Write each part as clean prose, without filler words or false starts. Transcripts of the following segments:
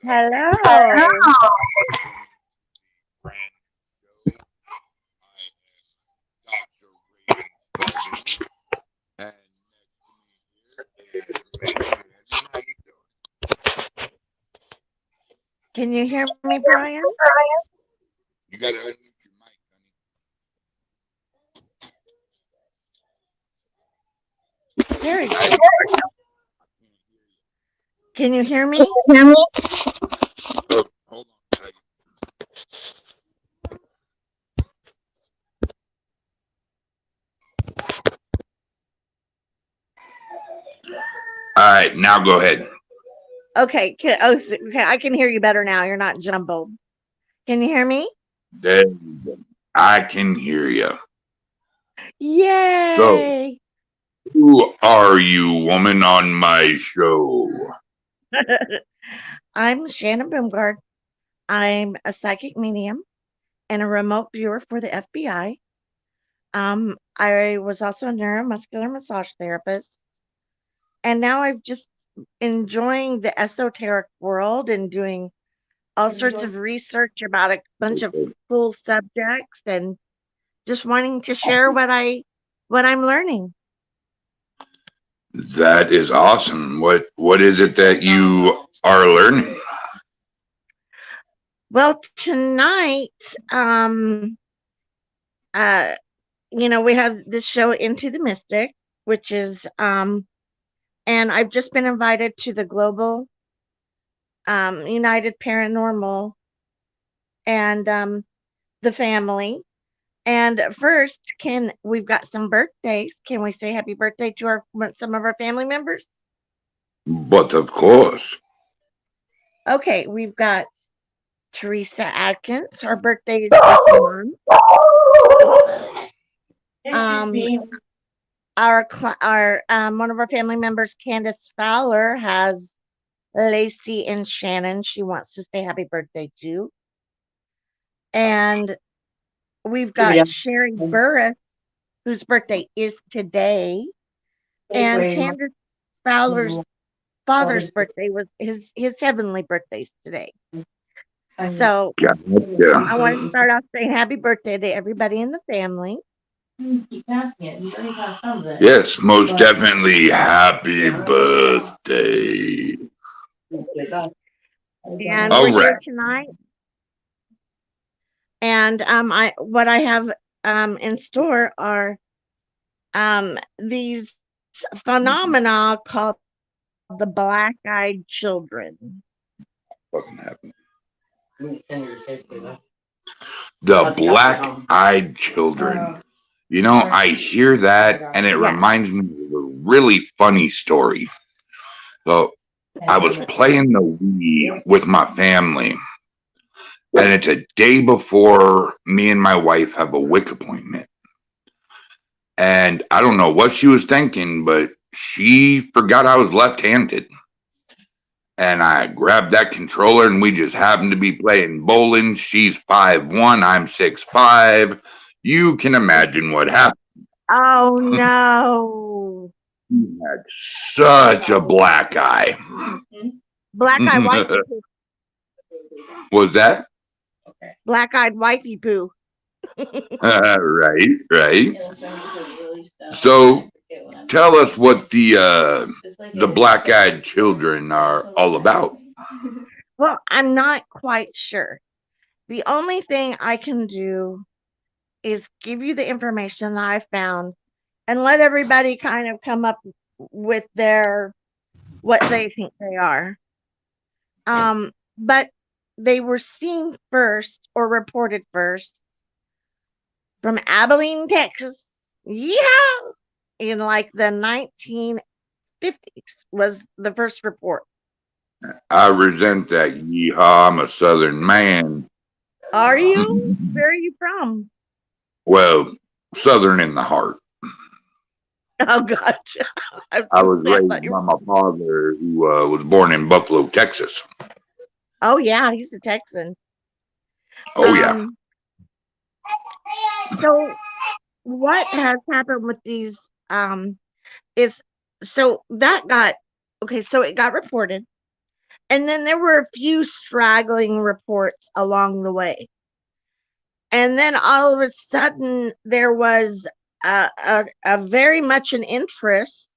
Hello. Can you hear me, Brian? You got to unmute your mic, There we honey. go. Can you hear me? Oh, hold on a second. All right, now go ahead. Okay. Okay. I can hear you better now. You're not jumbled. Can you hear me? There you go. I can hear you. So, Yay. who are you, woman, on my show? I'm Shannon Boomgard. I'm a psychic medium and a remote viewer for the FBI. I was also a neuromuscular massage therapist, and now I'm just enjoying the esoteric world and doing all sorts of research about a bunch of cool subjects and just wanting to share what I'm learning. That is awesome. What is it that you are learning? Well, tonight, uh, we have this show Into the Mystic, which is and I've just been invited to the Global United Paranormal and the family. And first, can we've got some birthdays? Can we say happy birthday to our some of our family members? But of course. Okay, we've got Teresa Adkins. Her birthday is this month. Um, our one of our family members, Candace Fowler, has Lacey and Shannon. She wants to say happy birthday to. And we've got Sherry Burris, whose birthday is today. And Candace Fowler's father's birthday was his heavenly birthday's today. So I want to Gotcha. start off saying happy birthday to everybody in the family. Yes, most definitely. Happy birthday. And All we're right. here tonight. And I have in store are these phenomena called the black-eyed children. Fucking happened. The black-eyed children. You know, I hear that and it Yes. reminds me of a really funny story. So I was playing the Wii with my family, and it's a day before me and my wife have a WIC appointment. And I don't know what she was thinking, but she forgot I was left-handed. And I grabbed that controller, and we just happened to be playing bowling. She's 5'1", I'm 6'5". You can imagine what happened. Oh no. He had such a black eye. Black-eyed wifey poo. Was that? Black-eyed wifey poo. Right. So tell us what the black-eyed children are all about. Well, I'm not quite sure. The only thing I can do is give you the information that I found and let everybody kind of come up with their what they think they are. But they were seen first or reported first from Abilene, Texas. Yeah, in like the 1950s was the first report. I resent that. Yeehaw, I'm a Southern man. Are you? Where are you from? Well, Southern in the heart. Oh, gotcha. I was I gonna was say, I thought raised you by were. my father, who was born in Buffalo, Texas. Oh yeah, he's a Texan. Oh, yeah. Um, so what has happened with these is so that got okay, so it got reported. And then there were a few straggling reports along the way. And then all of a sudden, there was a very much an interest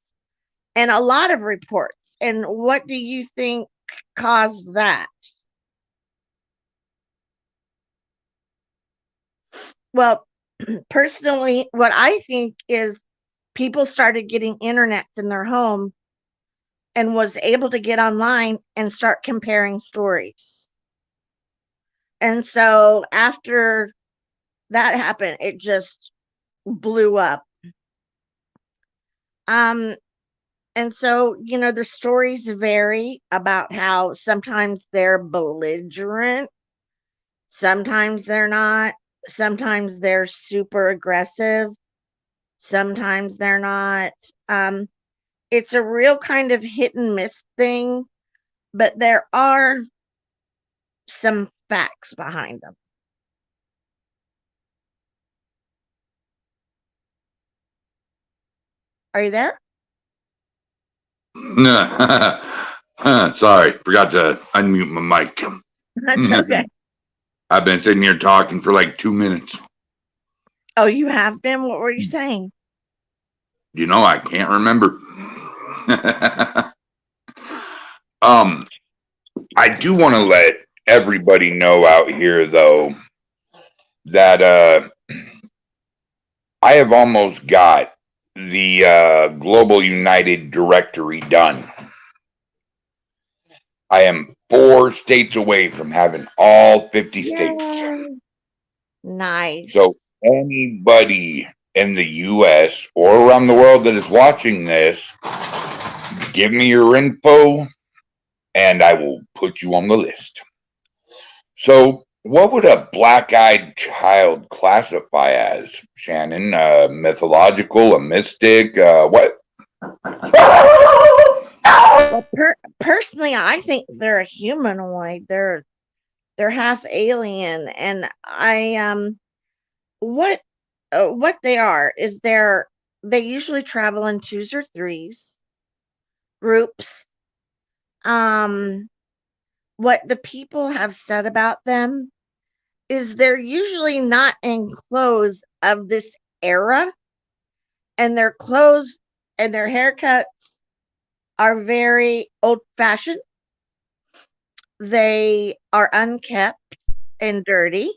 and a lot of reports. And what do you think caused that? Well, personally, what I think is people started getting internets in their home and was able to get online and start comparing stories. And so after that happened, it just blew up. Um, and so, the stories vary about how sometimes they're belligerent, sometimes they're not, sometimes they're super aggressive, sometimes they're not. Um, it's a real kind of hit and miss thing, but there are some facts behind them. Are you there? Sorry, forgot to unmute my mic. That's okay. I've been sitting here talking for like 2 minutes. Oh, you have been? What were you saying? I can't remember. um, I do want to let everybody know out here, though, that I have almost got the Global United Directory done. I am 4 states away from having all 50 states. Yay. Nice. So anybody in the U.S. or around the world that is watching this, give me your info and I will put you on the list. So what would a black-eyed child classify as, Shannon? Mythological, a mystic, what? Well, personally, I think they're a humanoid. They're half alien, and what what they are is they usually travel in twos or threes groups. Um, what the people have said about them is they're usually not in clothes of this era, and their clothes and their haircuts are very old fashioned. They are unkept and dirty.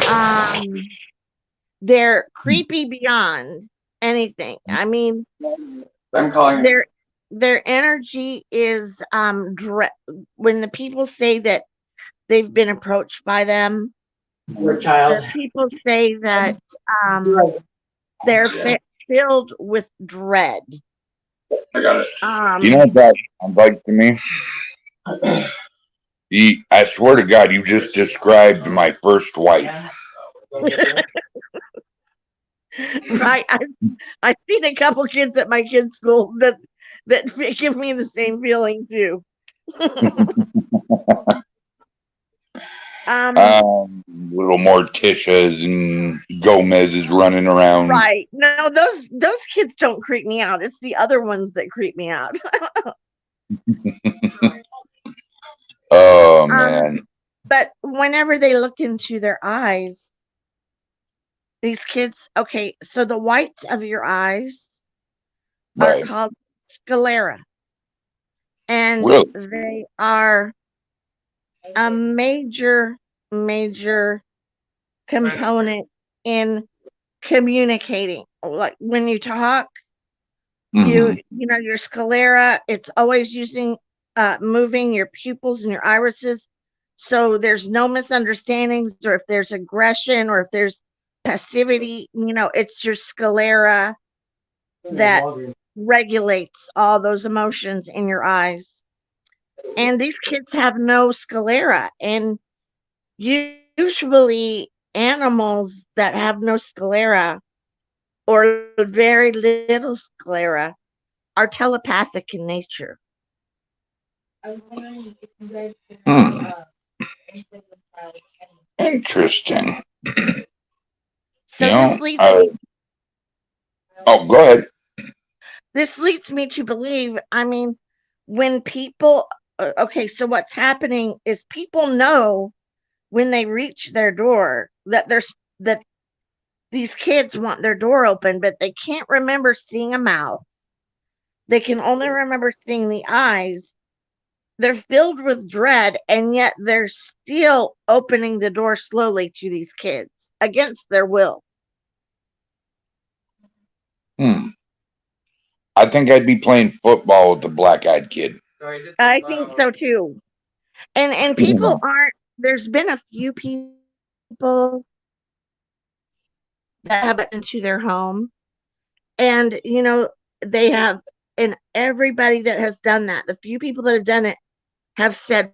Um, they're creepy beyond anything. I mean, I'm calling their energy is when the people say that they've been approached by them, Your child. the people say that they're filled with dread. I got it. Um, You know what that sounds like to me? I swear to God, you just described my first wife. right. I've seen a couple kids at my kids' school that give me the same feeling too. Little Morticias and Gomez's running around. Right. No, those kids don't creep me out. It's the other ones that creep me out. Oh man. But whenever they look into their eyes, these kids, okay, so the whites of your eyes are Right. called sclera. And Really? they are a major component in communicating. Like when you talk, Mhm. your sclera, it's always moving your pupils and your irises, so there's no misunderstandings, or if there's aggression or if there's passivity, it's your sclera that regulates all those emotions in your eyes. And these kids have no sclera, and usually animals that have no sclera or very little sclera are telepathic in nature. Hmm. Interesting. So Oh, go ahead. this leads me to believe, I mean, when people okay, so what's happening is people know when they reach their door that these kids want their door open, but they can't remember seeing a mouth. They can only remember seeing the eyes. They're filled with dread, and yet they're still opening the door slowly to these kids against their will. Hmm. I think I'd be playing football with the black-eyed kid. I think so too. And people aren't. There's been a few people that have it into their home, and they have, and everybody that has done that, the few people that have done it, have said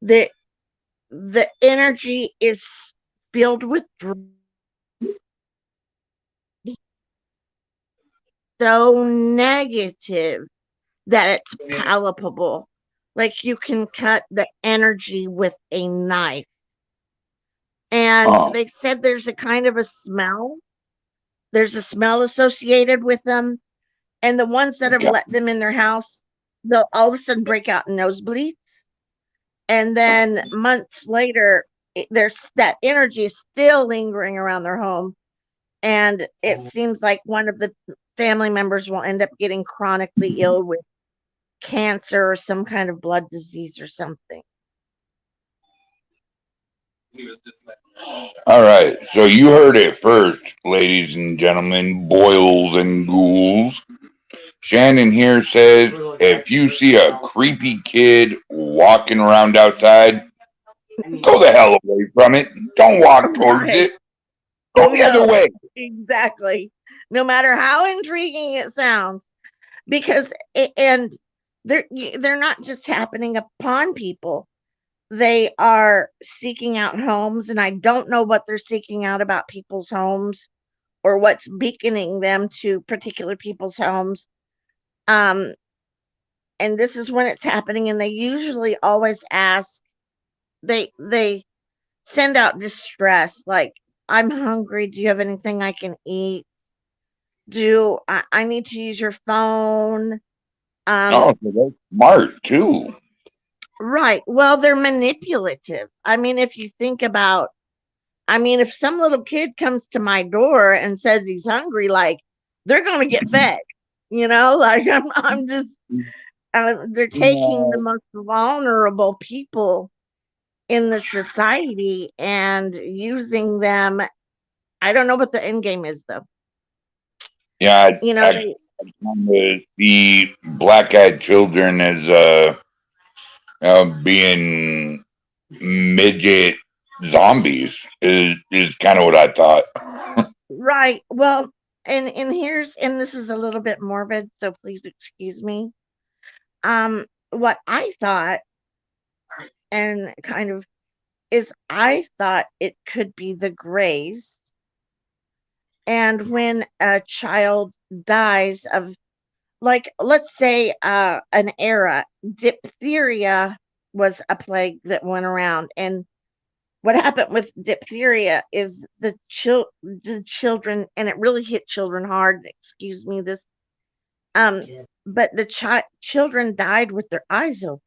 that the energy is filled with so negative that it's palpable. Like you can cut the energy with a knife. And Oh, they said there's a kind of a smell. There's a smell associated with them. And the ones that have God. let them in their house, they'll all of a sudden break out in nosebleeds. And then months later, there's that energy is still lingering around their home. And it seems like one of the family members will end up getting chronically ill with cancer or some kind of blood disease or something. All right, so you heard it first, ladies and gentlemen, boils and ghouls. Shannon here says if you see a creepy kid walking around outside, go the hell away from it. Don't walk towards Right. it. Go the other No, way. exactly. No matter how intriguing it sounds, because and they're not just happening upon people. They are seeking out homes, and I don't know what they're seeking out about people's homes or what's beaconing them to particular people's homes. Um, and this is when it's happening, and they usually always ask. They send out distress, like, "I'm hungry. Do you have anything I can eat? Do I need to use your phone?" Um, Oh, so that's smart too. right. Well, they're manipulative. I mean, if you think about, I mean, if some little kid comes to my door and says he's hungry, like they're going to get fed, like I'm just, they're taking the No. most vulnerable people in the society and using them. I don't know what the end game is though. Yeah, I They, kind of see black-eyed children as being midget zombies is kind of what I thought. right. Well, and this is a little bit morbid, so please excuse me. What I thought, and kind of, is I thought it could be the Greys. And when a child dies of, like, let's say, an era, diphtheria was a plague that went around. And what happened with diphtheria is the children, and it really hit children hard. Excuse me, this, um, but the children died with their eyes open.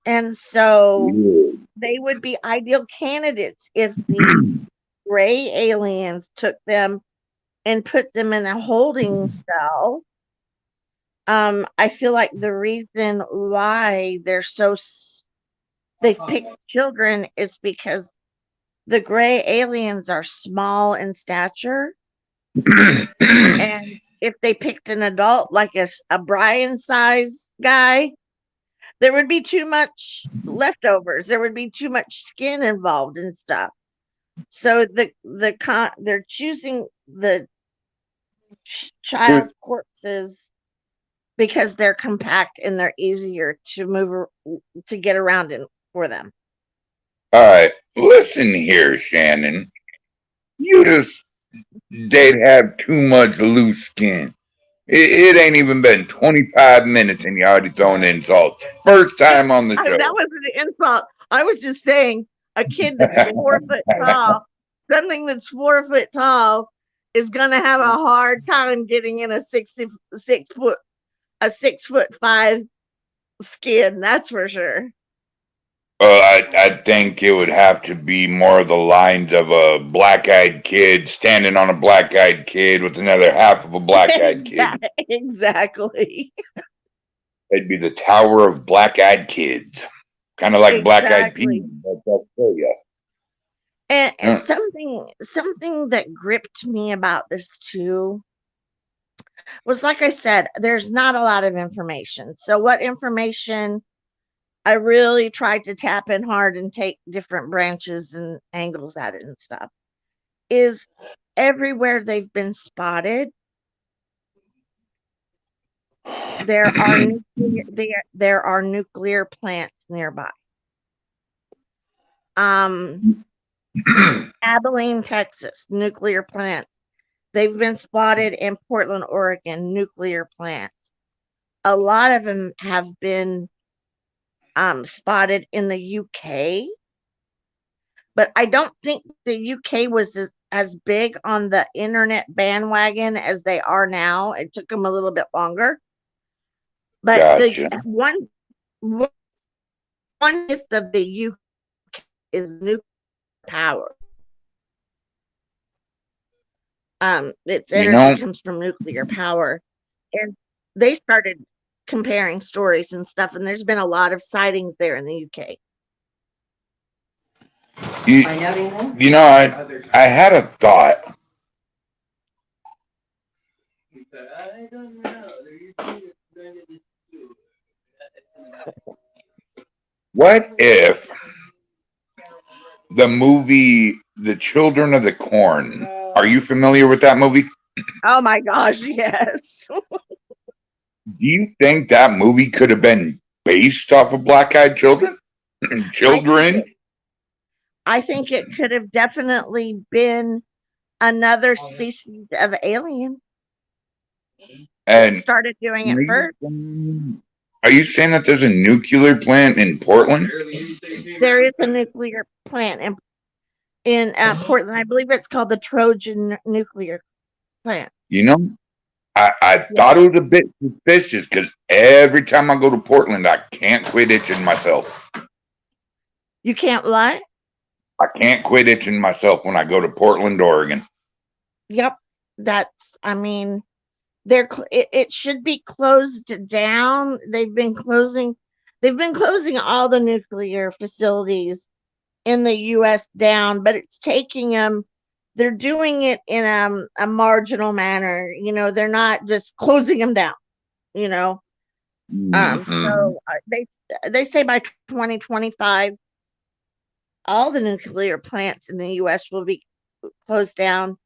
And so they would be ideal candidates if these gray aliens took them and put them in a holding cell. I feel like the reason why they've picked children is because the gray aliens are small in stature, and if they picked an adult like a Brian size guy, there would be too much leftovers. There would be too much skin involved and stuff. So they're choosing the child corpses because they're compact and they're easier to get around in for them. All right, listen here, Shannon. You just they'd have too much loose skin. It ain't even been 25 minutes and you already throwing insults. First time on the That show. wasn't an insult. I was just saying a kid that's 4 foot tall, something that's 4 foot tall, is going to have a hard time getting in a 6'5" skin. That's for sure. I think it would have to be more of the lines of a black-eyed kid standing on a black-eyed kid with another half of a black-eyed kid. Exactly. It'd be the Tower of Black-Eyed Kids, kind of like Black-Eyed Peas. Exactly. Australia. And something that gripped me about this too was, like I said, there's not a lot of information. So what information I really tried to tap in hard and take different branches and angles at it and stuff is everywhere they've been spotted, there are there are nuclear plants nearby. Abilene, Texas, nuclear plants. They've been spotted in Portland, Oregon, nuclear plants. A lot of them have been spotted in the UK, but I don't think the UK was as big on the internet bandwagon as they are now. It took them a little bit longer. But Gotcha. the one myth of the UK is nuclear power. Its energy comes from nuclear power, and they started comparing stories and stuff, and there's been a lot of sightings there in the UK. You know, I had a thought. What if the movie The Children of the Corn, are you familiar with that movie? Oh my gosh, yes. Do you think that movie could have been based off of Black-Eyed Children? I think it could have definitely been another species of alien. And started doing it first. Are you saying that there's a nuclear plant in Portland? There is a nuclear plant in Portland. I believe it's called the Trojan nuclear plant. You know, I thought it was a bit suspicious because every time I go to Portland, I can't quit itching myself. You can't what? I can't quit itching myself when I go to Portland, Oregon. Yep. I mean, it should be closed down. They've been closing all the nuclear facilities in the US down, but it's taking them, they're doing it in a marginal manner. You know, they're not just closing them down, you know. So they say by 2025 all the nuclear plants in the US will be closed down.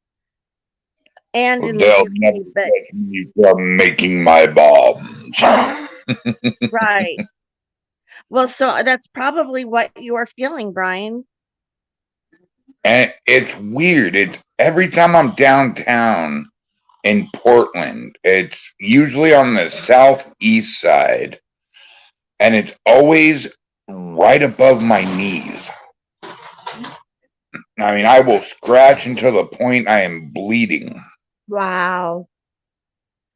And in they'll never catch me from making my bombs. Right. Well, so that's probably what you are feeling, Brian. And it's weird. It's every time I'm downtown in Portland, it's usually on the southeast side, and it's always right above my knees. I mean, I will scratch until the point I am bleeding. Wow.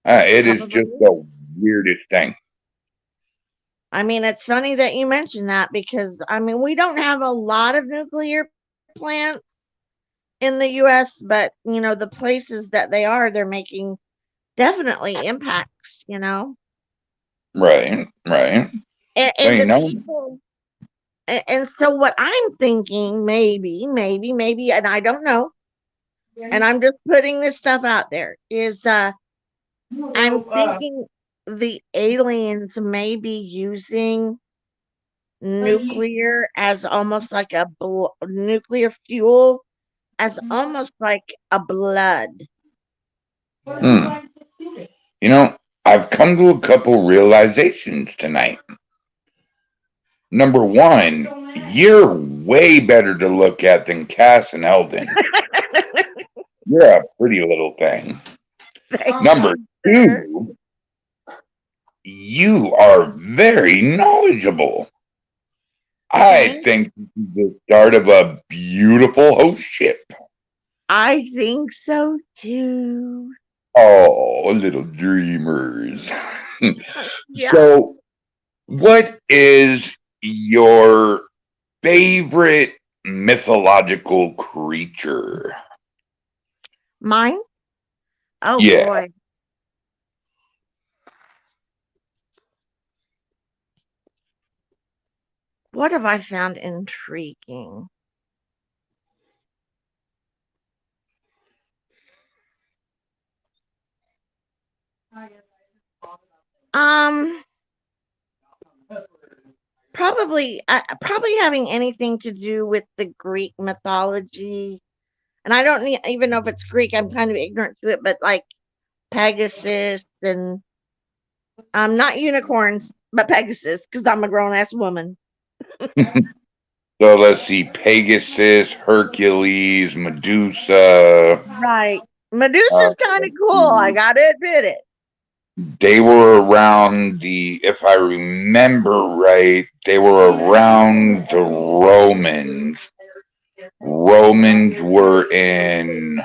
It is just the weirdest thing. I mean, it's funny that you mentioned that because, I mean, we don't have a lot of nuclear plants in the US, but, you know, the places that they are, they're making definitely impacts, you know? Right. And the people, and so what I'm thinking, maybe, and I don't know, and I'm just putting this stuff out there, is I'm thinking the aliens may be using nuclear as almost like a nuclear fuel, as almost like a blood. You know, I've come to a couple realizations tonight. Number one, you're way better to look at than Cass and Eldon. You're a pretty little thing. Number two, you are very knowledgeable. I think this is the start of a beautiful host ship. I think so too. Oh, little dreamers. Yeah. So, what is your favorite mythological creature? Mine? Oh Yeah. boy. What have I found intriguing? Um, probably having anything to do with the Greek mythology. And I don't even know if it's Greek. I'm kind of ignorant to it, but like Pegasus and not unicorns, but Pegasus, because I'm a grown ass woman. So let's see, Pegasus, Hercules, Medusa. Right. Medusa's kind of Let's cool. I see. gotta admit it. They were around if I remember right, they were around the Romans. Romans were in.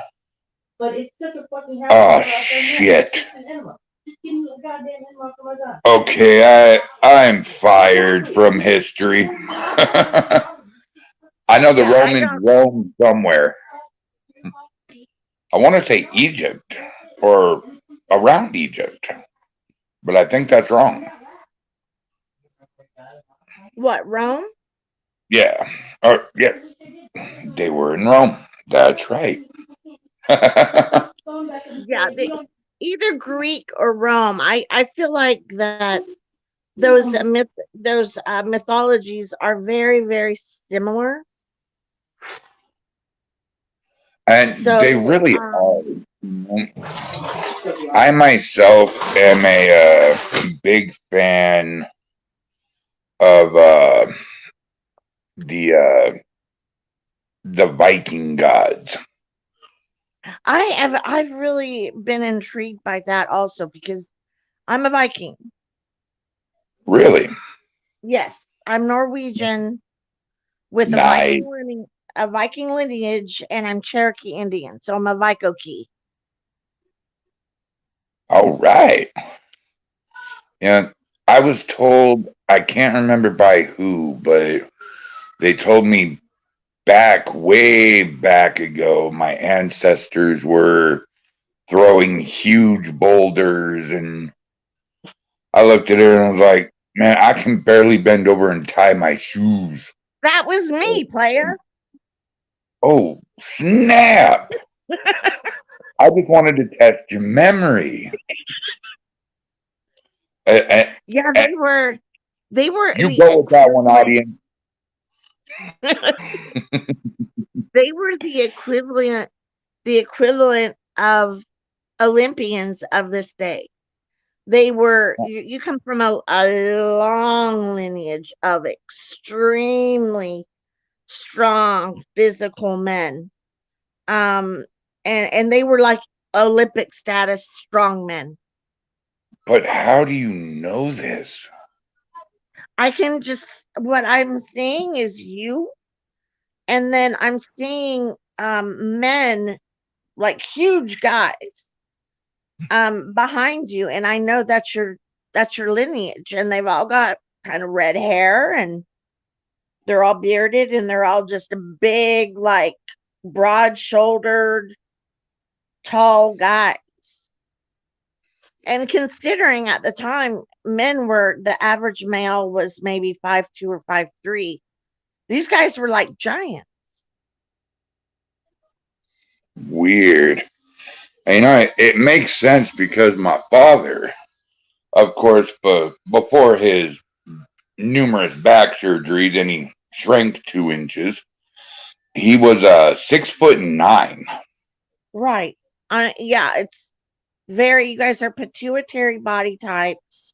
Oh shit. Okay, I'm fired from history. I know the Yeah, I Romans don't. roamed somewhere. I want to say Egypt or around Egypt, but I think that's wrong. What, Rome? Yeah, or yeah, they were in Rome. That's right. Yeah, either Greek or Rome. I feel like that those mythologies are very very similar. And they So, really are. I myself am a big fan of the Viking gods. I've really been intrigued by that also because I'm a Viking. Really Yes, I'm Norwegian with nice. A Viking lineage, and I'm Cherokee Indian, so I'm a Vikokee. All right. Yeah, I was told, I can't remember by who, but they told me way back ago, my ancestors were throwing huge boulders, and I looked at her and I was like, man, I can barely bend over and tie my shoes. That was me, player. Oh, snap. I just wanted to test your memory. Uh, Yeah, uh, they were you the go with that one, equivalent. audience. They were the equivalent of Olympians of this day. You come from a long lineage of extremely strong physical men. Um, and they were like Olympic status strong men. But how do you know this? I can just what I'm seeing is you, and then I'm seeing men like huge guys behind you, and I know that's your lineage, and they've all got kind of red hair, and they're all bearded, and they're all just a big, like, broad shouldered, tall guys. And considering at the time men were the average male was maybe 5'2" or 5'3", these guys were like giants. Weird. And, it makes sense because my father, of course, before his numerous back surgeries and he shrank 2 inches, he was 6'9". Right. Yeah, it's very you guys are pituitary body types.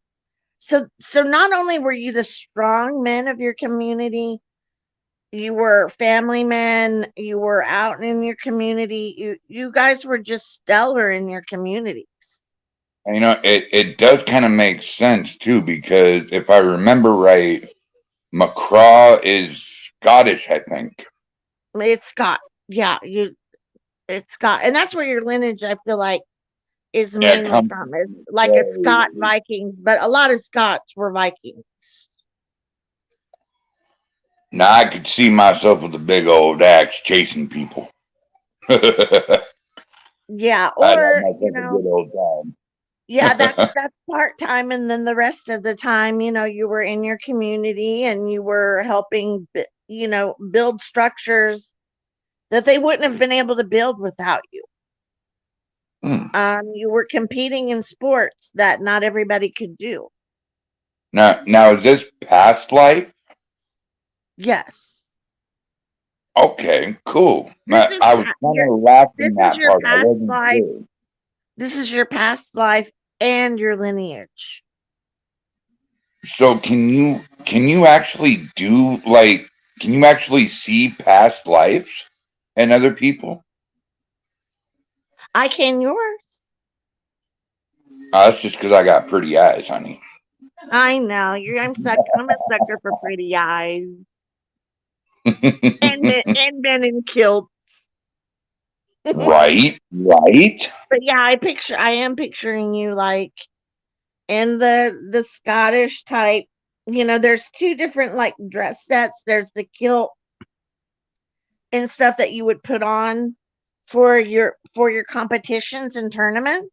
So not only were you the strong men of your community, you were family men, you were out in your community. You guys were just stellar in your communities. And, it does kind of make sense too because if I remember right, McCraw is Scottish, I think. It's got yeah, you It's Scott, and that's where your lineage, I feel like, is Yeah, mainly come from, is like a Scot Vikings, but a lot of Scots were Vikings. now I could see myself with a big old axe chasing people. I Yeah, had or myself a good old yeah, time. that's part time, and then the rest of the time, you were in your community and you were helping, build structures that they wouldn't have been able to build without you. Hmm. You were competing in sports that not everybody could do. Now is this past life? Yes, Okay, cool. this is I was kind your of lacking this is that your part. I past wasn't life. sure. This is your past life and your lineage. So can you actually do like can you actually see past lives and other people? I can yours. That's just because I got pretty eyes, honey. I know you're. I'm a sucker for pretty eyes and men in kilts. Right, right, But yeah, I am picturing you like in the Scottish type. There's two different like dress sets. There's the kilt and stuff that you would put on for your competitions and tournaments.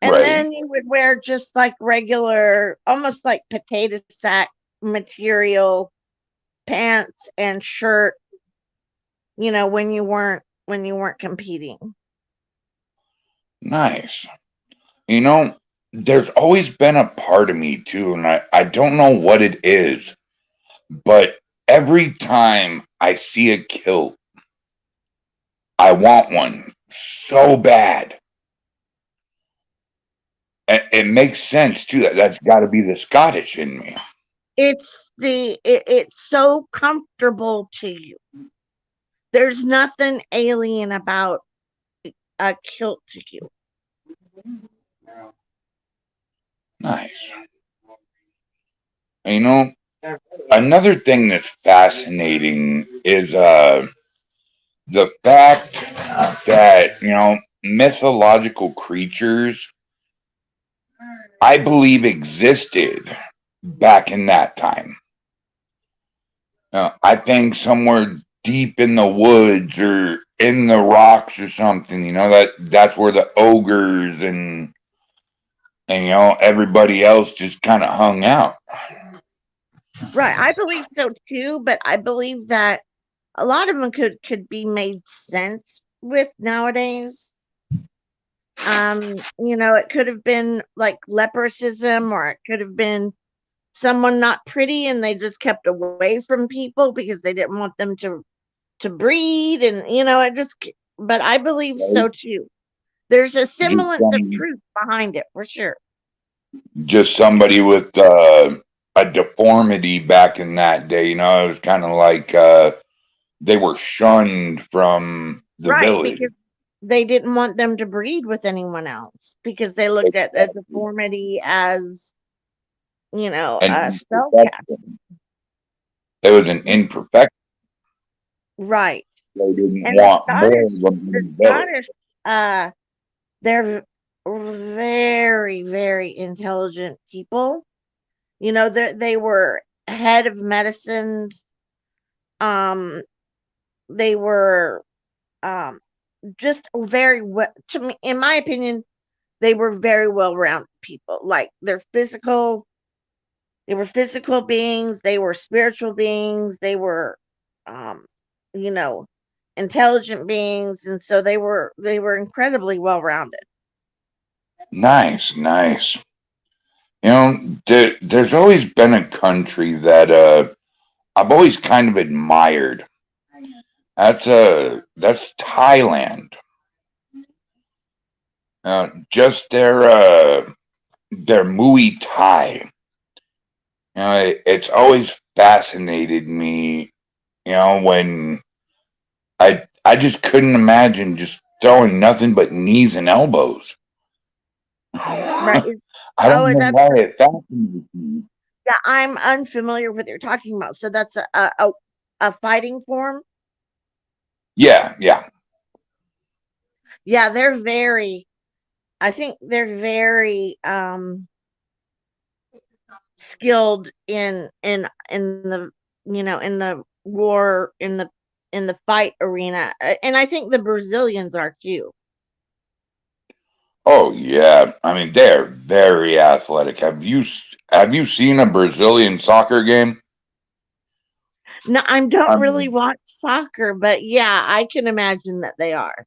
And right. then you would wear just like regular, almost like potato sack material pants and shirt, when you weren't competing. Nice. You know, there's always been a part of me too, and I don't know what it is, but every time I see a kilt, I want one so bad. It makes sense too. That's got to be the Scottish in me. It's so comfortable to you. There's nothing alien about a kilt to you. Nice. You know, another thing that's fascinating is the fact that mythological creatures I believe existed back in that time. I think somewhere deep in the woods or in the rocks or something. That's where the ogres and everybody else just kind of hung out. Right. I believe so too, but I believe that a lot of them could be made sense with nowadays. It could have been like leprosism, or it could have been someone not pretty and they just kept away from people because they didn't want them to breed, and it just, but I believe Right? so too. There's a Just semblance of truth behind it for sure. just somebody with a deformity back in that day. It was kind of like they were shunned from the Right, village. because they didn't want them to breed with anyone else because they looked at a deformity as, And a spell cast. it was an imperfection. Right. They didn't And want more of them in The the village. Scottish, they're very, very intelligent people. They were head of medicines. Um, they were um just very well, to me, in my opinion, they were very well-rounded people. Like they were physical beings, they were spiritual beings, they were, um, you know, intelligent beings, and so they were incredibly well-rounded. Nice, nice. There's always been a country that I've always kind of admired. That's Thailand. Just their Muay Thai. It's always fascinated me. When I just couldn't imagine just throwing nothing but knees and elbows. Right. I don't Oh, know that's why it fascinates me. yeah. I'm unfamiliar with what you're talking about. So that's a fighting form. Yeah, yeah. Yeah, they're very. I think they're very skilled in the in the war in the fight arena, and I think the Brazilians are too. Oh yeah, I mean they're very athletic. Have you seen a Brazilian soccer game? No, I I don't really mean, watch soccer, but yeah, I can imagine that they are.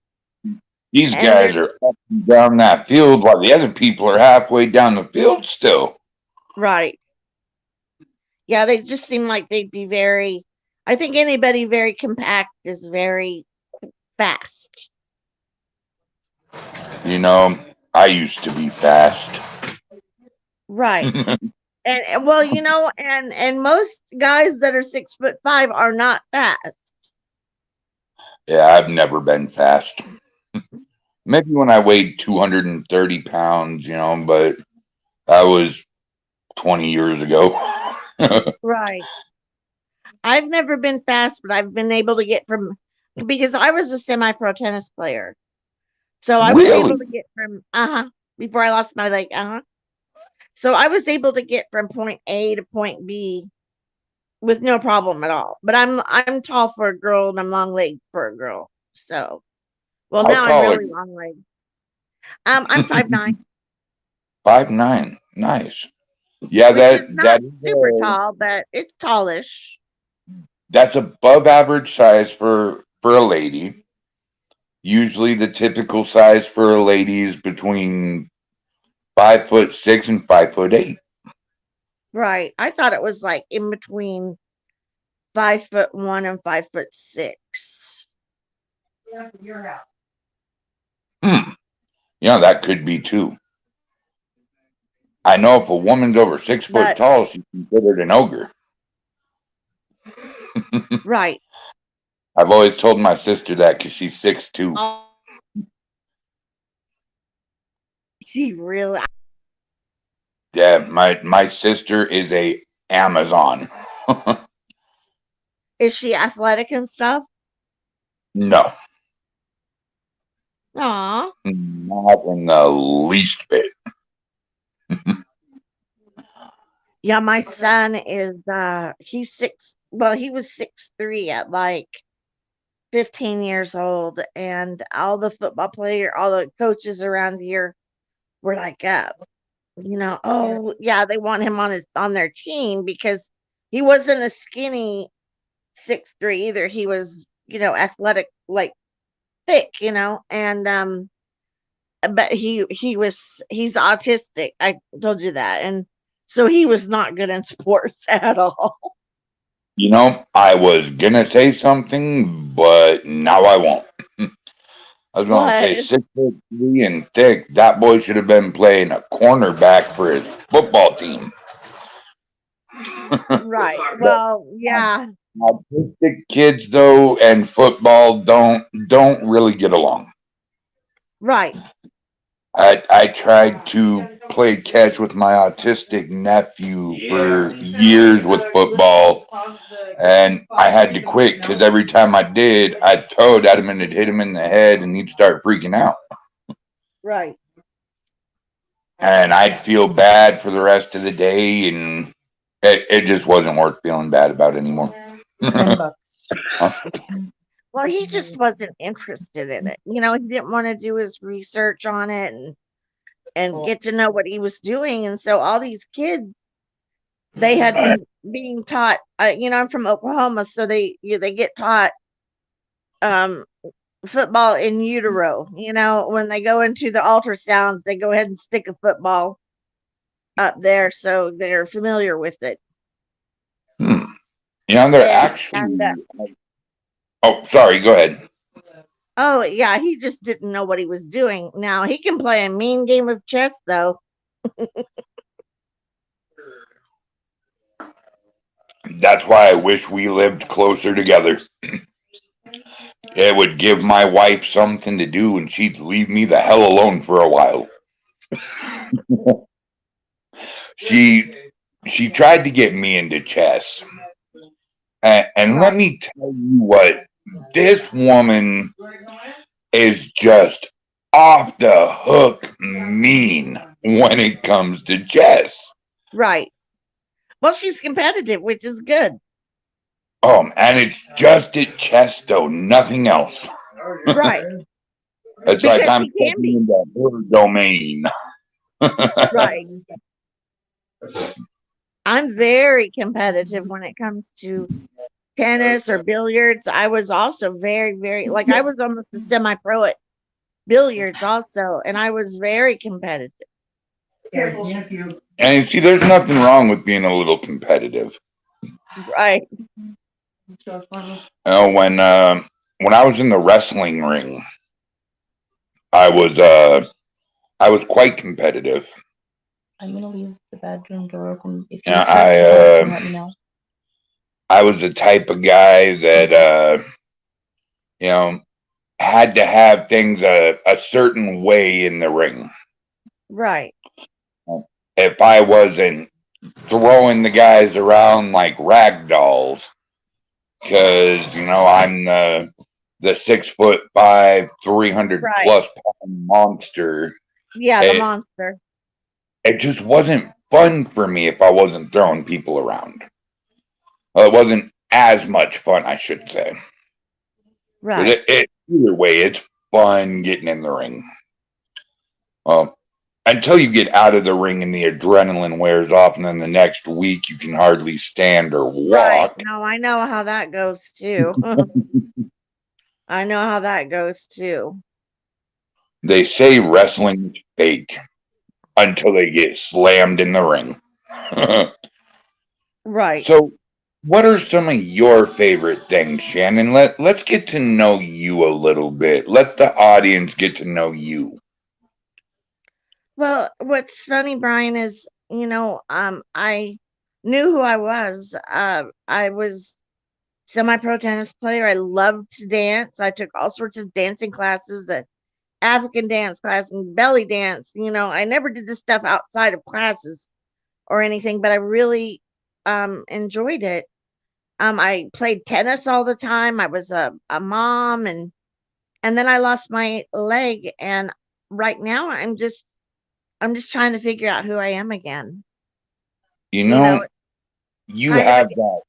these And they're guys are up and down that field while the other people are halfway down the field still. right. Yeah, they just seem like they'd be very. I think anybody very compact is very fast. You know, I used to be fast. Right. And well, and most guys that are 6'5" are not fast. Yeah, I've never been fast. Maybe when I weighed 230 pounds, but that was 20 years ago. Right. I've never been fast, but I've been able to get from because I was a semi-pro tennis player. So I was able Really? to get from before I lost my leg. So I was able to get from point A to point B with no problem at all. But I'm tall for a girl and I'm long legged for a girl. So well How now I'm tall are really long legged. I'm 5'9", 5'9"? Nice. Yeah, which is that not that is super tall, but it's tallish. that's above average size for a lady. Usually, the typical size for a lady is between 5'6" and 5'8". Right. I thought it was like in between 5'1" and 5'6". Hmm. That could be too. I know if a woman's over 6 foot But tall, she's considered an ogre. right. I've always told my sister that because she's 6'2". Oh, she really Yeah, my sister is a Amazon. is she athletic and stuff? No, Aw. not in the least bit. Yeah, my son is he's he was 6'3" at like 15 years old, and all the coaches around here were like, oh yeah, they want him on their team because he wasn't a skinny 6'3" either. He was, athletic, like thick, and but he's autistic. I told you that, and so he was not good in sports at all. I was gonna say something, but now I won't. I was gonna say What? 6'3" and thick. That boy should have been playing a cornerback for his football team. Right. But Well, yeah. autistic kids though and football don't really get along. Right. I tried to play catch with my autistic nephew for years with football, and I had to quit because every time I did, I'd throw it at him and it'd hit him in the head, and he'd start freaking out, Right. and I'd feel bad for the rest of the day, and it just wasn't worth feeling bad about anymore. $10. Well, he just wasn't interested in it. He didn't want to do his research on it and get to know what he was doing. And so all these kids, they had been being taught. I'm from Oklahoma, so they get taught um, football in utero. When they go into the ultrasounds, they go ahead and stick a football up there, so they're familiar with it. Hmm. They're And actually. Oh, sorry. Go ahead. oh yeah, he just didn't know what he was doing. Now he can play a mean game of chess, though. That's why I wish we lived closer together. It would give my wife something to do, and she'd leave me the hell alone for a while. She she tried to get me into chess, and let Right. me tell you what, this woman is just off the hook mean when it comes to chess. Right. Well, she's competitive, which is good. And it's just at chess though, nothing else. Right. It's like Because I'm she can stepping be. into her domain. Right. I'm very competitive when it comes to tennis or billiards. I was also very, very, like, I was almost a semi pro at billiards also, and I was very competitive. And see, there's nothing wrong with being a little competitive. Right. When I was in the wrestling ring, I was quite competitive. I'm gonna leave the bedroom door open. If you Yeah, start to bark, let me know. I was the type of guy that you know had to have things a certain way in the ring. Right. If I wasn't throwing the guys around like rag dolls, because I'm the 6'5", 300 Right. plus pound monster. Yeah, the It monster. it just wasn't fun for me if I wasn't throwing people around. Well, it wasn't as much fun, I should say. But Right. either way, it's fun getting in the ring. Um, until you get out of the ring and the adrenaline wears off, and then the next week you can hardly stand or Right. walk. No, I know how that goes too. I know how that goes too. They say wrestling is fake until they get slammed in the ring. Right. So, what are some of your favorite things, Shannon? Let's get to know you a little bit. Let the audience get to know you. Well, what's funny, Brian, is, I knew who I was. I was semi-pro tennis player. I loved to dance. I took all sorts of dancing classes, African dance class and belly dance. I never did this stuff outside of classes or anything, but I really enjoyed it. I played tennis all the time. I was a mom, and then I lost my leg, and right now I'm just trying to figure out who I am again. You You know, know, it's you kind of have that.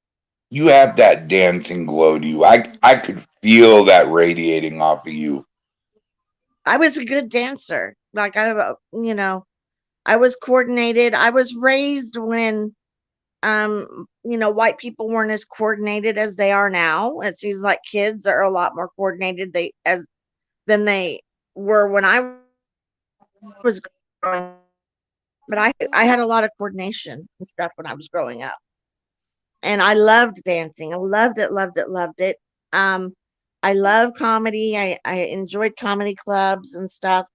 You have that dancing glow to you. I could feel that radiating off of you. I was a good dancer. Like I was coordinated. I was raised when white people weren't as coordinated as they are now. It seems like kids are a lot more coordinated than they were when I was growing up. But I had a lot of coordination and stuff when I was growing up. And I loved dancing. I loved it, loved it, loved it. Um, I love comedy. I enjoyed comedy clubs and stuff.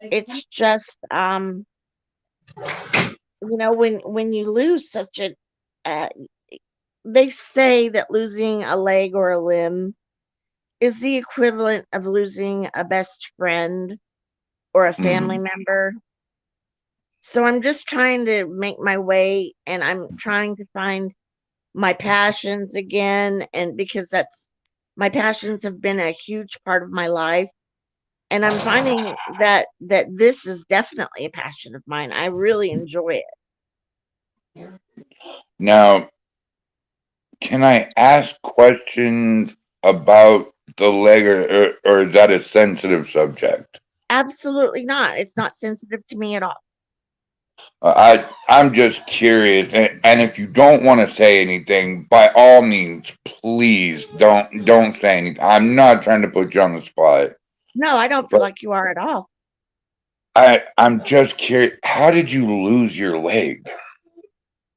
It's just when you lose such a uh, they say that losing a leg or a limb is the equivalent of losing a best friend or a family Hmm. member. So I'm just trying to make my way, and I'm trying to find my passions again, and because that's my passions have been a huge part of my life, and I'm finding that this is definitely a passion of mine. I really enjoy it. Now, can I ask questions about the leg, or is that a sensitive subject? Absolutely not. It's not sensitive to me at all. I'm just curious, and if you don't want to say anything, by all means, please don't say anything. I'm not trying to put you on the spot, No, I don't feel but like you are at all. I'm just curious. How did you lose your leg?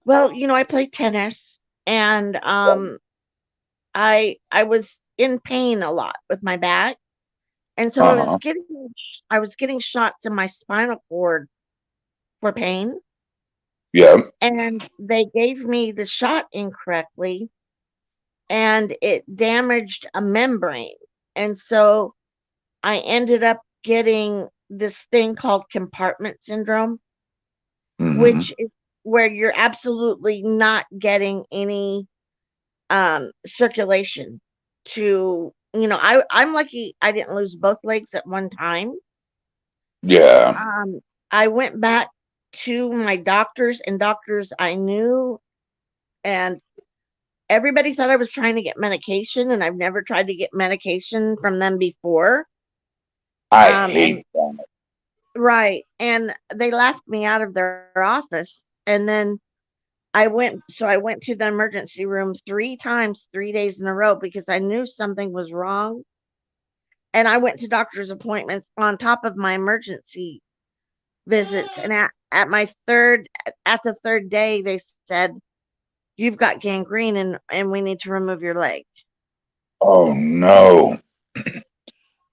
Well, I play tennis, and I was in pain a lot with my back, and so Uh huh. I was getting shots in my spinal cord for pain, Yeah. and they gave me the shot incorrectly, and it damaged a membrane, and so I ended up getting this thing called compartment syndrome, Hmm. which is where you're absolutely not getting any circulation to I'm lucky I didn't lose both legs at one time, Yeah. I went back to my doctors and doctors I knew, and everybody thought I was trying to get medication, and I've never tried to get medication from them before. I And hate that. right, and they laughed me out of their office. And then I went to the emergency room 3 times, 3 days in a row because I knew something was wrong. And I went to doctor's appointments on top of my emergency visits. And at the third day, they said, "You've got gangrene and we need to remove your leg." Oh no.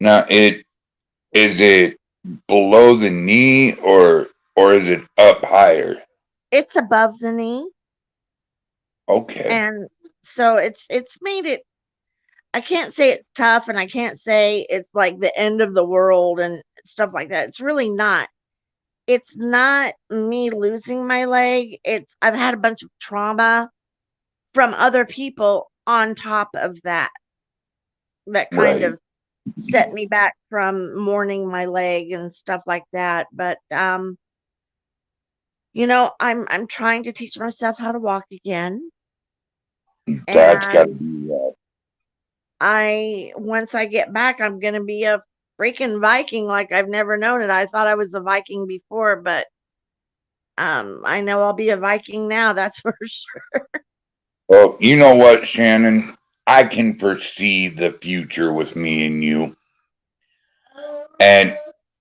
Now is it below the knee or is it up higher? It's above the knee. Okay. And so it's made it, I can't say it's tough and I can't say it's like the end of the world and stuff like that. It's really not. It's not me losing my leg. It's I've had a bunch of trauma from other people on top of that that kind Right. of set me back from mourning my leg and stuff like that. But I'm trying to teach myself how to walk again. That's gotta And be I once I get back, I'm gonna be a freaking Viking like I've never known it. I thought I was a Viking before, but I know I'll be a Viking now, that's for sure. well, you know what, Shannon? I can foresee the future with me and you. And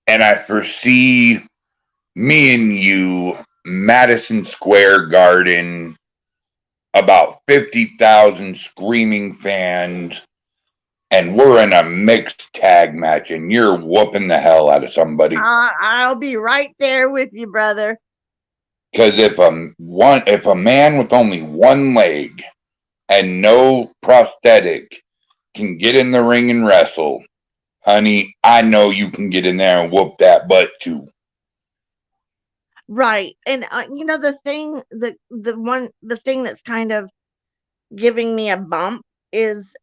I foresee me and you, Madison Square Garden, about 50,000 screaming fans, and we're in a mixed tag match, and you're whooping the hell out of somebody. I'll be right there with you, brother. Because if a man with only one leg and no prosthetic can get in the ring and wrestle, honey, I know you can get in there and whoop that butt too. Right. And the thing that's kind of giving me a bump is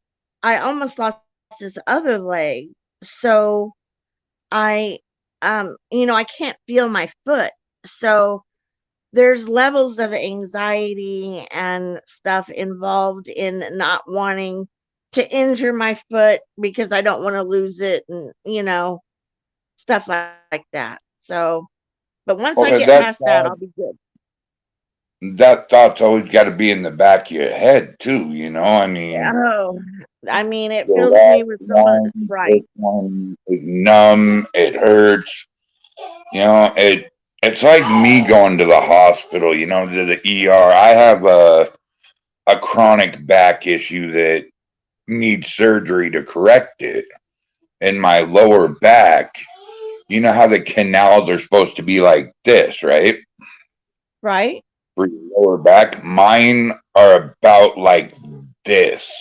I almost lost this other leg. So I I can't feel my foot. So there's levels of anxiety and stuff involved in not wanting to injure my foot because I don't want to lose it and stuff like that. So, but once I Well, get past that, I'll be good. that thought's always got to be in the back of your head too. I mean, Oh, I mean, it the fills me last with so much. one, this Right, one is numb. It hurts. It's like me going to the hospital. To the ER. I have a chronic back issue that needs surgery to correct it in my lower back. You know how the canals are supposed to be like this, right? right. For your lower back. Mine are about like this.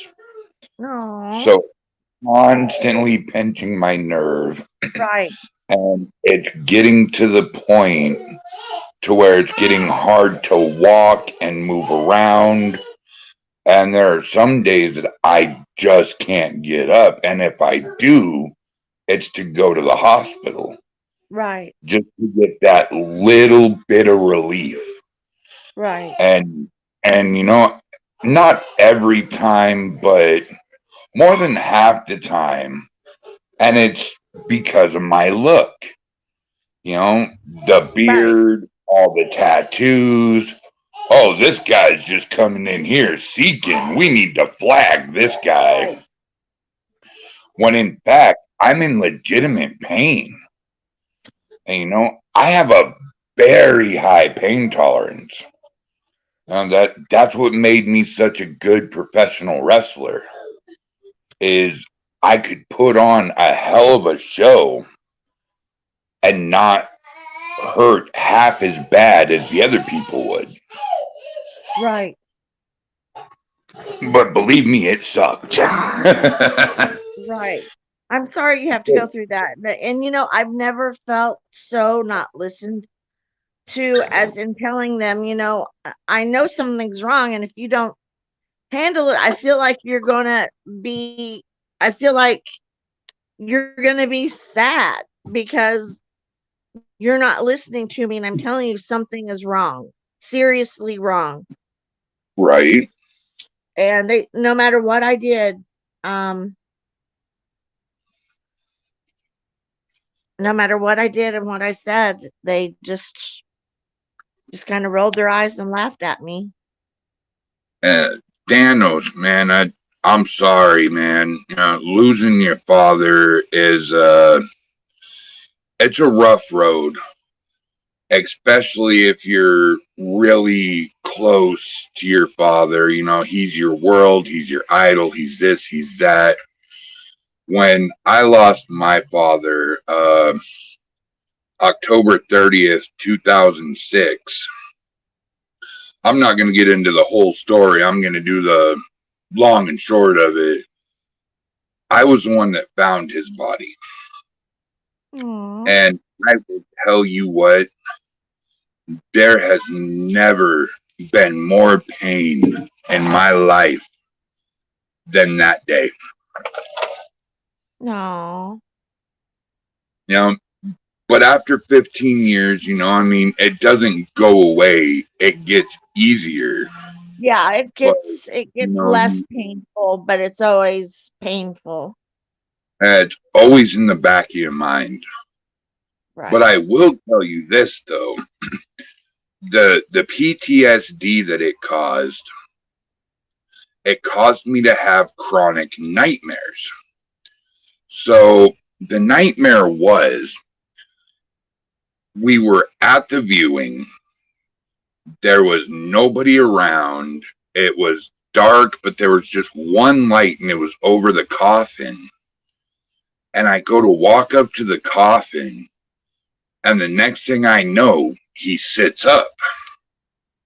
No, So constantly pinching my nerve. right, And it's getting to the point to where it's getting hard to walk and move around. And there are some days that I just can't get up. And if I do, it's to go to the hospital right, just to get that little bit of relief. right, And not every time, but more than half the time. And it's because of my look. The right, beard, all the tattoos. Oh, this guy's just coming in here seeking. We need to flag this guy. When in fact, I'm in legitimate pain. And I have a very high pain tolerance. That's what made me such a good professional wrestler. Is I could put on a hell of a show and not hurt half as bad as the other people would. right, But believe me, it sucked. right. I'm sorry you have to go through that. And I've never felt so not listened to as in telling them, I know something's wrong, and if you don't handle it, I feel like I feel like you're gonna be sad because you're not listening to me, and I'm telling you something is wrong, seriously wrong. Right. And they, no matter what I did, um, no matter what I did and what I said, they just kind of rolled their eyes and laughed at me. Danos, man, I'm sorry, man. Losing your father is it's a rough road, especially if you're really close to your father. He's your world, he's your idol, he's this, he's that. When I lost my father, October 30th, 2006, I'm not going to get into the whole story. I'm going to do the long and short of it. I was the one that found his body. Aww. And I will tell you what, there has never been more pain in my life than that day. No. But after 15 years, it doesn't go away. It gets easier. Yeah, it But, gets less painful, but it's always painful. it's always in the back of your mind. Right. But I will tell you this, though. The PTSD that it caused me to have chronic nightmares. So the nightmare was, we were at the viewing. There was nobody around. It was dark, but there was just one light, and it was over the coffin. And I go to walk up to the coffin, and the next thing I know, he sits up.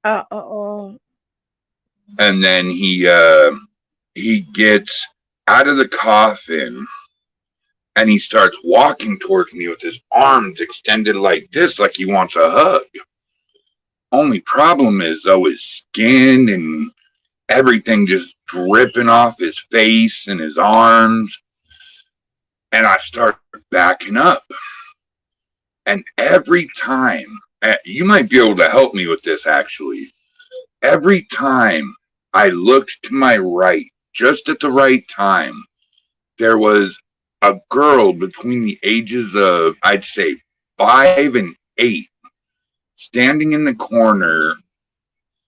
Uh-oh. And then he gets out of the coffin, and he starts walking towards me with his arms extended like this, like he wants a hug. Only problem is, though, his skin and everything just dripping off his face and his arms. And I start backing up. And every time, you might be able to help me with this, actually. Every time I looked to my right, just at the right time, there was a girl between the ages of, I'd say, 5 and 8, standing in the corner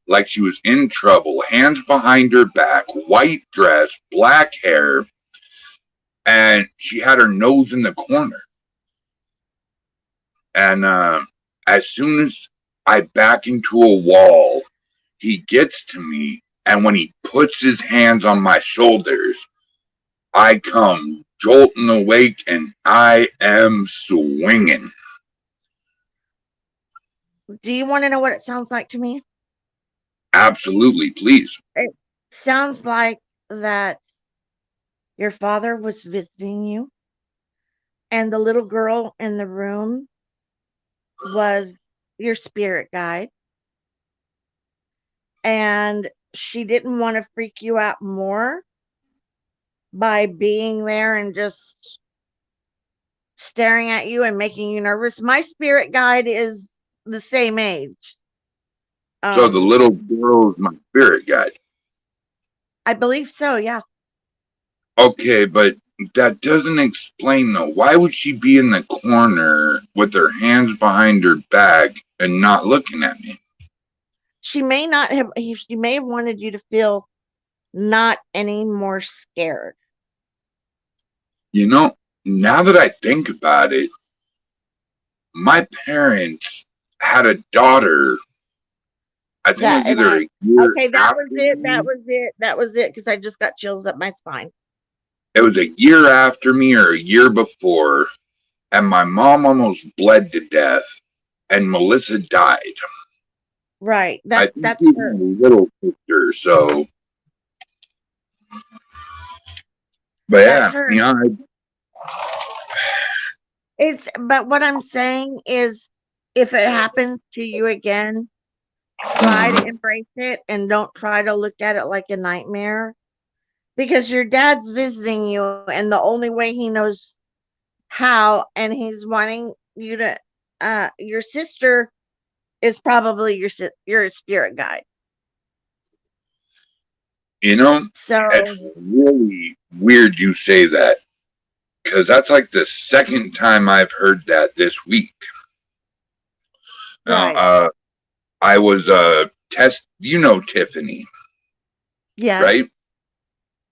like she was in trouble, hands behind her back, white dress, black hair, and she had her nose in the corner. And as soon as I back into a wall, he gets to me, and when he puts his hands on my shoulders, I come jolting awake, and I am swinging. Do you want to know what it sounds like to me? Absolutely, please. It sounds like that your father was visiting you, and the little girl in the room was your spirit guide, and she didn't want to freak you out more by being there and just staring at you and making you nervous. My spirit guide is the same age. So the little girl is my spirit guide. I believe so, yeah. Okay, but that doesn't explain, though. Why would she be in the corner with her hands behind her back and not looking at me? She may not have, she may have wanted you to feel not any more scared. Now that I think about it, my parents had a daughter. I think it was either a year okay, that after was it. me. That was it, because I just got chills up my spine. It was a year after me or a year before, and my mom almost bled to death, and Melissa died. Right, I think that's she was her. my little sister, so. But That's her. But what I'm saying is, if it happens to you again, try to embrace it and don't try to look at it like a nightmare, because your dad's visiting you, and the only way he knows how, and he's wanting you to your sister is probably your spirit guide. You know, it's So really weird you say that, because that's like the second time I've heard that this week. right. I was Tiffany, Yes. right?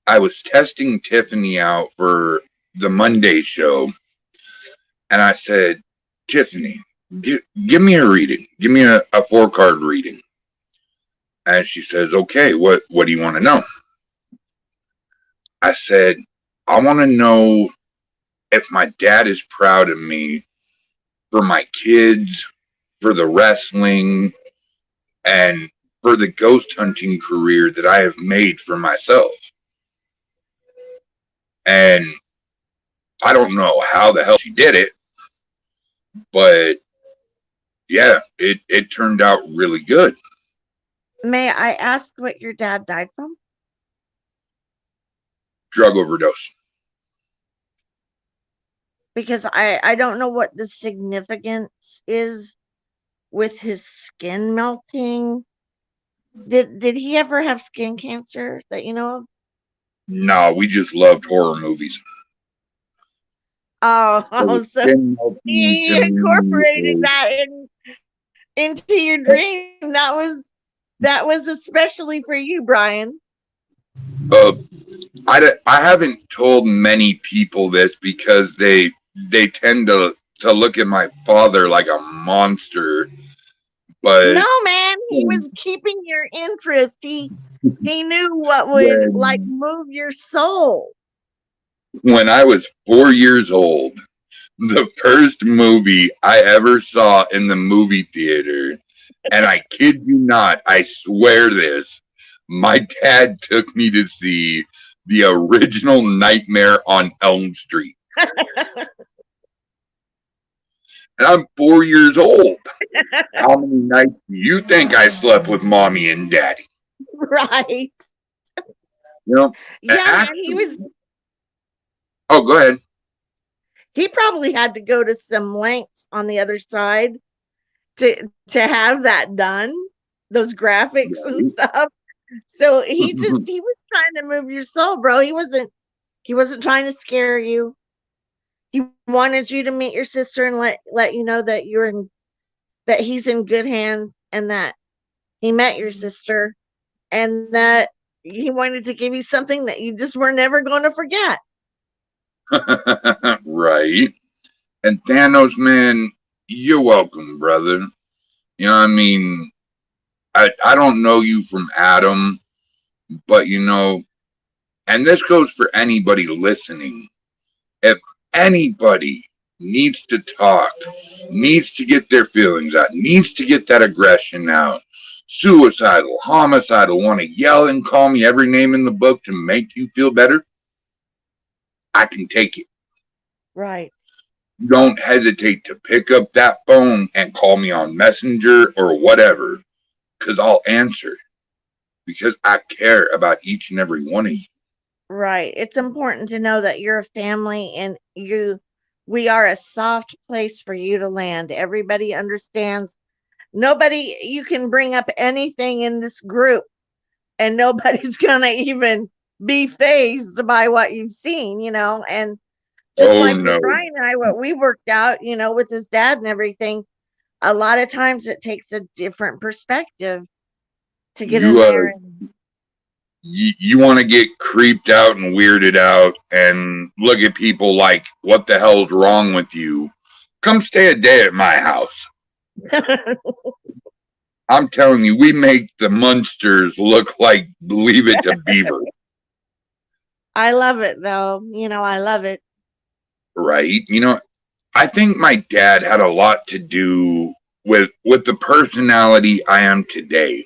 I was testing Tiffany out for the Monday show, and I said, Tiffany, give me a reading. Give me a 4-card reading. And she says, okay, what do you want to know? I said, I want to know if my dad is proud of me for my kids, for the wrestling, and for the ghost hunting career that I have made for myself. And I don't know how the hell she did it, but yeah, it turned out really good. May I ask what your dad died from? Drug overdose. Because I don't know what the significance is with his skin melting. Did he ever have skin cancer that you know of? No, we just loved horror movies. Oh, So so skin melting he to me incorporated is, that into your dream. That was especially for you, Brian. uh, I haven't told many people this because they tend to look at my father like a monster. But No, man, he was keeping your interest. He knew what would like when move your soul. when I was 4 years old, the first movie I ever saw in the movie theater, and I kid you not, I swear this, my dad took me to see the original Nightmare on Elm Street. And I'm 4 years old. How many nights do you think I slept with mommy and daddy? Right. You know, Yeah, man, actually, oh, go ahead. he probably had to go to some lengths on the other side to have that done, those graphics and stuff. So he was trying to move your soul, bro. He wasn't trying to scare you. He wanted you to meet your sister and let you know that that he's in good hands and that he met your sister and that he wanted to give you something that you just were never going to forget. Right. And Thanos, man, you're welcome, brother. You know what I mean? I don't know you from Adam, but you know, and this goes for anybody listening. If anybody needs to talk, needs to get their feelings out, needs to get that aggression out, suicidal, homicidal, want to yell and call me every name in the book to make you feel better, I can take it. Right. Don't hesitate to pick up that phone and call me on Messenger or whatever, because I'll answer, because I care about each and every one of you. Right. It's important to know that you're a family and we are a soft place for you to land. Everybody understands. Nobody, you can bring up anything in this group and nobody's going to even be phased by what you've seen, you know. And just Oh like with no, Brian and I, what we worked out, you know, with his dad and everything, a lot of times it takes a different perspective to get in you there and you want to get creeped out and weirded out and look at people like, what the hell's wrong with you? Come stay a day at my house. I'm telling you, we make the Munsters look like Leave It to Beaver. I love it though. You know, I love it. Right? You know, I think my dad had a lot to do with the personality I am today.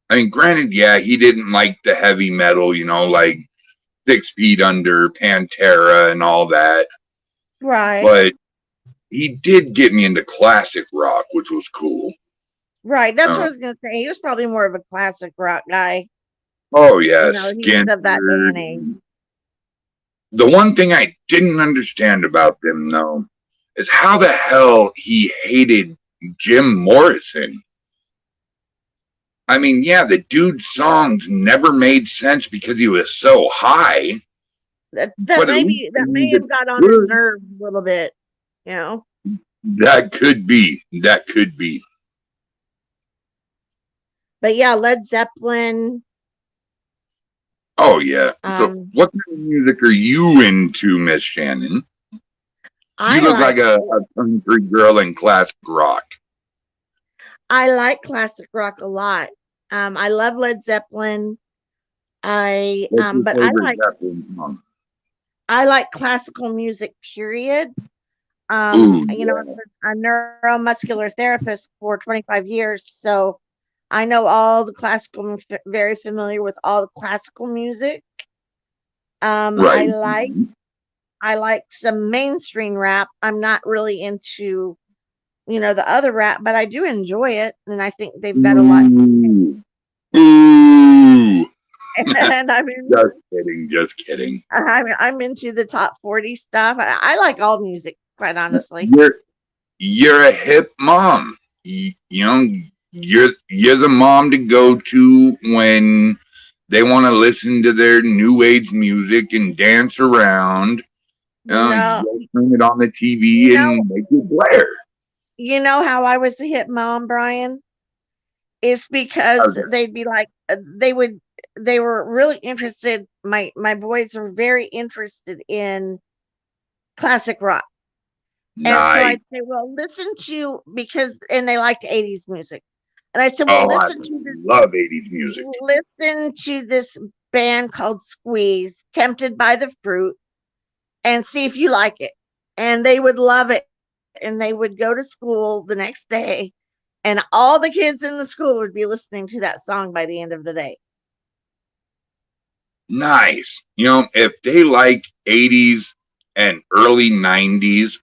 I mean, granted, yeah, he didn't like the heavy metal, you know, like 6 Feet Under, Pantera, and all that. Right. But he did get me into classic rock, which was cool. Right. That's what I was gonna say. He was probably more of a classic rock guy. Oh yeah, You know, he was of that day and age. The one thing I didn't understand about them, though, is how the hell he hated Jim Morrison. I mean, yeah, the dude's songs never made sense because he was so high, That but at least that the may music have got on his was good. nerves a little bit, you know. That could be. That could be. But yeah, Led Zeppelin. Oh, yeah. So, Um, what kind of music are you into, Miss Shannon? You I look like like a country girl in classic rock. I like classic rock a lot. I love Led Zeppelin. What's your But favorite Zeppelin song? I like classical music. Period. Ooh, You know, yeah. I'm a neuromuscular therapist for 25 years, so I know all the classical. Very familiar with all the classical music. Right. I like some mainstream rap. I'm not really into, you know, the other rap, but I do enjoy it, and I think they've got a lot. Ooh. Ooh. And I mean, Just kidding. Just kidding. I'm into the top 40 stuff. I like all music, quite honestly. You're a hip mom. You know, you're the mom to go to when they want to listen to their new age music and dance around. No, You turn it on the you TV know, and make it blare. you know how I was a hit mom, Brian? Is because they'd be like, they were really interested. My boys are very interested in classic rock. And so Nice. I'd say, well, listen to, because, and they liked 80s music. And I said, well, Oh, I love 80s music. listen to this band called Squeeze, Tempted by the Fruit, and see if you like it. And they would love it. And they would go to school the next day, and all the kids in the school would be listening to that song by the end of the day. Nice. You know, if they like 80s and early 90s,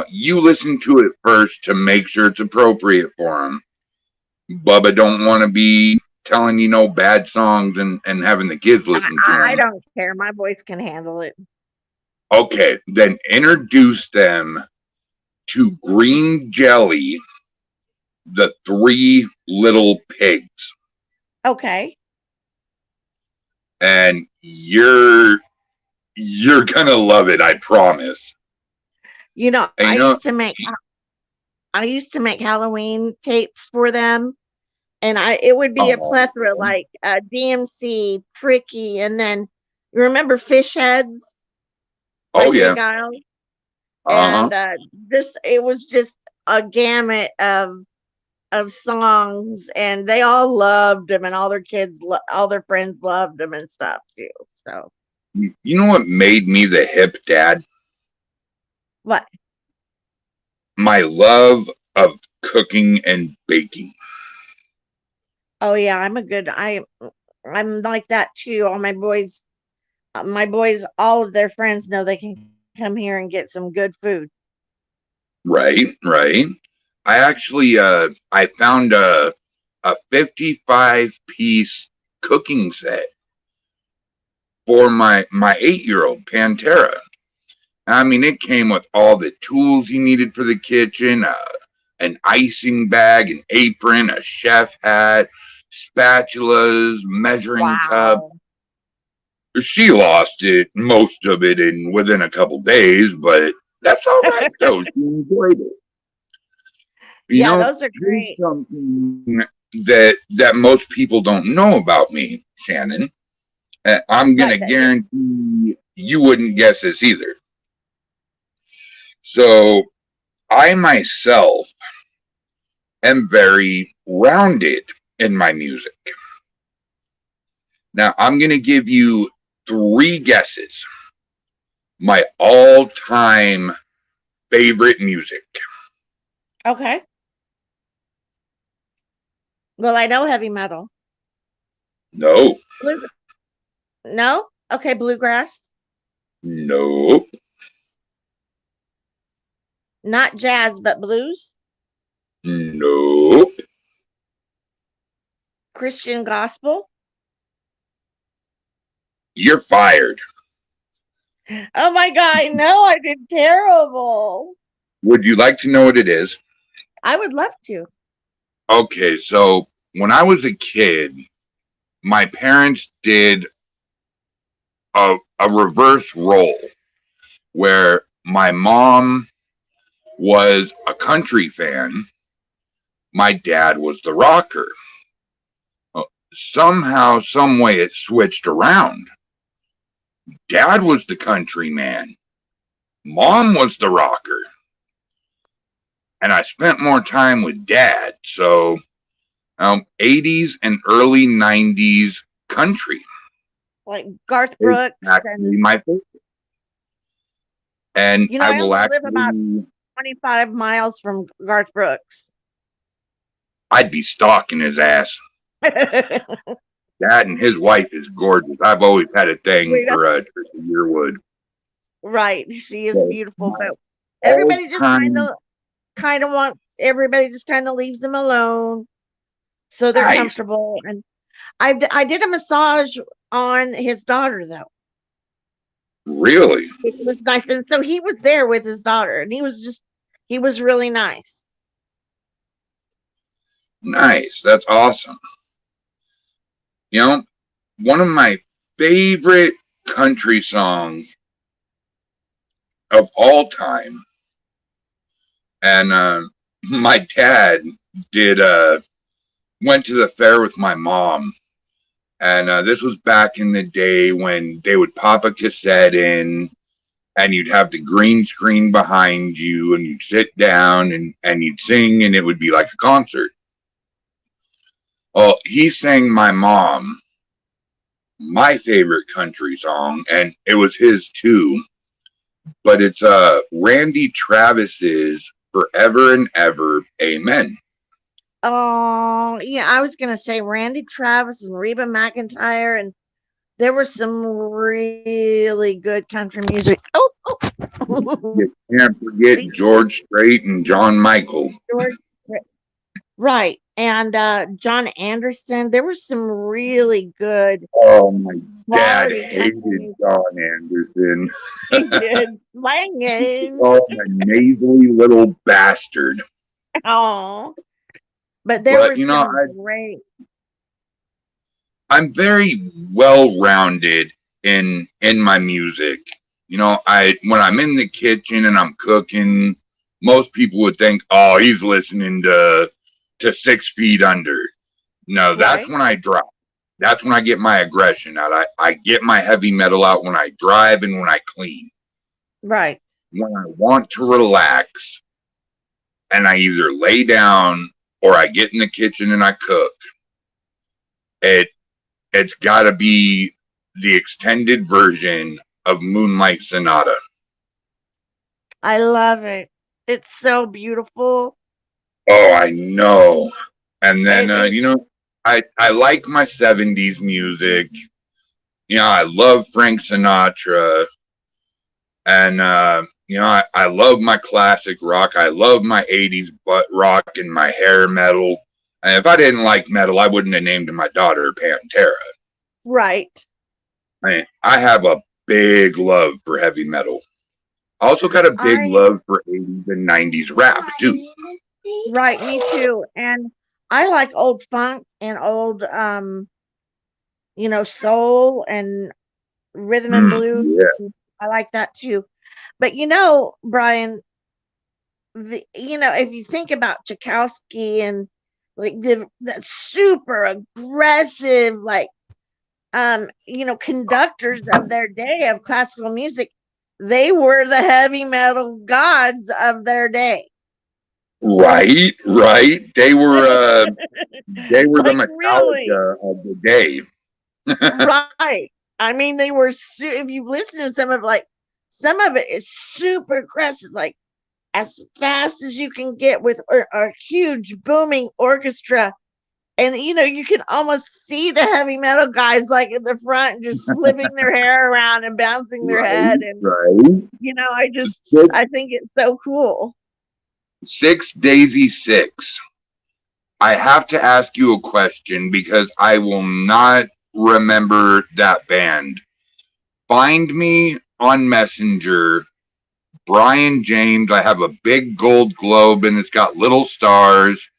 you listen to it first to make sure it's appropriate for them. Bubba don't want to be telling you no bad songs and having the kids listen to I them. don't care. My voice can handle it. Okay, then introduce them to Green Jelly, the Three Little Pigs, Okay. and you're gonna love it. I promise. You know, And you know, I used to make Halloween tapes for them, and it would be a oh, plethora like DMC, Tricky, and then you remember Fish Heads by oh Jay yeah, Giles, uh huh. and this it was just a gamut of songs, and they all loved them, and all their all their friends loved them and stuff too. So You know what made me the hip dad? what? My love of cooking and baking. Oh yeah, I'm like that too. All my boys, all of their friends know they can come here and get some good food. Right, right. I actually I found a 55-piece cooking set for my 8-year-old Pantera. I mean, it came with all the tools he needed for the kitchen, an icing bag, an apron, a chef hat, spatulas, measuring cup. Wow. She lost it, most of it, in within a couple days, but that's all right though. She enjoyed it. You Yeah, know, those are here's great. something that most people don't know about me, Shannon. I'm What gonna guarantee you wouldn't guess this either. So I myself am very rounded in my music. Now I'm gonna give you 3 guesses. My all-time favorite music. Okay. Well, I know heavy metal. No, Blue No? Okay, bluegrass. nope, Not jazz, but blues. nope. Christian gospel. You're fired. Oh my god, no, I did terrible. Would you like to know what it is? I would love to. Okay, so when I was a kid, my parents did a reverse role where my mom was a country fan, my dad was the rocker. Somehow, some way it switched around. Dad was the country man, mom was the rocker. And I spent more time with dad, so 80s and early 90s country. Like Garth Is Brooks actually and my favorite. And you know, I I will only live about actually, 25 miles from Garth Brooks. I'd be stalking his ass. That and his wife is gorgeous. I've always had a thing for Trisha Yearwood. Right, she is So beautiful, my but everybody just all-time kind of wants everybody just kind of leaves them alone so they're nice, comfortable. And I did a massage on his daughter though. really It was nice, and so he was there with his daughter, and he was really nice. nice. That's awesome. You know, one of my favorite country songs of all time, and my dad did went to the fair with my mom, and this was back in the day when they would pop a cassette in, and you'd have the green screen behind you, and you'd sit down and you'd sing, and it would be like a concert. Well, he sang my mom my favorite country song, and it was his too, but it's Randy Travis's Forever and Ever Amen. Oh, yeah, I was gonna say Randy Travis and Reba McEntire, and there was some really good country music. Oh, You can't forget see, George Strait and John Michael. George, right, and John Anderson. There was some really good Oh, my dad quality country hated music. John Anderson. He did slanging. Oh, a nasally little bastard. Oh, but there But were some great. I'm very well rounded in my music. I when I'm in the kitchen and I'm cooking, most people would think, "Oh, he's listening to 6 Feet Under." No, that's Right, when I drive. That's when I get my aggression out. I get my heavy metal out when I drive and when I clean. right. When I want to relax and I either lay down or I get in the kitchen and I cook, it it's got to be the extended version of Moonlight Sonata. I love it. It's so beautiful. Oh, I know. And then, It I like my 70s music. I love Frank Sinatra. And, I love my classic rock. I love my 80s butt rock and my hair metal. And if I didn't like metal, I wouldn't have named my daughter Pantera. right. I have a big love for heavy metal. I also got a big I love for 80s and 90s rap, too. Right, me too. And I like old funk and old soul and rhythm and blues. Yeah. I like that too. But Brian, if you think about Tchaikovsky and like the super aggressive, like conductors of their day of classical music, they were the heavy metal gods of their day. Right. They were the Like really. Metallica of the day. Right. I mean, they were if you listen to some of it is super aggressive, like as fast as you can get with a huge booming orchestra. And you can almost see the heavy metal guys like in the front just flipping their hair around and bouncing their head. And Right. Six, I think it's so cool. Six Daisy Six. I have to ask you a question because I will not remember that band. Find me on Messenger Brian James. I have a big gold globe and it's got little stars.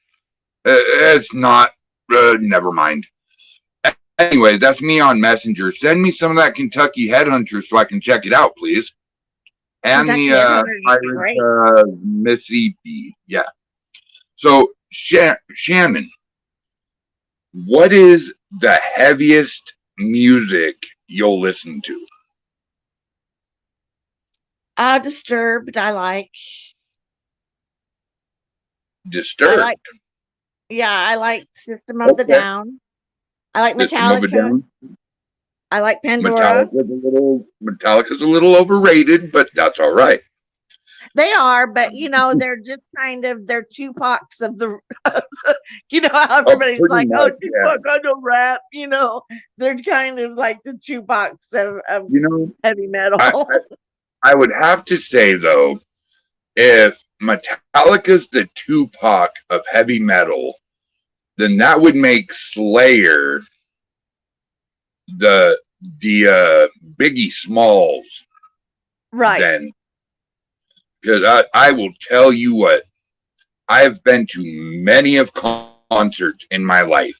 It's not, never mind. Anyway, that's me on Messenger. Send me some of that Kentucky Headhunter so I can check it out, please. And Kentucky the Headhunter is great. Missy B. Yeah. So, Shannon, what is the heaviest music you'll listen to? Disturbed, I like. Disturbed. I like System of the Okay. Down. I like System of a Metallica. Down. I like Pandora. Metallica's a little overrated, but that's all right. They are, but they're just kind of they're Tupacs of the how everybody's like, much, oh, Tupac, I don't rap, they're kind of like the Tupacs of heavy metal. I would have to say though, if Metallica's the Tupac of heavy metal, then that would make Slayer the Biggie Smalls. Right. Then, because I will tell you what, I have been to many of concerts in my life.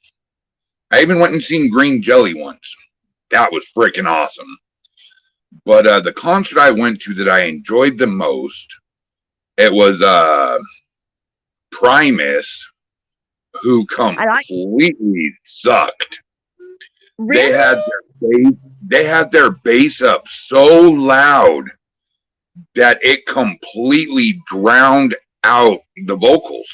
I even went and seen Green Jelly once. That was freaking awesome. But the concert I went to that I enjoyed the most, it was Primus, who completely sucked. Really? They had their bass up so loud that it completely drowned out the vocals.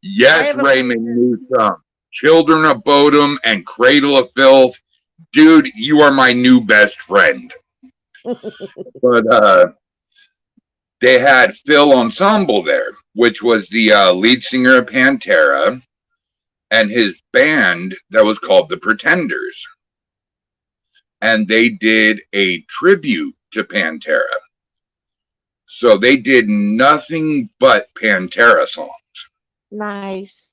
Yes, Raymond Newsom, Children of Bodom and Cradle of Filth. Dude, you are my new best friend. But they had Phil Ensemble there, which was the lead singer of Pantera, and his band that was called the Pretenders. And they did a tribute to Pantera. So they did nothing but Pantera songs. Nice.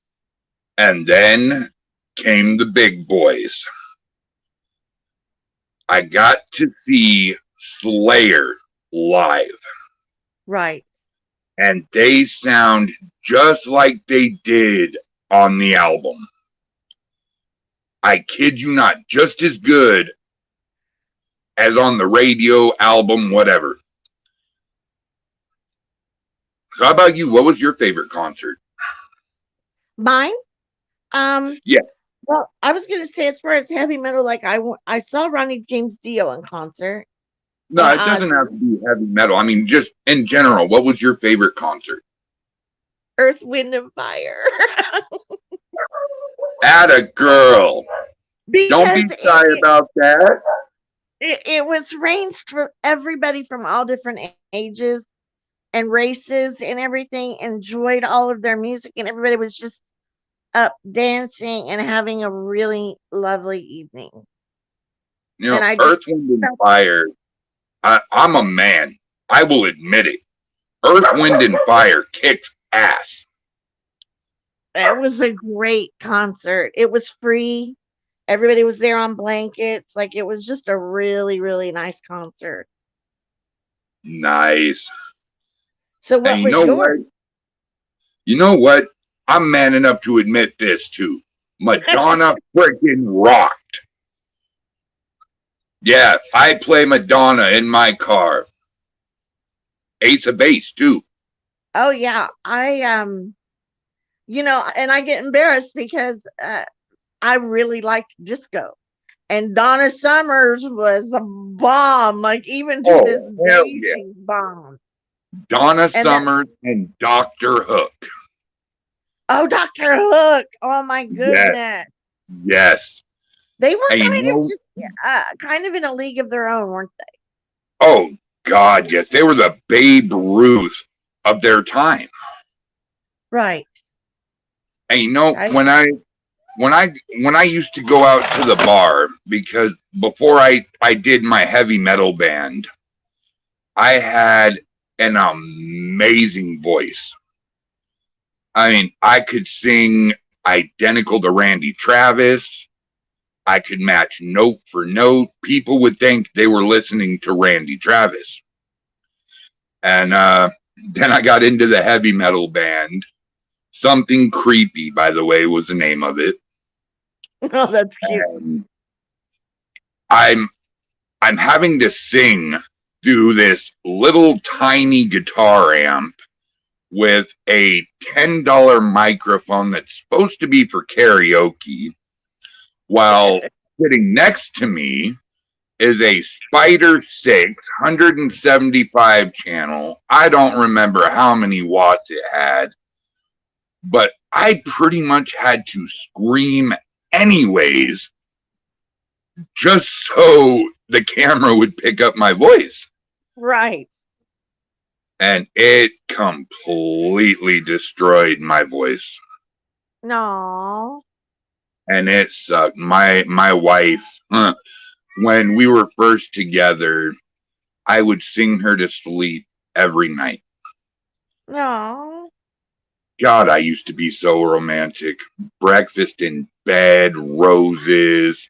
And then came the big boys. I got to see Slayer live. Right. And they sound just like they did on the album. I kid you not, just as good as on the radio, album, whatever. So how about you? What was your favorite concert? Mine? Yeah. Well, I was going to say, as far as heavy metal, like I saw Ronnie James Dio in concert. No, it doesn't have to be heavy metal. I mean, just in general, what was your favorite concert? Earth, Wind, and Fire. Atta girl. Don't be shy about that. It was ranged for everybody from all different ages and races and everything. Enjoyed all of their music, and everybody was just up dancing and having a really lovely evening. Earth, Wind, and Fire. I'm a man. I will admit it. Earth, Wind, and Fire kicks ass. It was a great concert. It was free. Everybody was there on blankets. Like, it was just a really, really nice concert. Nice. So what was yours? You know what? I'm man enough to admit this too. Madonna freaking rocked. Yeah, I play Madonna in my car. Ace of Base too. Oh yeah, and I get embarrassed because I really liked disco, and Donna Summers was a bomb. Like, even to this day, she's bomb. Donna Summers and Dr. Hook. Oh, Dr. Hook! Oh my goodness. Yes. They were kind of in a league of their own, weren't they? Oh God, yes. They were the Babe Ruth of their time. Right. And when I used to go out to the bar, because before I did my heavy metal band, I had an amazing voice. I mean, I could sing identical to Randy Travis. I could match note for note. People would think they were listening to Randy Travis. And then I got into the heavy metal band. Something Creepy, by the way, was the name of it. Oh, that's cute. And I'm having to sing through this little tiny guitar amp with a $10 microphone that's supposed to be for karaoke, while sitting next to me is a Spider 6 175 channel. I don't remember how many watts it had, but I pretty much had to scream anyways, just so the camera would pick up my voice. Right. And it completely destroyed my voice. No. And it sucked. My wife, when we were first together, I would sing her to sleep every night. No. God, I used to be so romantic. Breakfast in bed, roses,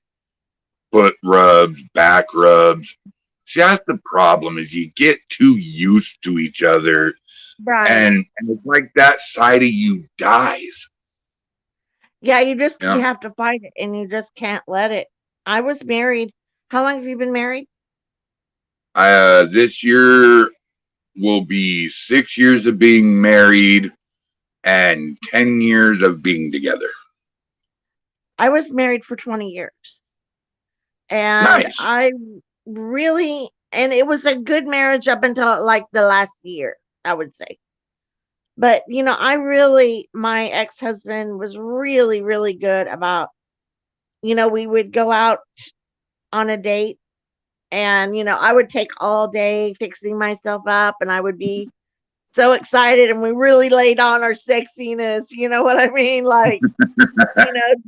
foot rubs, back rubs. See, that's the problem, is you get too used to each other, Right. and it's like that side of you dies. Yeah, you Yeah. have to fight it, and you just can't let it. I was married. How long have you been married? This year will be 6 years of being married and 10 years of being together. I was married for 20 years. And Nice. I really, and it was a good marriage up until like the last year, I would say. But, my ex-husband was really, really good about, we would go out on a date and, I would take all day fixing myself up and I would be so excited and we really laid on our sexiness, you know what I mean? Like,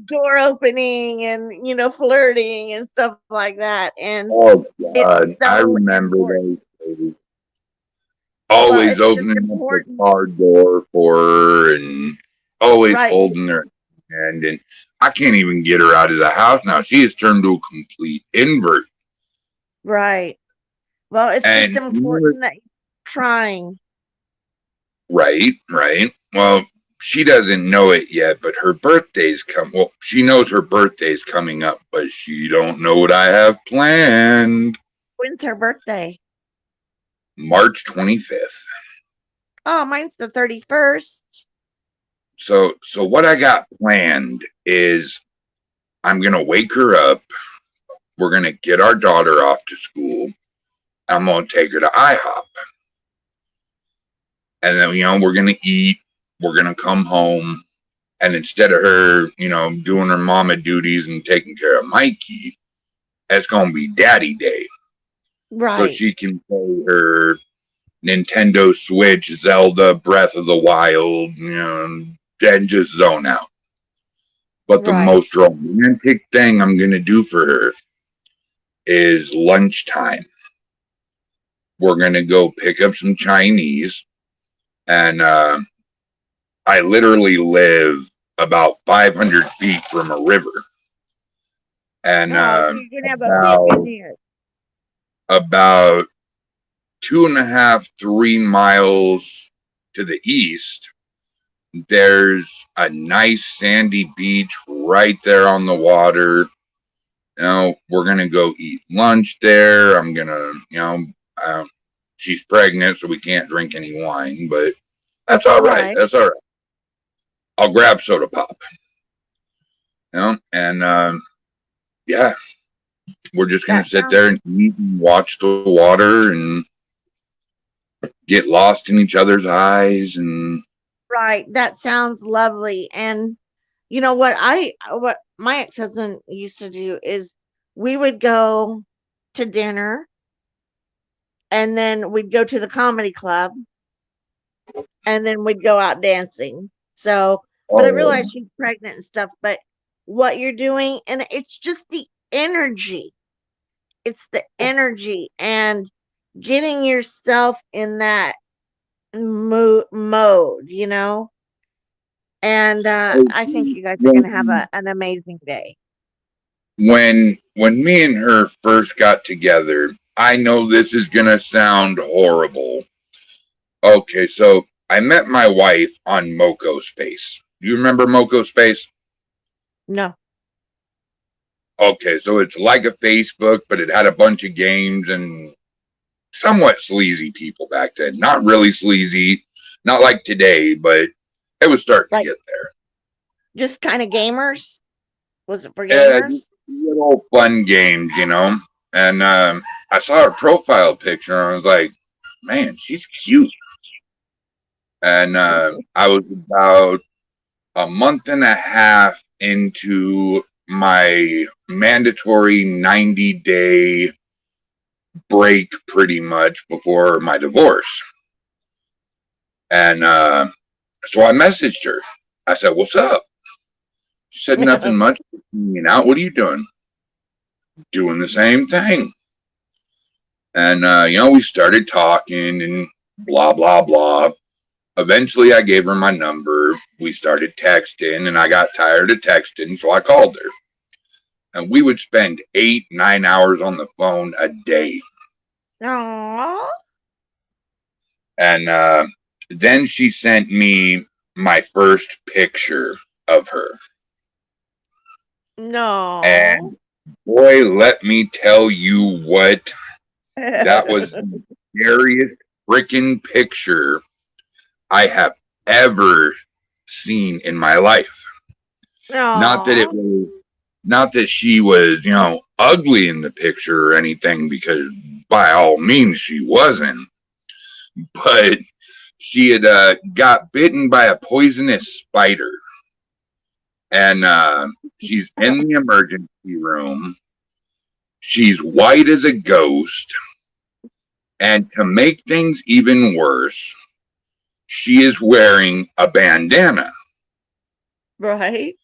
door opening and, flirting and stuff like that. And Oh, it's God. I so remember important. those days. Always It's just opening up the important. car door for her and always Right. holding her hand. And I can't even get her out of the house now. She has turned to a complete invert. Right. Well, it's just And important that you're trying. right. Well, she doesn't know it yet, but her birthday's come. Well, she knows her birthday's coming up, but she don't know what I have planned. When's her birthday? March 25th. Oh, mine's the 31st. So what I got planned is I'm gonna wake her up. We're gonna get our daughter off to school. I'm gonna take her to IHOP, and then we're gonna eat. We're gonna come home, and instead of her doing her mama duties and taking care of Mikey, it's gonna be Daddy Day. Right. So she can play her Nintendo Switch, Zelda, Breath of the Wild, and just zone out. But the most romantic thing I'm going to do for her is lunchtime. We're going to go pick up some Chinese. And I literally live about 500 feet from a river. And you're gonna have a picnic. About 2.5, 3 miles to the east, there's a nice sandy beach right there on the water. We're gonna go eat lunch there. I'm gonna, she's pregnant, so we can't drink any wine, but that's all right. That's all right. I'll grab soda pop. And yeah, we're just gonna sit there and eat and watch the water and get lost in each other's eyes. And Right. That sounds lovely. And what my ex-husband used to do is we would go to dinner and then we'd go to the comedy club and then we'd go out dancing. So, but I realize she's pregnant and stuff, but what you're doing, and it's just the energy. It's the energy and getting yourself in that mode, And I think you guys are going to have an amazing day. when me and her first got together, I know this is gonna sound horrible. Okay, so I met my wife on Moco Space. Do you remember Moco Space? No. Okay, so it's like a Facebook, but it had a bunch of games and somewhat sleazy people back then. Not really sleazy, not like today, but it was starting to get there. Just kind of gamers? Was it for Yeah, gamers? just little fun games, you know. And I saw her profile picture and I was like, man, she's cute. And I was about a month and a half into my mandatory 90-day break pretty much before my divorce. And so I messaged her. I said, what's up? She said, nothing much. Hanging out. What are you doing? Doing the same thing. And, we started talking and blah, blah, blah. Eventually, I gave her my number. We started texting, and I got tired of texting, so I called her. And we would spend 8-9 hours on the phone a day. Aww. And then she sent me my first picture of her. No. And boy, let me tell you what, that was the scariest freaking picture I have ever seen in my life. Not that she was, ugly in the picture or anything, because by all means she wasn't. But she had got bitten by a poisonous spider. And she's in the emergency room. She's white as a ghost. And to make things even worse, she is wearing a bandana. Right?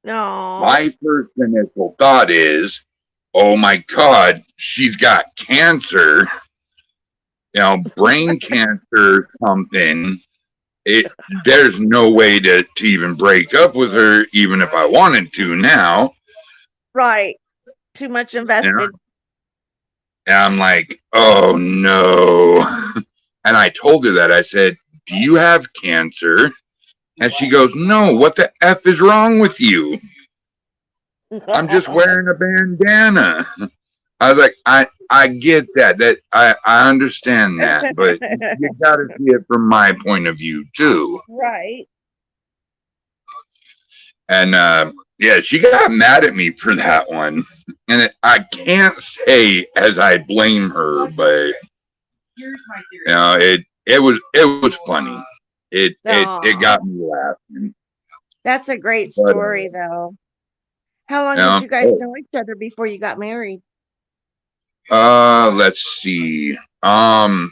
No. My first initial thought is, oh my God, she's got cancer. Brain cancer, something. There's no way to even break up with her, even if I wanted to now. Right. Too much invested. And I'm like, oh no. And I told her that. I said, do you have cancer? And she goes, no, what the F is wrong with you? I'm just wearing a bandana. I was like, I get that I understand that, but you gotta see it from my point of view too. Right. And she got mad at me for that one. And I can't say as I blame her, but it was funny. It got me laughing. That's a great story, though. How long did you guys know each other before you got married? Let's see. Oh,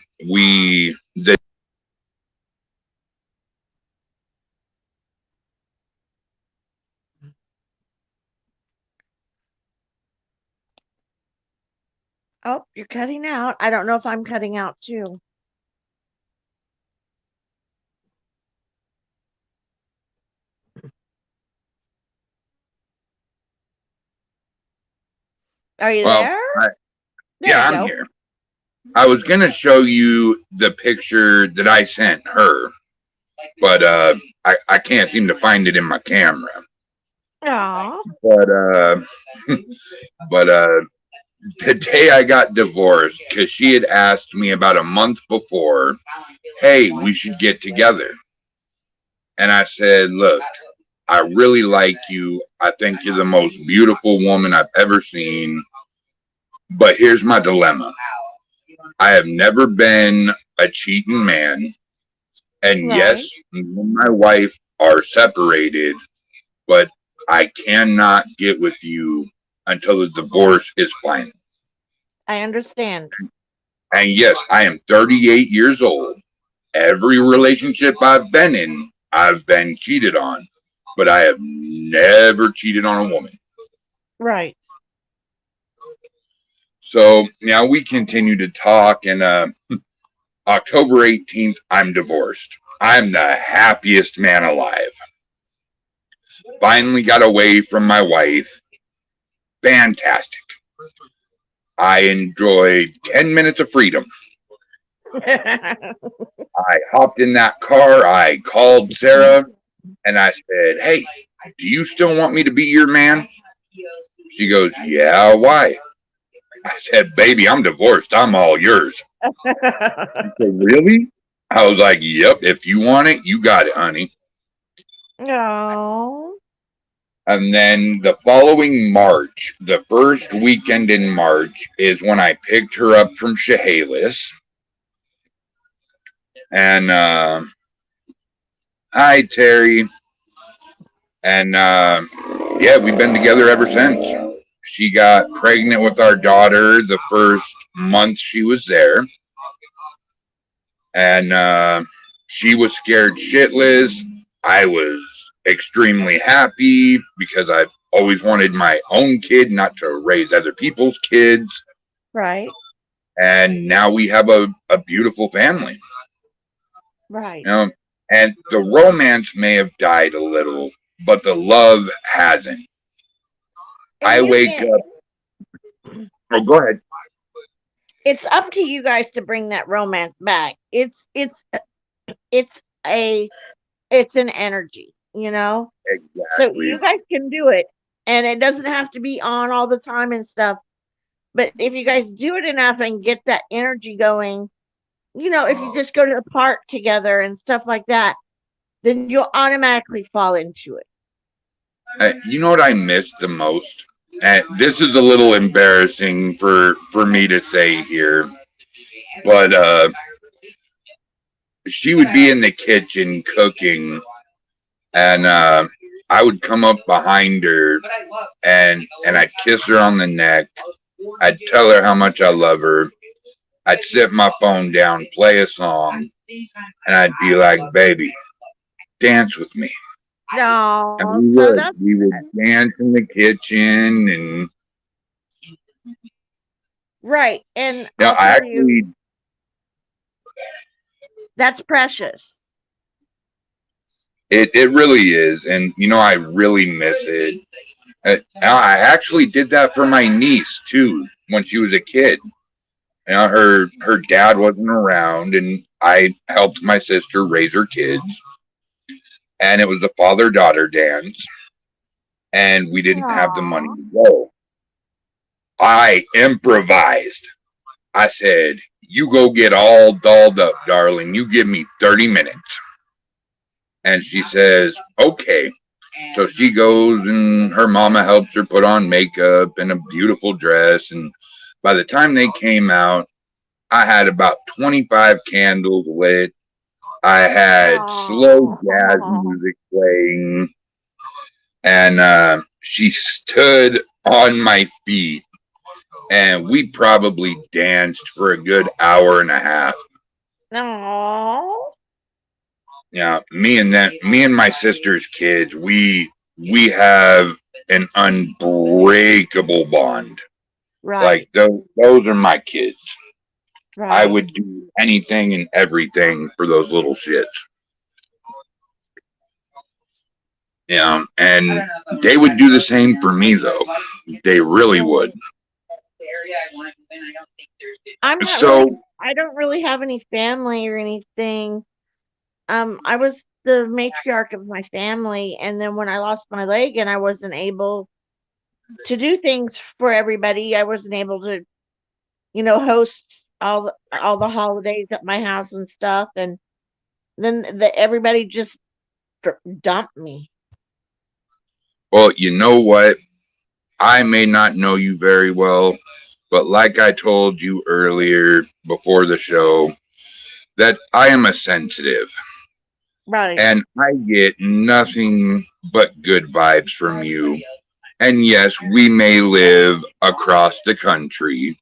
you're cutting out. I don't know if I'm cutting out too. Are you there? I'm here. I was going to show you the picture that I sent her, but I can't seem to find it in my camera. Aww. But the day I got divorced, because she had asked me about a month before, hey, we should get together. And I said, look, I really like you. I think you're the most beautiful woman I've ever seen. But here's my dilemma. I have never been a cheating man. And yes, me and my wife are separated, but I cannot get with you until the divorce is final. I understand. And yes, I am 38 years old. Every relationship I've been in, I've been cheated on, but I have never cheated on a woman. Right. So now we continue to talk, and October 18th, I'm divorced. I'm the happiest man alive. Finally got away from my wife. fantastic. I enjoyed 10 minutes of freedom. I hopped in that car. I called Sarah and I said, "Hey, do you still want me to be your man?" She goes, "Yeah, why?" I said, "Baby, I'm divorced. I'm all yours." She said, "Really?" I was like, "Yep, if you want it, you got it, honey." No. And then the following March, the first weekend in March, is when I picked her up from Chehalis. And hi, Terry. And yeah, we've been together ever since. She got pregnant with our daughter the first month she was there. And she was scared shitless. I was extremely happy because I've always wanted my own kid, not to raise other people's kids. Right. And now we have a beautiful family. Right. You know, and the romance may have died a little, but the love hasn't. I wake up. Oh, go ahead. It's up to you guys to bring that romance back. It's an energy, you know? So Exactly. you guys can do it. And it doesn't have to be on all the time and stuff. But if you guys do it enough and get that energy going, you know, if you just go to the park together and stuff like that, then you'll automatically fall into it. You know what I miss the most? And this is a little embarrassing for me to say here, but she would be in the kitchen cooking, and I would come up behind her, and I'd kiss her on the neck. I'd tell her how much I love her. I'd sit my phone down, play a song, and I'd be like, "Baby, dance with me." No, And we would dance in the kitchen, and right. And yeah, I actually. That's precious. It really is, and you know I really miss it. I actually did that for my niece too when she was a kid. You know, her dad wasn't around, and I helped my sister raise her kids, and it was a father-daughter dance, and we didn't have the money to go. I improvised. I said, "You go get all dolled up, darling. You give me 30 minutes." And she says, "Okay." So she goes and her mama helps her put on makeup and a beautiful dress. And by the time they came out, I had about 25 candles lit. I had slow jazz music playing. And she stood on my feet. And we probably danced for a good hour and a half. Aww. Yeah, me and my sister's kids, we have an unbreakable bond. Right. Like those are my kids. Right. I would do anything and everything for those little shits. Yeah, and they would do the same for me though. They really would. I don't really have any family or anything. I was the matriarch of my family, and then when I lost my leg and I wasn't able to do things for everybody, I wasn't able to, you know, host all the holidays at my house and stuff, and then everybody just dumped me. Well, you know what? I may not know you very well, but like I told you earlier before the show, that I am a sensitive. Right. And I get nothing but good vibes from you. And yes, we may live across the country,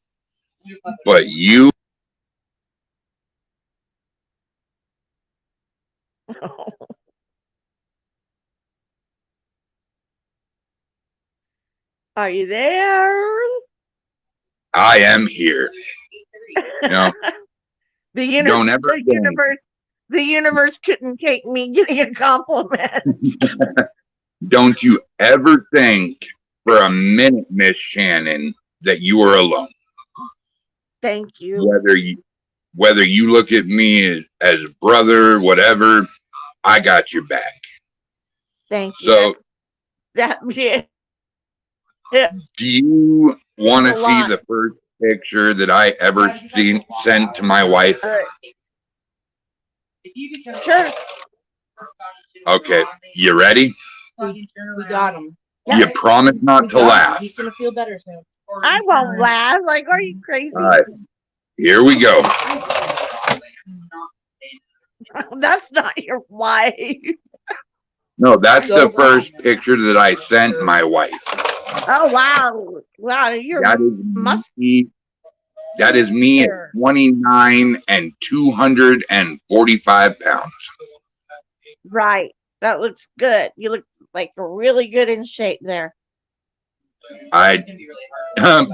but you. Are you there? I am here. You know, the universe couldn't take me getting a compliment. Don't you ever think for a minute, Miss Shannon, that you are alone. Thank you. Whether you look at me as brother, whatever, I got your back. Thank you. So, Yeah, do you want a to see lot. the first picture that I ever sent to my wife? Sure. Okay, you ready? We got him. You promise not to laugh. He's gonna feel better soon. I won't laugh. Like, are you crazy? All right, here we go. That's not your wife. No, that's the first picture that I sent my wife. Oh wow, wow! You're That is me at 29 and 245 pounds. Right. That looks good. You look like really good in shape there. I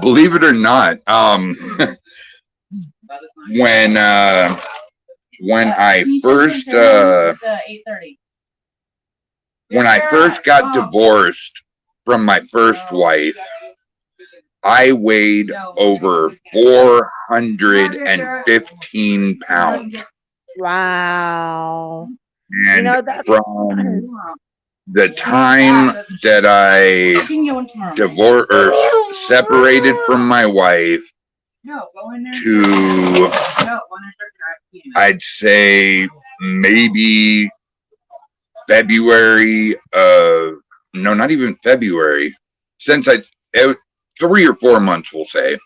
believe it or not, when I first got divorced from my first wife, I weighed over 415 pounds. Wow. And that's from the time that I divorced or separated from my wife to, I'd say maybe February of, no, not even February, since 3 or 4 months, we'll say,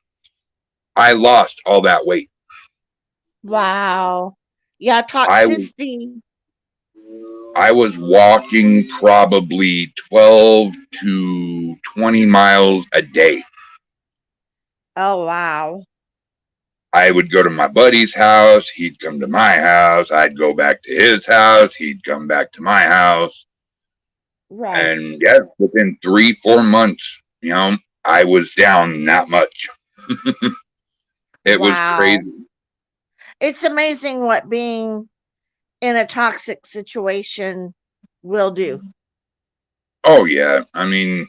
I lost all that weight. Wow. Yeah, toxicity. I was walking probably 12 to 20 miles a day. Oh, wow. I would go to my buddy's house. He'd come to my house. I'd go back to his house. He'd come back to my house. Right. And yeah, within 3-4 months, I was down that much. It was crazy. It's amazing what being in a toxic situation will do. Oh, yeah. I mean,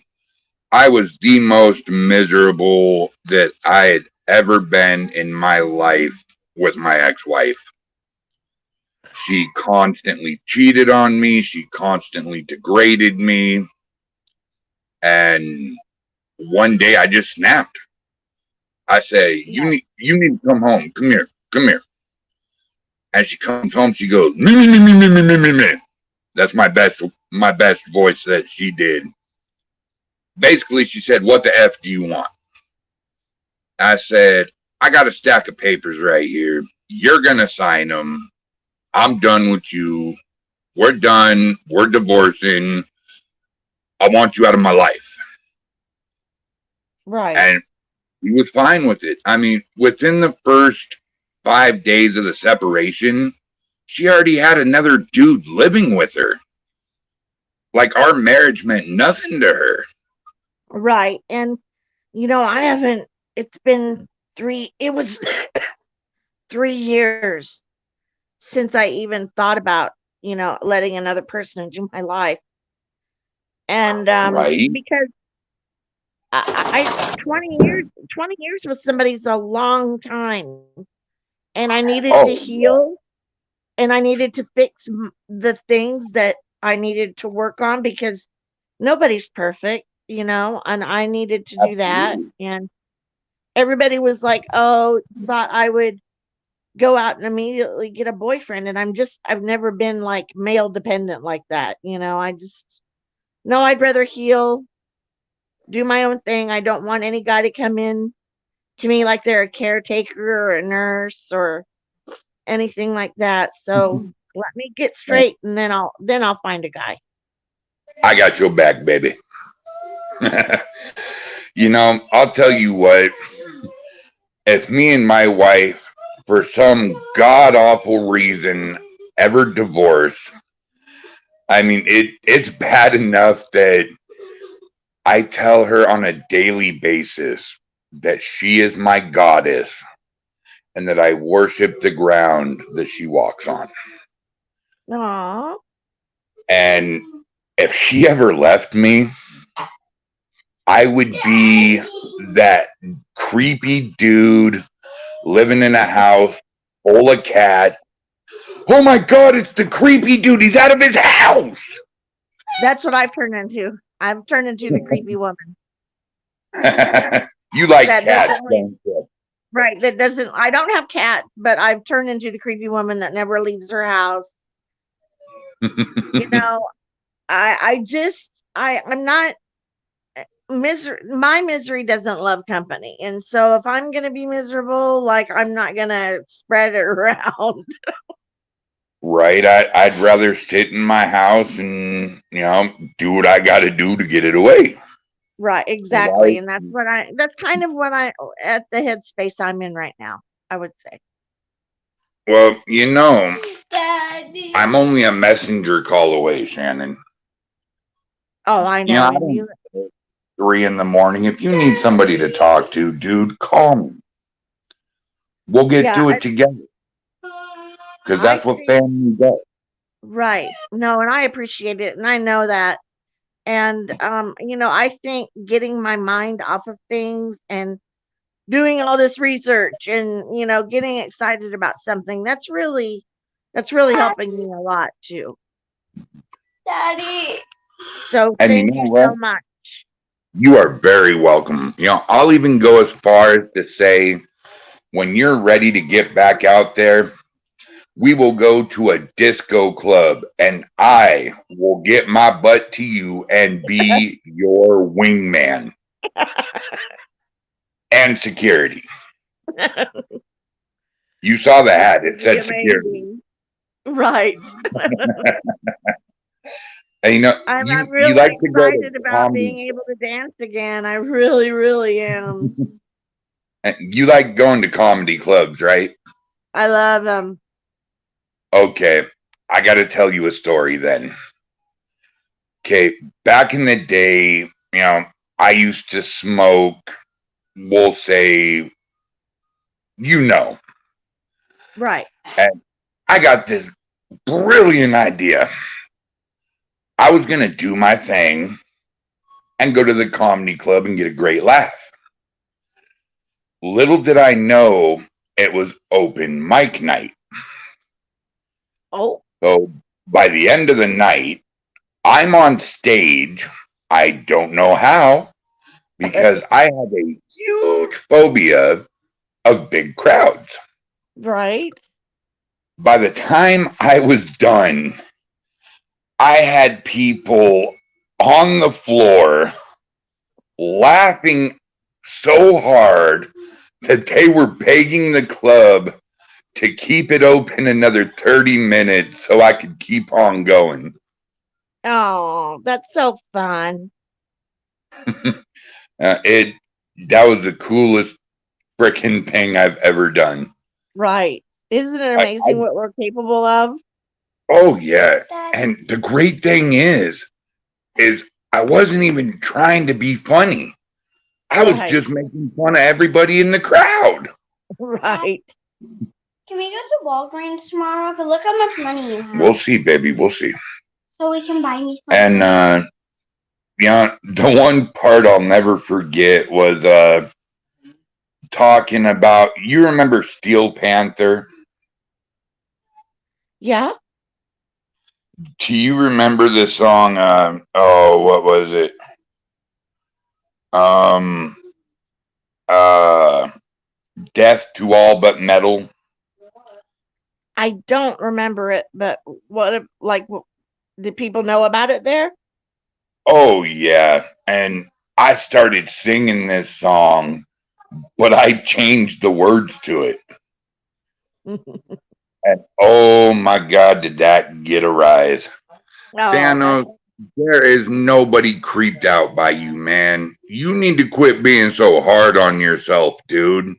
I was the most miserable that I had ever been in my life with my ex-wife. She constantly cheated on me. She constantly degraded me. And one day I just snapped. I say, you need to come home. Come here. And she comes home, she goes, me. That's my best voice that she did. Basically, she said, what the F do you want? I said, I got a stack of papers right here. You're going to sign them. I'm done with you. We're done. We're divorcing. I want you out of my life. Right. And he was fine with it. I mean, within the first 5 days of the separation, she already had another dude living with her. Like, our marriage meant nothing to her. Right. And, it's been 3 years since I even thought about, letting another person into my life. And right. Because I 20 years with somebody's a long time. And I needed to heal, and I needed to fix the things that I needed to work on, because nobody's perfect, and I needed to do that. And everybody was like, oh, thought I would go out and immediately get a boyfriend. And I've never been like male dependent like that. I'd rather heal, do my own thing. I don't want any guy to come in to me like they're a caretaker or a nurse or anything like that. So let me get straight, and then I'll find a guy. I got your back, baby. I'll tell you what, if me and my wife, for some god awful reason, ever divorce, I mean, it's bad enough that I tell her on a daily basis that she is my goddess and that I worship the ground that she walks on. Aww. And if she ever left me, I would be that creepy dude living in a house full of cats. Oh my God, it's the creepy dude. He's out of his house. That's what I've turned into. I've turned into the creepy woman You like that cats, doesn't leave. don't you? Right. That doesn't. I don't have cats, but I've turned into the creepy woman that never leaves her house. You know, I'm not my misery doesn't love company. And so if I'm going to be miserable, like I'm not going to spread it around. Right. I'd rather sit in my house and, do what I got to do to get it away. Right. Exactly. Right. And that's kind of what at the headspace I'm in right now, I would say. Well, I'm only a messenger call away, Shannon. Oh, I know. I And don't 3 a.m. If you need somebody to talk to, dude, call me. We'll get to it together. Because that's what family does. Right. No, and I appreciate it. And I know that. And, I think getting my mind off of things and doing all this research and, getting excited about something, that's really helping me a lot too. Daddy. So And thank you what? so much. You are very welcome. I'll even go as far as to say, when you're ready to get back out there, we will go to a disco club and I will get my butt to you and be your wingman and security. You saw the hat. It said security. Right. And I'm you really like to go to excited about comedy. being able to dance again. I really, really am. You like going to comedy clubs, right? I love them. Okay, I got to tell you a story then. Okay, back in the day, I used to smoke, we'll say, Right. and I got this brilliant idea. I was going to do my thing and go to the comedy club and get a great laugh. Little did I know it was open mic night. Oh. So by the end of the night, I'm on stage. I don't know how, because I have a huge phobia of big crowds. Right. By the time I was done, I had people on the floor laughing so hard that they were begging the club to keep it open another 30 minutes so I could keep on going. Oh, that's so fun. That was the coolest freaking thing I've ever done. Right. Isn't it amazing what we're capable of? Oh yeah. And the great thing is I wasn't even trying to be funny. I was just making fun of everybody in the crowd. Right. Can we go to Walgreens tomorrow? Because look how much money you have. We'll see, baby. We'll see. So we can buy me something. And the one part I'll never forget was talking about, you remember Steel Panther? Yeah. Do you remember the song? What was it? Death to All But Metal. I don't remember it, but did people know about it there? Oh yeah, and I started singing this song, but I changed the words to it. And oh my God, did that get a rise. Thanos, there is nobody creeped out by you, man. You need to quit being so hard on yourself, dude.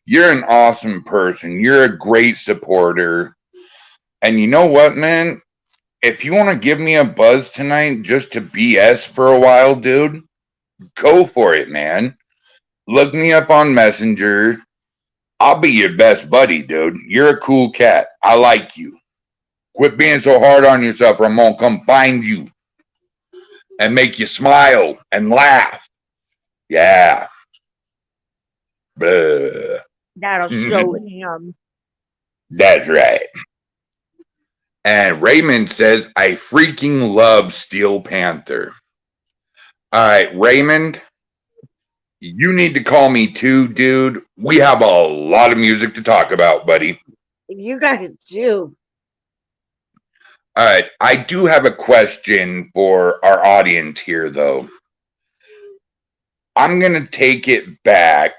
You're an awesome person. You're a great supporter. And you know what, man? If you want to give me a buzz tonight just to BS for a while, dude, go for it, man. Look me up on Messenger. I'll be your best buddy, dude. You're a cool cat. I like you. Quit being so hard on yourself or I'm going to come find you and make you smile and laugh. Yeah. Blah. That'll show him. That's right. And Raymond says, I freaking love Steel Panther. All right, Raymond, you need to call me too, dude. We have a lot of music to talk about, buddy. You guys do. All right, I do have a question for our audience here, though. I'm going to take it back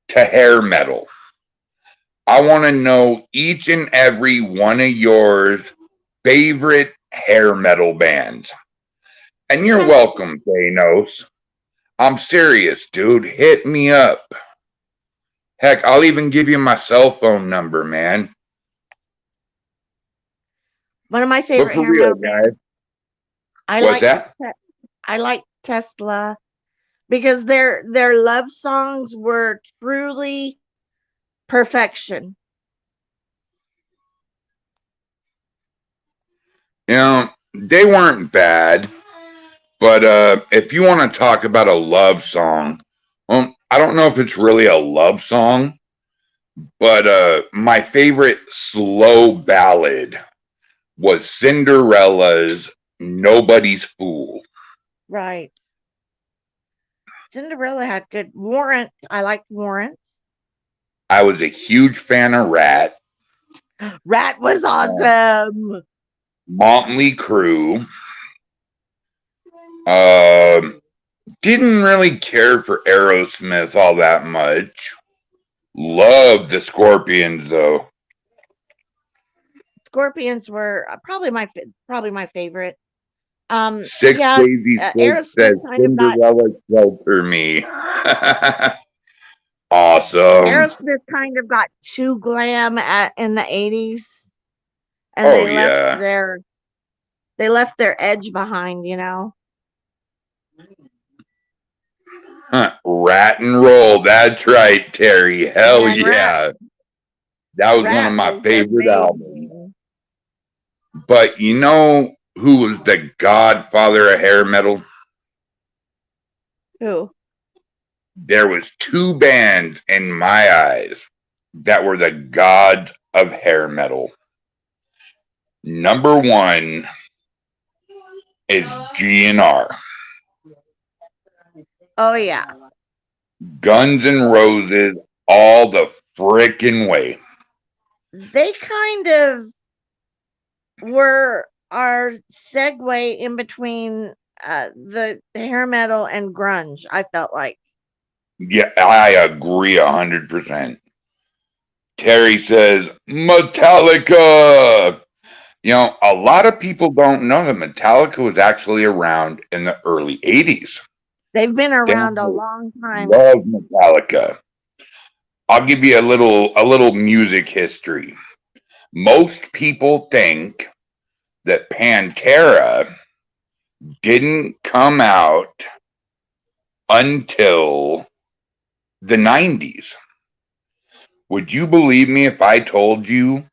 to hair metal. I want to know each and every one of yours favorite hair metal bands. And you're welcome, Thanos. I'm serious, dude. Hit me up. Heck, I'll even give you my cell phone number, man. One of my But favorite for hair real, metal bands. guys, I what's like that? I like Tesla because their love songs were truly perfection. You know, they weren't bad. But if you want to talk about a love song, I don't know if it's really a love song, but my favorite slow ballad was Cinderella's Nobody's Fool. Right. Cinderella had good Warrant. I liked Warrant. I was a huge fan of Rat. Rat was awesome. Motley Crue. Didn't really care for Aerosmith all that much. Loved the Scorpions though. Scorpions were probably my favorite. 6 Yeah, Daisy 6 Aerosmith says kind of got Cinderella shelter me. Awesome. Aerosmith kind of got too glam in the 80s, and Oh, they left their edge behind, you know. Rat and Roll. That's right, Terry. Hell Man, yeah. That was one of my was favorite amazing. albums. But you know who was the godfather of hair metal? Who? There was 2 bands in my eyes that were the gods of hair metal. Number 1 is GNR. Oh yeah. Guns N' Roses all the frickin' way. They kind of were our segue in between the hair metal and grunge, I felt like. Yeah, I agree 100%. Terry says, Metallica! You know, a lot of people don't know that Metallica was actually around in the early 80s. They've been around a long time. Love Metallica. I'll give you a little music history. Most people think that Pantera didn't come out until the 90s. Would you believe me if I told you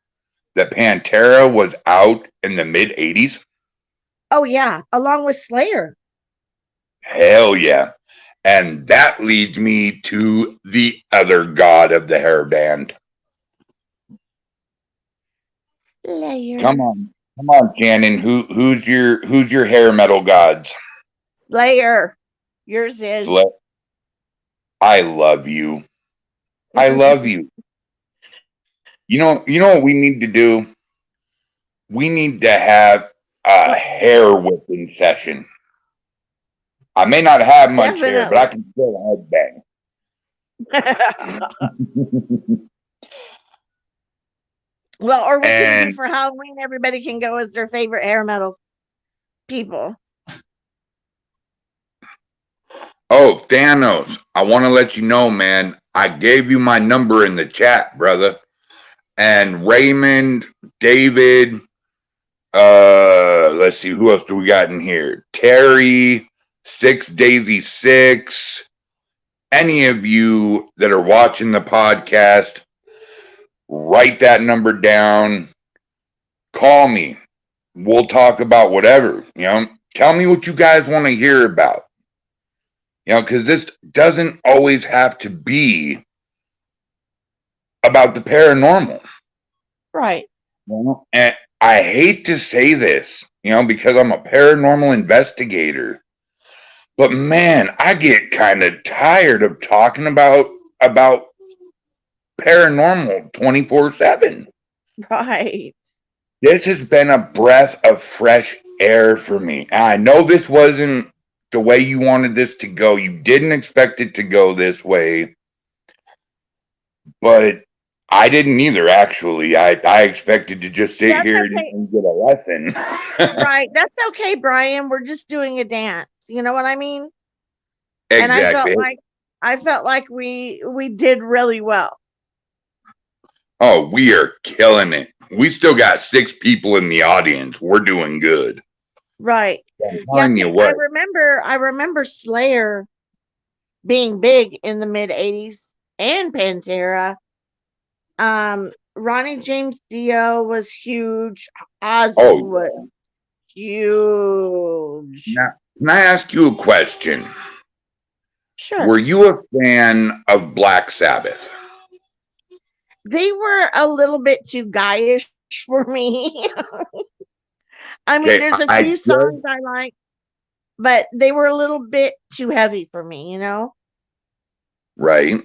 that Pantera was out in the mid 80s? Oh yeah, along with Slayer. Hell yeah. And that leads me to the other god of the hair band. Slayer. Come on, Shannon. Who's your hair metal gods? Slayer. Yours is. I love you. I love you. You know what we need to do? We need to have a hair whipping session. I may not have much hair, but I can still headbang. Well, or we can do for Halloween. Everybody can go as their favorite hair metal people. Oh, Thanos, I want to let you know, man, I gave you my number in the chat, brother. And Raymond, David, let's see, who else do we got in here? Terry, 6 Daisy 6. Any of you that are watching the podcast, write that number down. Call me. We'll talk about whatever, you know. Tell me what you guys want to hear about. Because this doesn't always have to be about the paranormal. Right. And I hate to say this, because I'm a paranormal investigator, but man, I get kind of tired of talking about paranormal 24/7. Right. This has been a breath of fresh air for me. And I know this wasn't the way you wanted this to go. You didn't expect it to go this way, but I didn't either, actually. I expected to just sit That's here okay. and get a lesson. Right. That's okay, Brian. We're just doing a dance. You know what I mean? And Exactly. I felt like we did really well. Oh, we are killing it. We still got 6 people in the audience. We're doing good. Right. I'm Yeah, telling you 'cause what. I remember Slayer being big in the mid 80s and Pantera. Ronnie James Dio was huge. Ozzy Oh, was huge. now, can I ask you a question? Sure. Were you a fan of Black Sabbath? They were a little bit too guyish for me. I mean, Okay, there's a few songs I like, but they were a little bit too heavy for me, you know? Right.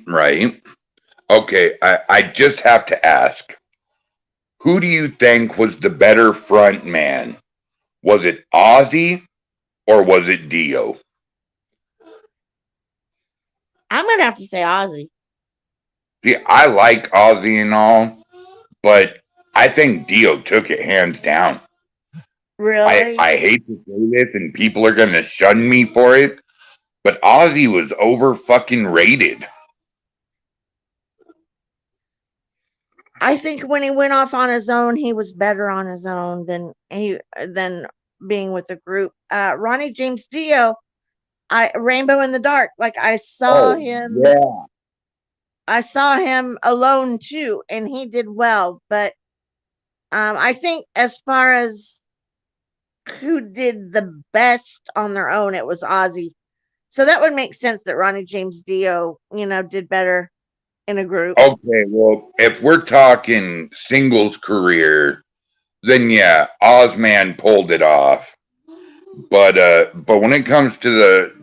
Okay, I just have to ask, who do you think was the better front man? Was it Ozzy or was it Dio? I'm gonna have to say Ozzy. See, I like Ozzy and all, but I think Dio took it hands down. Really? I hate to say this and people are going to shun me for it, but Ozzy was over fucking rated. I think when he went off on his own, he was better on his own than being with the group. Ronnie James Dio, Rainbow in the Dark, like I saw him. Yeah. I saw him alone too, and he did well. But I think as far as who did the best on their own, it was Ozzy. So that would make sense that Ronnie James Dio, did better in a group. Okay, well, if we're talking singles career, then yeah, Ozman pulled it off. But when it comes to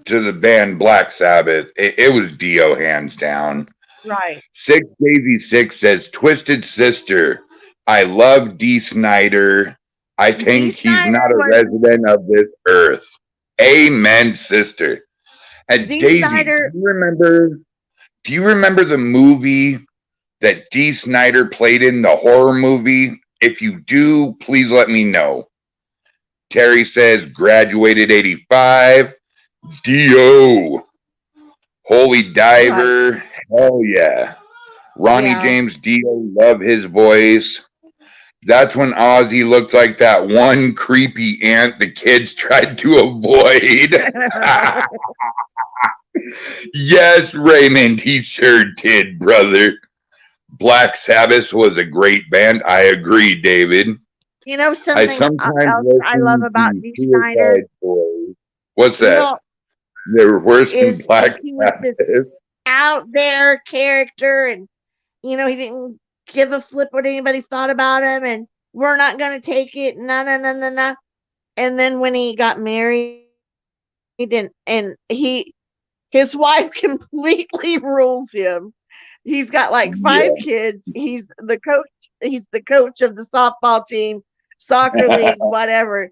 the band Black Sabbath, it was Dio hands down. Right. 6 Daisy 6 says, Twisted Sister, I love D. Snyder. I think he's not a resident of this earth. Amen, sister. And Daisy, Snyder, do you remember the movie that D. Snyder played in, the horror movie? If you do, please let me know. Terry says, graduated 85. Dio. Holy Diver. Right. Hell yeah. Ronnie James Dio, love his voice. That's when Ozzy looked like that one creepy ant the kids tried to avoid. Yes, Raymond, he sure did, brother. Black Sabbath was a great band. I agree, David. You know something else I love about D. Snyder? What's that? They're worse than Black Sabbath. He was this out there character, and he didn't give a flip what anybody thought about him, and we're not gonna take it. Nah. And then when he got married, and his wife completely rules him. He's got like 5 kids. He's the coach of the softball team, soccer league, whatever.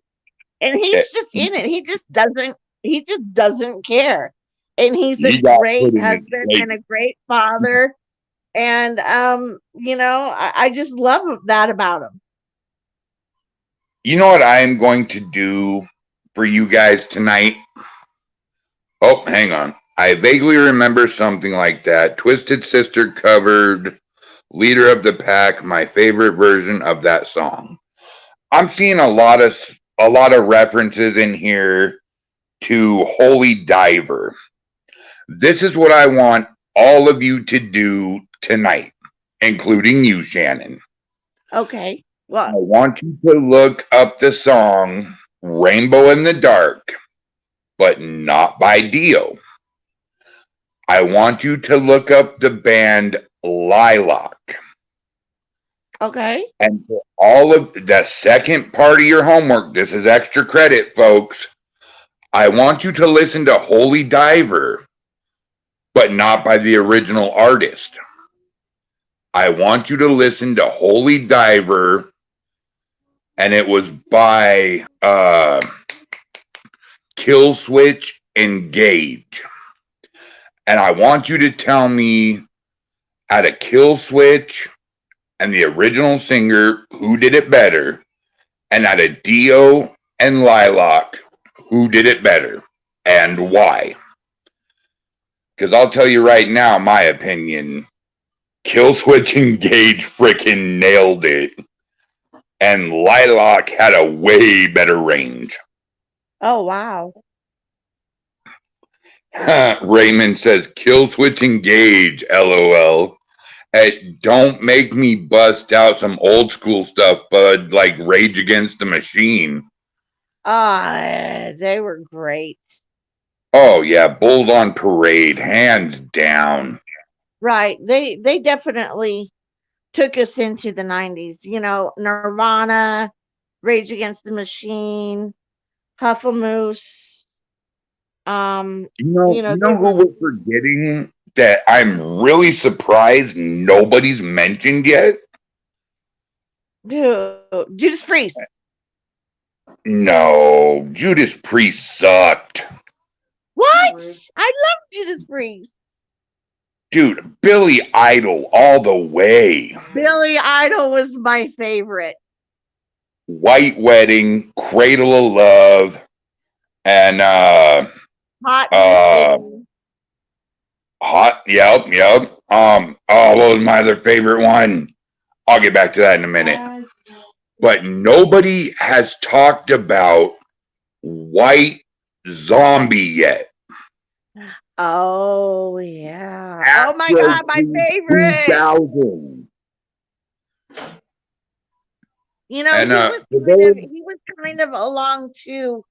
And he's just in it. He just doesn't care. And he's a great husband and a great father. And I just love that about him. You know what I am going to do for you guys tonight? Oh, hang on. I vaguely remember something like that. Twisted Sister covered Leader of the Pack, my favorite version of that song. I'm seeing a lot of references in here to Holy Diver. This is what I want all of you to do tonight, including you, Shannon. Okay. Well, I want you to look up the song Rainbow in the Dark, but not by Dio. I want you to look up the band Lilac. Okay. And for all of the second part of your homework, this is extra credit, folks. I want you to listen to Holy Diver, but not by the original artist. I want you to listen to Holy Diver, and it was by Kill Switch Engage. And I want you to tell me out of Kill Switch and the original singer who did it better, and out of Dio and Lilac who did it better and why. Because I'll tell you right now, my opinion, Kill Switch Engage freaking nailed it. And Lilac had a way better range. Oh, wow. Raymond says, Kill Switch Engage, LOL. Don't make me bust out some old school stuff, bud, like Rage Against the Machine. They were great. Oh, yeah, Bulls on Parade, hands down. Right. They definitely took us into the 90s. You know, Nirvana, Rage Against the Machine, Hufflemoose. You know who we're forgetting that I'm really surprised nobody's mentioned yet? Judas Priest. No, Judas Priest sucked. What? I love Judas Priest. Dude, Billy Idol all the way. Billy Idol was my favorite. White Wedding, Cradle of Love, and Hot, yep. What was my other favorite one? I'll get back to that in a minute. But nobody has talked about White Zombie yet. Oh, yeah. Oh, my God, my favorite. 2000. You know, And, he was kind of along, too,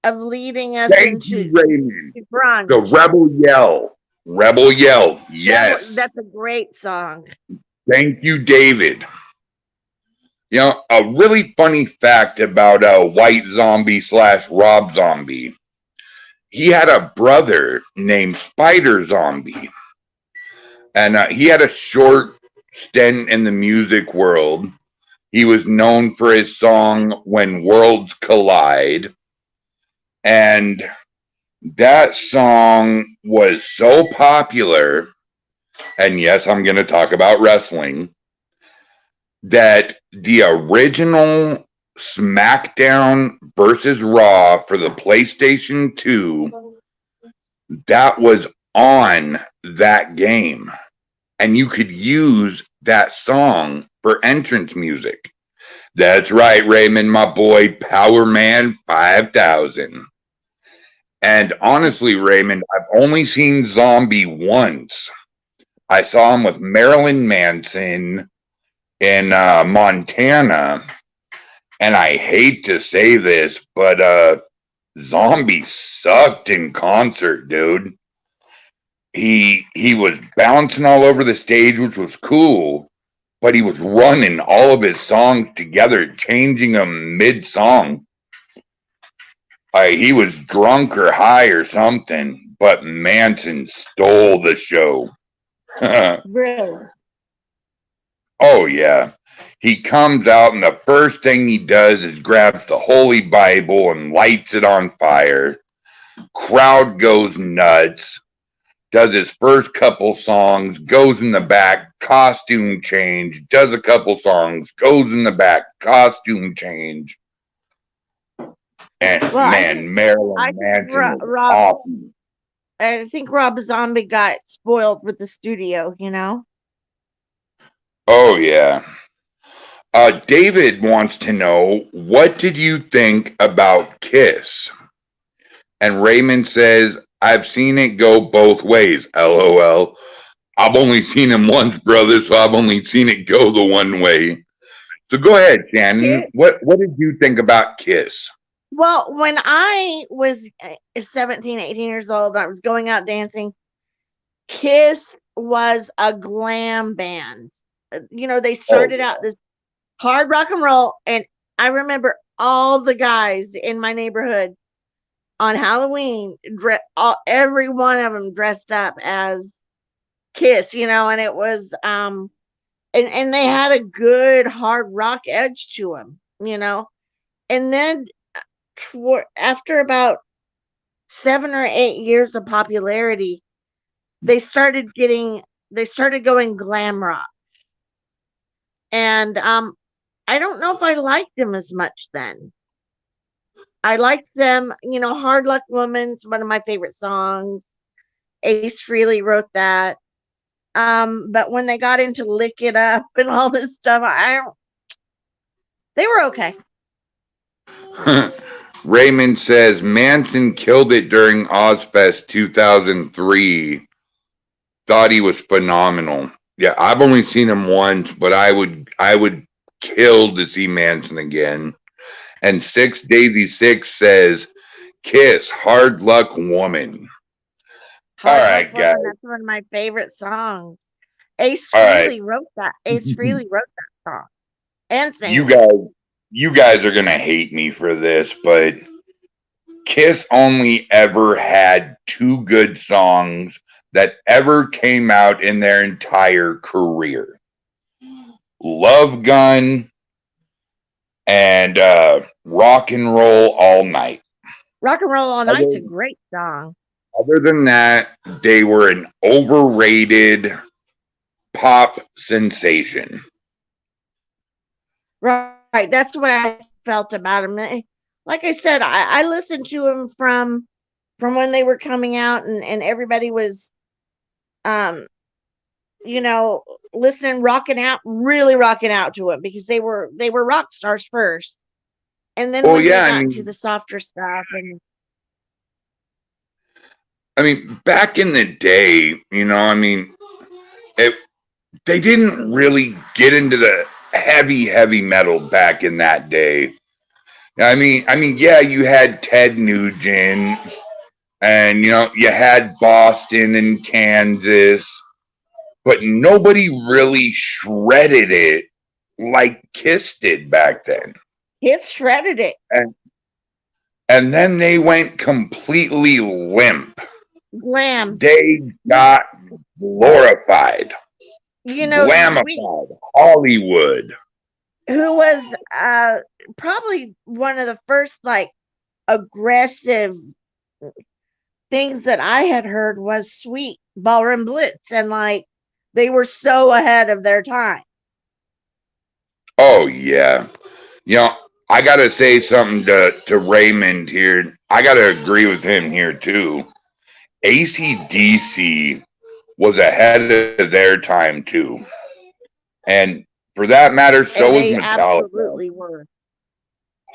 of leading us into grunge. The Rebel Yell. Rebel Yell, yes. That's a great song. Thank you, David. You know, a really funny fact about White Zombie / Rob Zombie. He had a brother named Spider Zombie. And he had a short stint in the music world. He was known for his song When Worlds Collide. And that song was so popular, and yes, I'm going to talk about wrestling, that the original SmackDown versus Raw for the PlayStation 2, that was on that game. And you could use that song for entrance music. That's right, Raymond, my boy, Power Man 5000. And honestly, Raymond, I've only seen Zombie once. I saw him with Marilyn Manson in Montana. And I hate to say this, but Zombie sucked in concert, dude. He was bouncing all over the stage, which was cool, but he was running all of his songs together, changing them mid-song. He was drunk or high or something, but Manson stole the show. Really? Oh, yeah. He comes out and the first thing he does is grabs the Holy Bible and lights it on fire. Crowd goes nuts. Does his first couple songs, goes in the back, costume change, does a couple songs, goes in the back, costume change. And Marilyn Manson was awesome. I think Rob Zombie got spoiled with the studio, you know? Oh, yeah. David wants to know, what did you think about Kiss? And Raymond says, I've seen it go both ways, LOL. I've only seen him once, brother, so I've only seen it go the one way. So go ahead, Shannon. What did you think about Kiss? Well, when I was 17, 18 years old, I was going out dancing. Kiss was a glam band. They Oh, started out this hard rock and roll, and I remember all the guys in my neighborhood on Halloween, every one of them dressed up as Kiss, and it was and they had a good hard rock edge to them. And then after about 7 or 8 years of popularity, they started going glam rock. And I don't know if I liked them as much then. I liked them, Hard Luck Woman's one of my favorite songs. Ace Frehley wrote that. But when they got into Lick It Up and all this stuff, they were okay. Raymond says Manson killed it during Ozfest 2003. Thought he was phenomenal. Yeah, I've only seen him once, but I would kill to see Manson again. And Six Daisy Six says Kiss, Hard Luck Woman. Hard All Luck right, Woman, guys. that's one of my favorite songs. Ace All right. Frehley wrote that. Ace Frehley wrote that song and sang You it. guys are gonna hate me for this, but Kiss only ever had two good songs that ever came out in their entire career. Love Gun and Rock and Roll All Night. Rock and Roll All Night's a great song. Other than that, they were an overrated pop sensation. Right. That's the way I felt about them. Like I said, I listened to them from when they were coming out, and everybody was um listening, really rocking out to them, because they were rock stars first. And then when they got to the softer stuff, and back in the day, they didn't really get into the heavy metal back in that day. Yeah, you had Ted Nugent, and you had Boston and Kansas, but nobody really shredded it like Kiss did back then. Kiss shredded it. And then they went completely limp. Glam. They got glorified. Glamified Hollywood. Who was probably one of the first aggressive things that I had heard was Sweet Ballroom Blitz, and they were so ahead of their time. Oh yeah. I gotta say something to Raymond here. I gotta agree with him here too. AC/DC was ahead of their time too. And for that matter, so was Metallica. Absolutely were.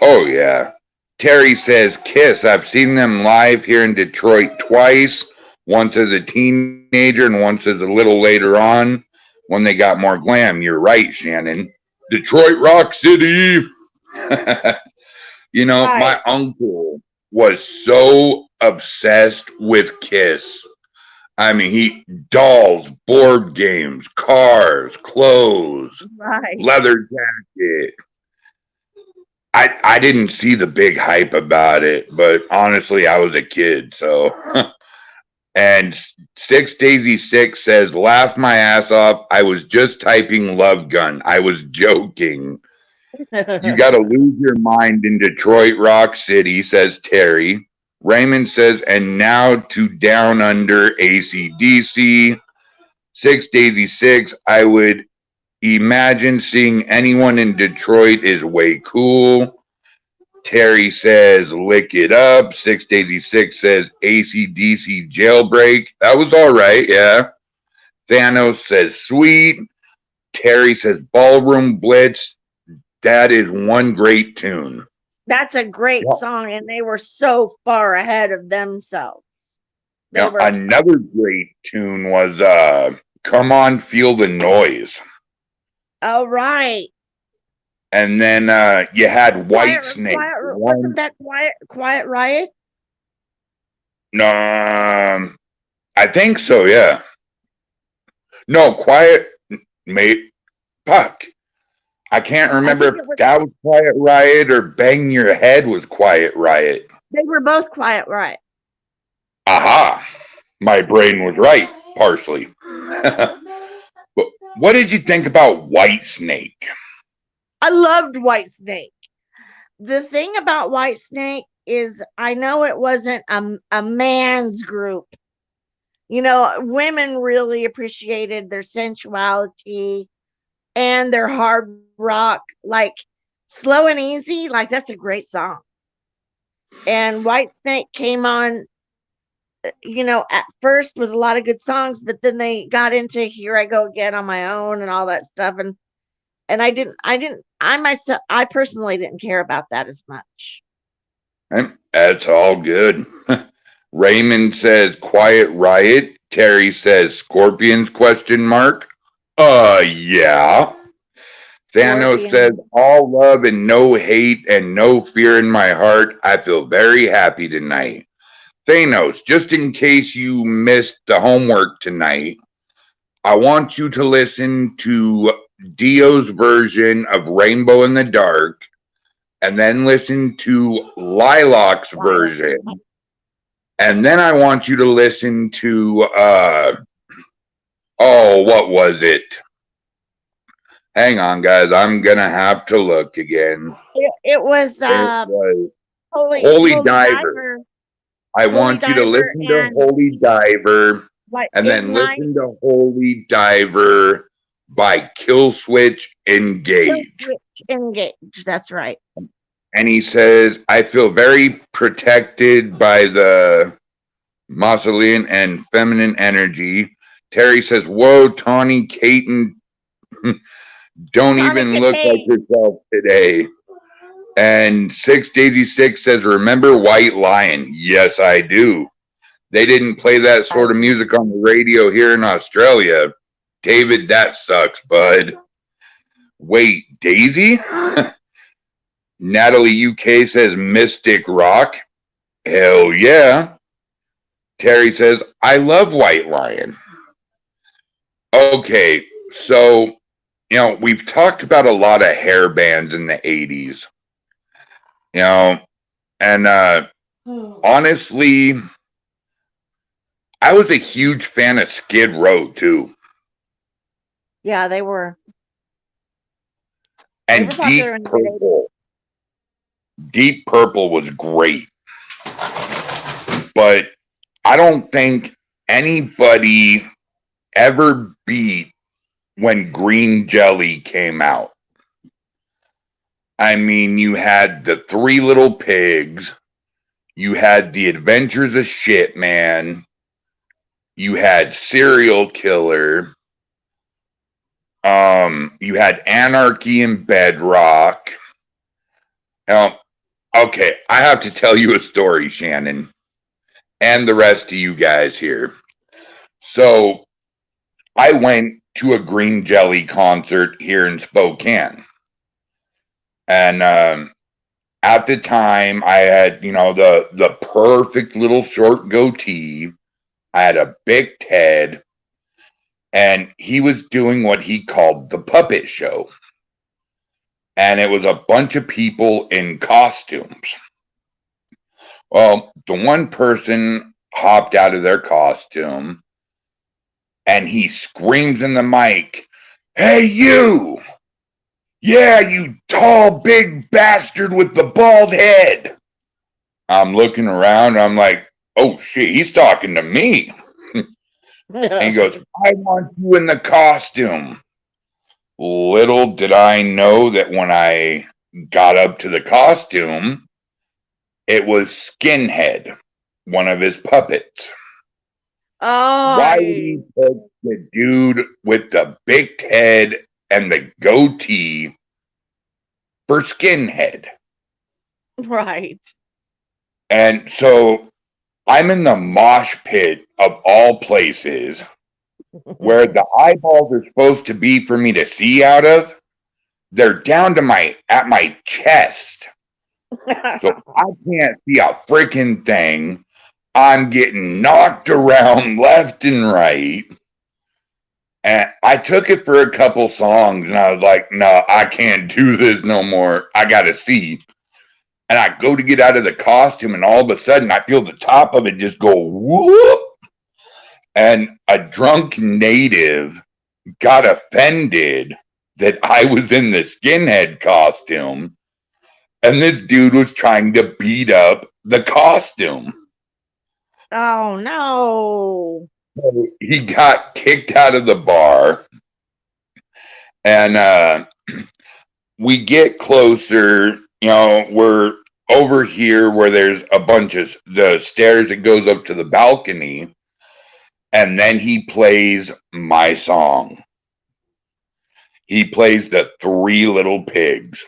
Oh yeah. Terry says Kiss. I've seen them live here in Detroit twice. Once as a teenager and once as a little later on when they got more glam. You're right, Shannon. Detroit Rock City. Right. My uncle was so obsessed with Kiss. He dolls, board games, cars, clothes, leather jacket. I didn't see the big hype about it, but honestly, I was a kid, so. And Six Daisy Six says, laugh my ass off. I was just typing Love Gun. I was joking. You got to lose your mind in Detroit Rock City, says Terry. Raymond says, and now to Down Under AC/DC. Six Daisy Six, I would imagine seeing anyone in Detroit is way cool. Terry says, lick it up. Six Daisy Six says, AC/DC Jailbreak. That was all right, yeah. Thanos says, sweet. Terry says, Ballroom Blitz. That is one great tune. That's a great song, and they were so far ahead of themselves. Another great tune was Come On, Feel the Noise. Oh, right. And then you had Whitesnake. Wasn't that Quiet Riot? No, I think so, yeah. No, Quiet Mate. Fuck. I can't I remember think if it was. that was Quiet Riot or Bang Your Head was Quiet Riot. They were both quiet, right? Aha. My brain was right, partially. But what did you think about Whitesnake? I loved Whitesnake. The thing about Whitesnake is, I know it wasn't a man's group. You know, women really appreciated their sensuality and their hard rock, like Slow and Easy. Like, that's a great song. And Whitesnake came on, at first with a lot of good songs, but then they got into Here I Go Again on My Own and all that stuff. And I personally didn't care about that as much. That's all good. Raymond says Quiet Riot. Terry says Scorpions question mark. Yeah. Thanos says Scorpion. all love and no hate and no fear in my heart. I feel very happy tonight. Thanos, just in case you missed the homework tonight, I want you to listen to Dio's version of Rainbow in the Dark and then listen to Lilac's version. And then I want you to listen to, what was it? Hang on, guys. I'm going to have to look again. It was Holy Diver. I want you to listen to Holy Diver and then listen to Holy Diver by Killswitch Engage. Engage, that's right. And he says, I feel very protected by the masculine and feminine energy. Terry says, whoa, Tawny Caton, don't even look like yourself today. And 6Daisy6 says, remember White Lion? Yes, I do. They didn't play that sort of music on the radio here in Australia. David, that sucks, bud. Wait, Daisy? Natalie UK says Mystic Rock. Hell yeah. Terry says, I love White Lion. Okay, so, we've talked about a lot of hair bands in the 80s. And honestly, I was a huge fan of Skid Row, too. Yeah, they were. And Deep Purple. Deep Purple was great. But I don't think anybody ever beat when Green Jelly came out. I mean, you had the Three Little Pigs. You had the Adventures of Shit Man. You had Serial Killer. You had Anarchy in Bedrock. Okay, I have to tell you a story, Shannon, and the rest of you guys here. So, I went to a Green Jelly concert here in Spokane. And at the time, I had, the perfect little short goatee. I had a big head. And he was doing what he called the puppet show. And it was a bunch of people in costumes. Well, the one person hopped out of their costume and he screams in the mic, hey, you! Yeah, you tall, big bastard with the bald head. I'm looking around. I'm like, oh, shit, he's talking to me. And he goes, I want you in the costume. Little did I know that when I got up to the costume, it was Skinhead, one of his puppets. Oh. Why would he put the dude with the big head and the goatee for Skinhead? Right. And so I'm in the mosh pit of all places where the eyeballs are supposed to be for me to see out of. They're down to at my chest. So I can't see a freaking thing. I'm getting knocked around left and right. And I took it for a couple songs and I was like, no, I can't do this no more. I got to see. And I go to get out of the costume and all of a sudden I feel the top of it just go whoop. And a drunk native got offended that I was in the skinhead costume. And this dude was trying to beat up the costume. Oh no. So he got kicked out of the bar. And we get closer, we're over here where there's a bunch of the stairs that goes up to the balcony. And then he plays my song. He plays the Three Little Pigs.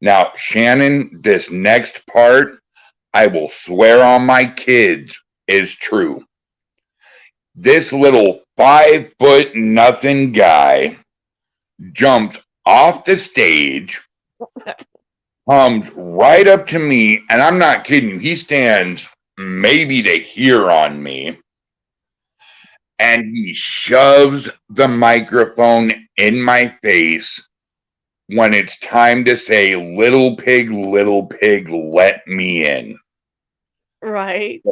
Now, Shannon, this next part, I will swear on my kids, is true. This little 5 foot nothing guy jumps off the stage, comes right up to me, and I'm not kidding you, he stands maybe to here on me, and he shoves the microphone in my face when it's time to say, little pig, let me in. Right.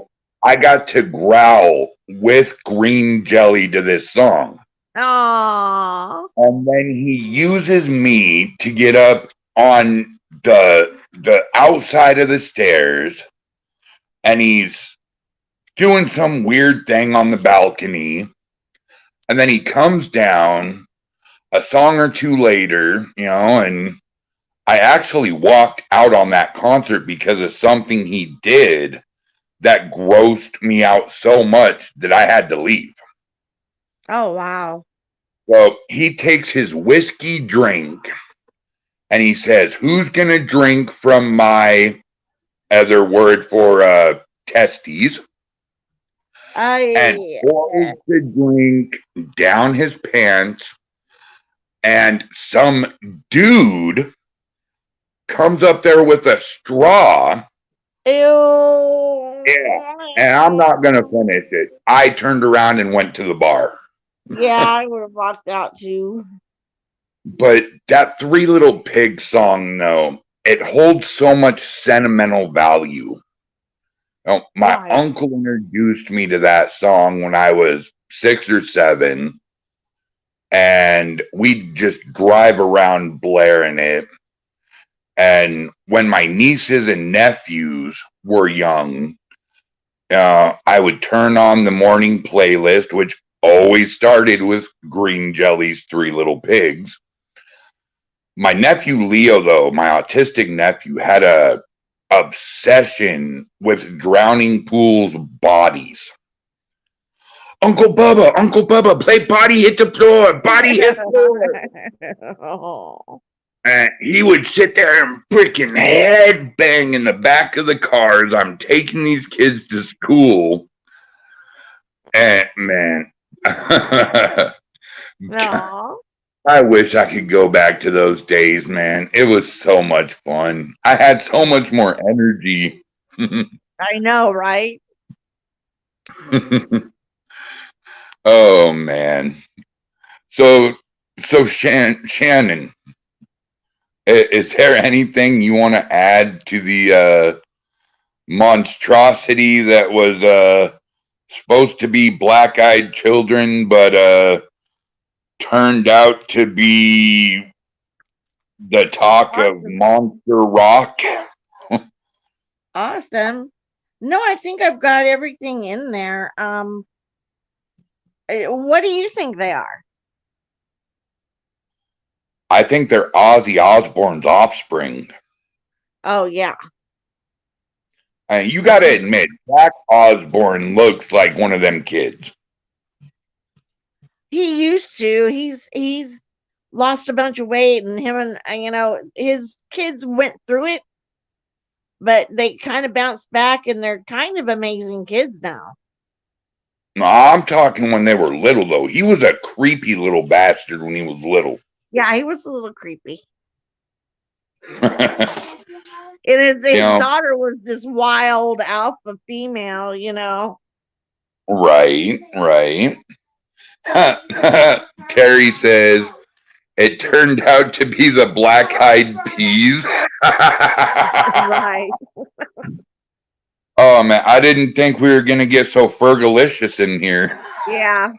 I got to growl with green jelly to this song. Aww. And then he uses me to get up on the outside of the stairs, and he's doing some weird thing on the balcony. And then he comes down a song or two later, and I actually walked out on that concert because of something he did that grossed me out so much that I had to leave. Oh wow. So he takes his whiskey drink and he says, who's going to drink from my other word for testes? And pours the drink down his pants, and some dude comes up there with a straw. Ew. Yeah, and I'm not going to finish it. I turned around and went to the bar. Yeah, I would have walked out too. But that Three Little Pigs song, though, it holds so much sentimental value. My uncle introduced me to that song when I was 6 or 7, and we'd just drive around blaring it. And when my nieces and nephews were young, I would turn on the morning playlist, which always started with Green Jelly's Three Little Pigs. My nephew Leo, though, my autistic nephew, had a obsession with Drowning Pool's Bodies. Uncle Bubba, play Body Hit the Floor, Body Hit the Floor. Oh. And he would sit there and freaking head bang in the back of the car as I'm taking these kids to school. And man, No. I wish I could go back to those days, man. It was so much fun. I had so much more energy. I know, right? Oh man. So Shannon, is there anything you want to add to the monstrosity that was supposed to be black-eyed children, but turned out to be the talk of monster rock? Awesome. No, I think I've got everything in there. What do you think they are? I think they're Ozzy Osbourne's offspring. Oh yeah. You got to admit, Jack Osbourne looks like one of them kids. He used to. He's lost a bunch of weight, and him and his kids went through it, but they kind of bounced back, and they're kind of amazing kids now. No, I'm talking when they were little, though. He was a creepy little bastard when he was little. Yeah, he was a little creepy. And his daughter was this wild alpha female, Right. Terry says, it turned out to be the black-eyed peas. Right. Oh, man, I didn't think we were going to get so fergalicious in here. Yeah.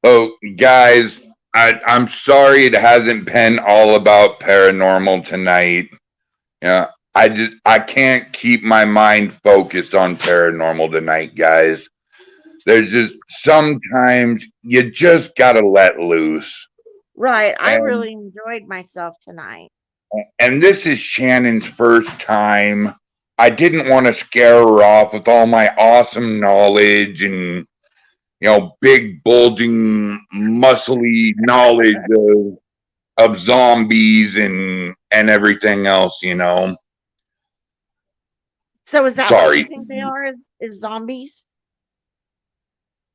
Oh, guys, I'm sorry it hasn't been all about paranormal tonight. Yeah, I can't keep my mind focused on paranormal tonight, guys. There's just sometimes you just gotta let loose. Right. I And really enjoyed myself tonight. this is Shannon's first time. I didn't want to scare her off with all my awesome knowledge and big bulging muscly knowledge of zombies and everything else. So is that what you Sorry. think they are? Is zombies?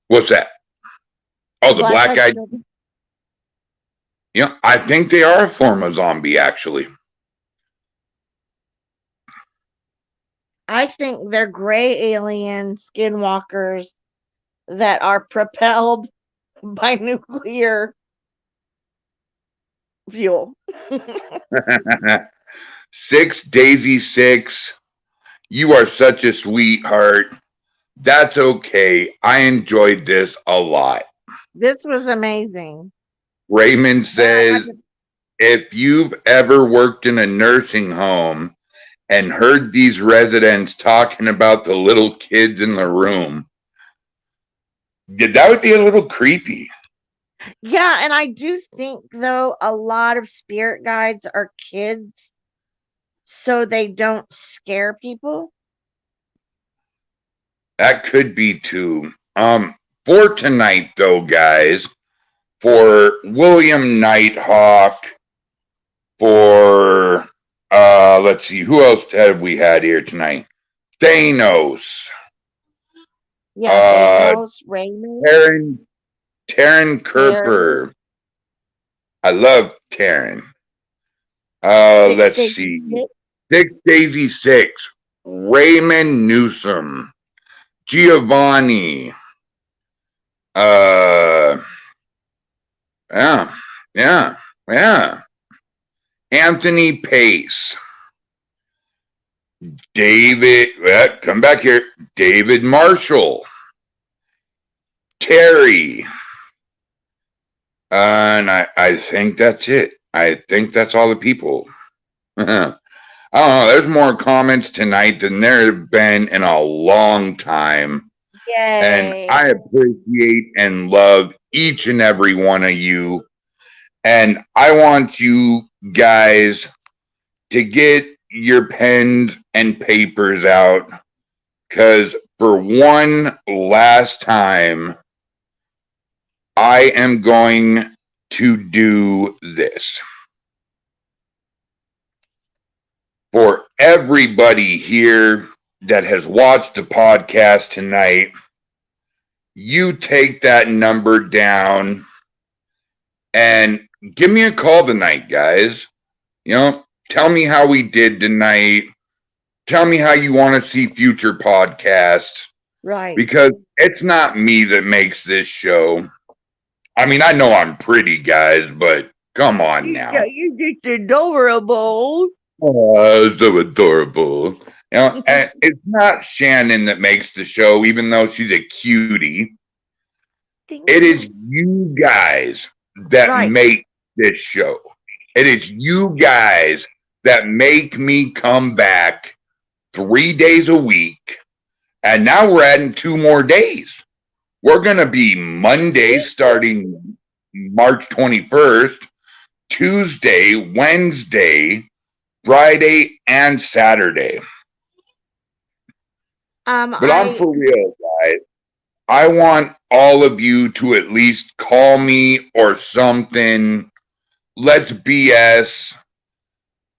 What's that? Oh, the black eyed. zombies? Yeah, I think they are a form of zombie, actually. I think they're gray alien skinwalkers that are propelled by nuclear fuel. 6Daisy6, you are such a sweetheart. That's okay. I enjoyed this a lot. This was amazing. Raymond says, if you've ever worked in a nursing home and heard these residents talking about the little kids in the room, that would be a little creepy. Yeah, and I do think, though, a lot of spirit guides are kids so they don't scare people. That could be too. For tonight, though, guys, for William Nighthawk, for let's see, who else have we had here tonight? Thanos. Yeah, Thanos, Raymond. Taryn Kerper. I love Taryn. Let's see. 6Daisy6. Raymond Newsom. Giovanni. Yeah. Anthony Pace. David, come back here. David Marshall. Terry. And I think that's it. I think that's all the people. I don't know. There's more comments tonight than there have been in a long time. Yay. And I appreciate and love each and every one of you. And I want you guys to get your pens and papers out, because for one last time, I am going to do this. For everybody here that has watched the podcast tonight, you take that number down and give me a call tonight, guys. Tell me how we did tonight. Tell me how you want to see future podcasts. Right. Because it's not me that makes this show. I mean, I know I'm pretty, guys, but come on now. You're just adorable. Oh, so adorable. And it's not Shannon that makes the show, even though she's a cutie. It is you guys that make this show. It is you guys that make me come back 3 days a week. And now we're adding 2 more days. We're going to be Monday starting March 21st, Tuesday, Wednesday, Friday, and Saturday. But I'm for real, guys. I want all of you to at least call me or something. Let's BS.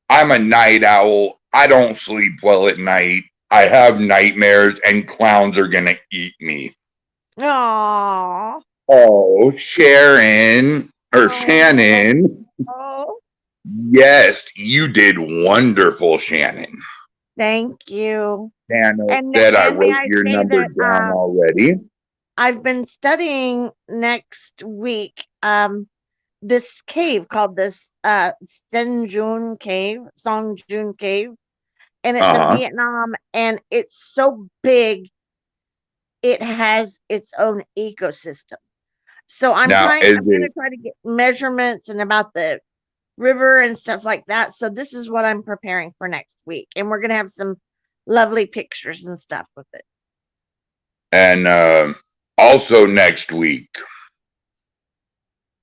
I'm a night owl. I don't sleep well at night. I have nightmares and clowns are going to eat me. Aww. Oh, Shannon. Oh. Yes, you did wonderful, Shannon. Thank you. Shannon said I wrote your number down already. I've been studying next week this cave called this Senjun Cave, Songjun Cave, and it's in Uh-huh. Vietnam, and it's so big it has its own ecosystem. So Now, is I'm it gonna try to get measurements and about the river and stuff like that. So this is what I'm preparing for next week, and we're gonna have some lovely pictures and stuff with it. and also next week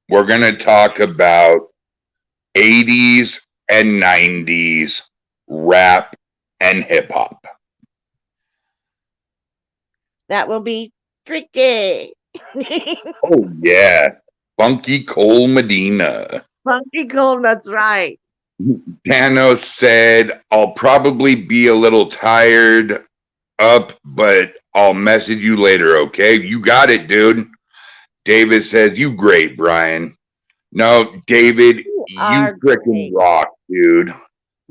we're going to talk about 80s and 90s rap and hip hop. That will be tricky. Oh yeah, Funky Cole Medina. Funky cold, that's right. Thanos said, I'll probably be a little tired up, but I'll message you later, okay? You got it, dude. David says, you great, Brian. No, David, You you are freaking great. rock, dude.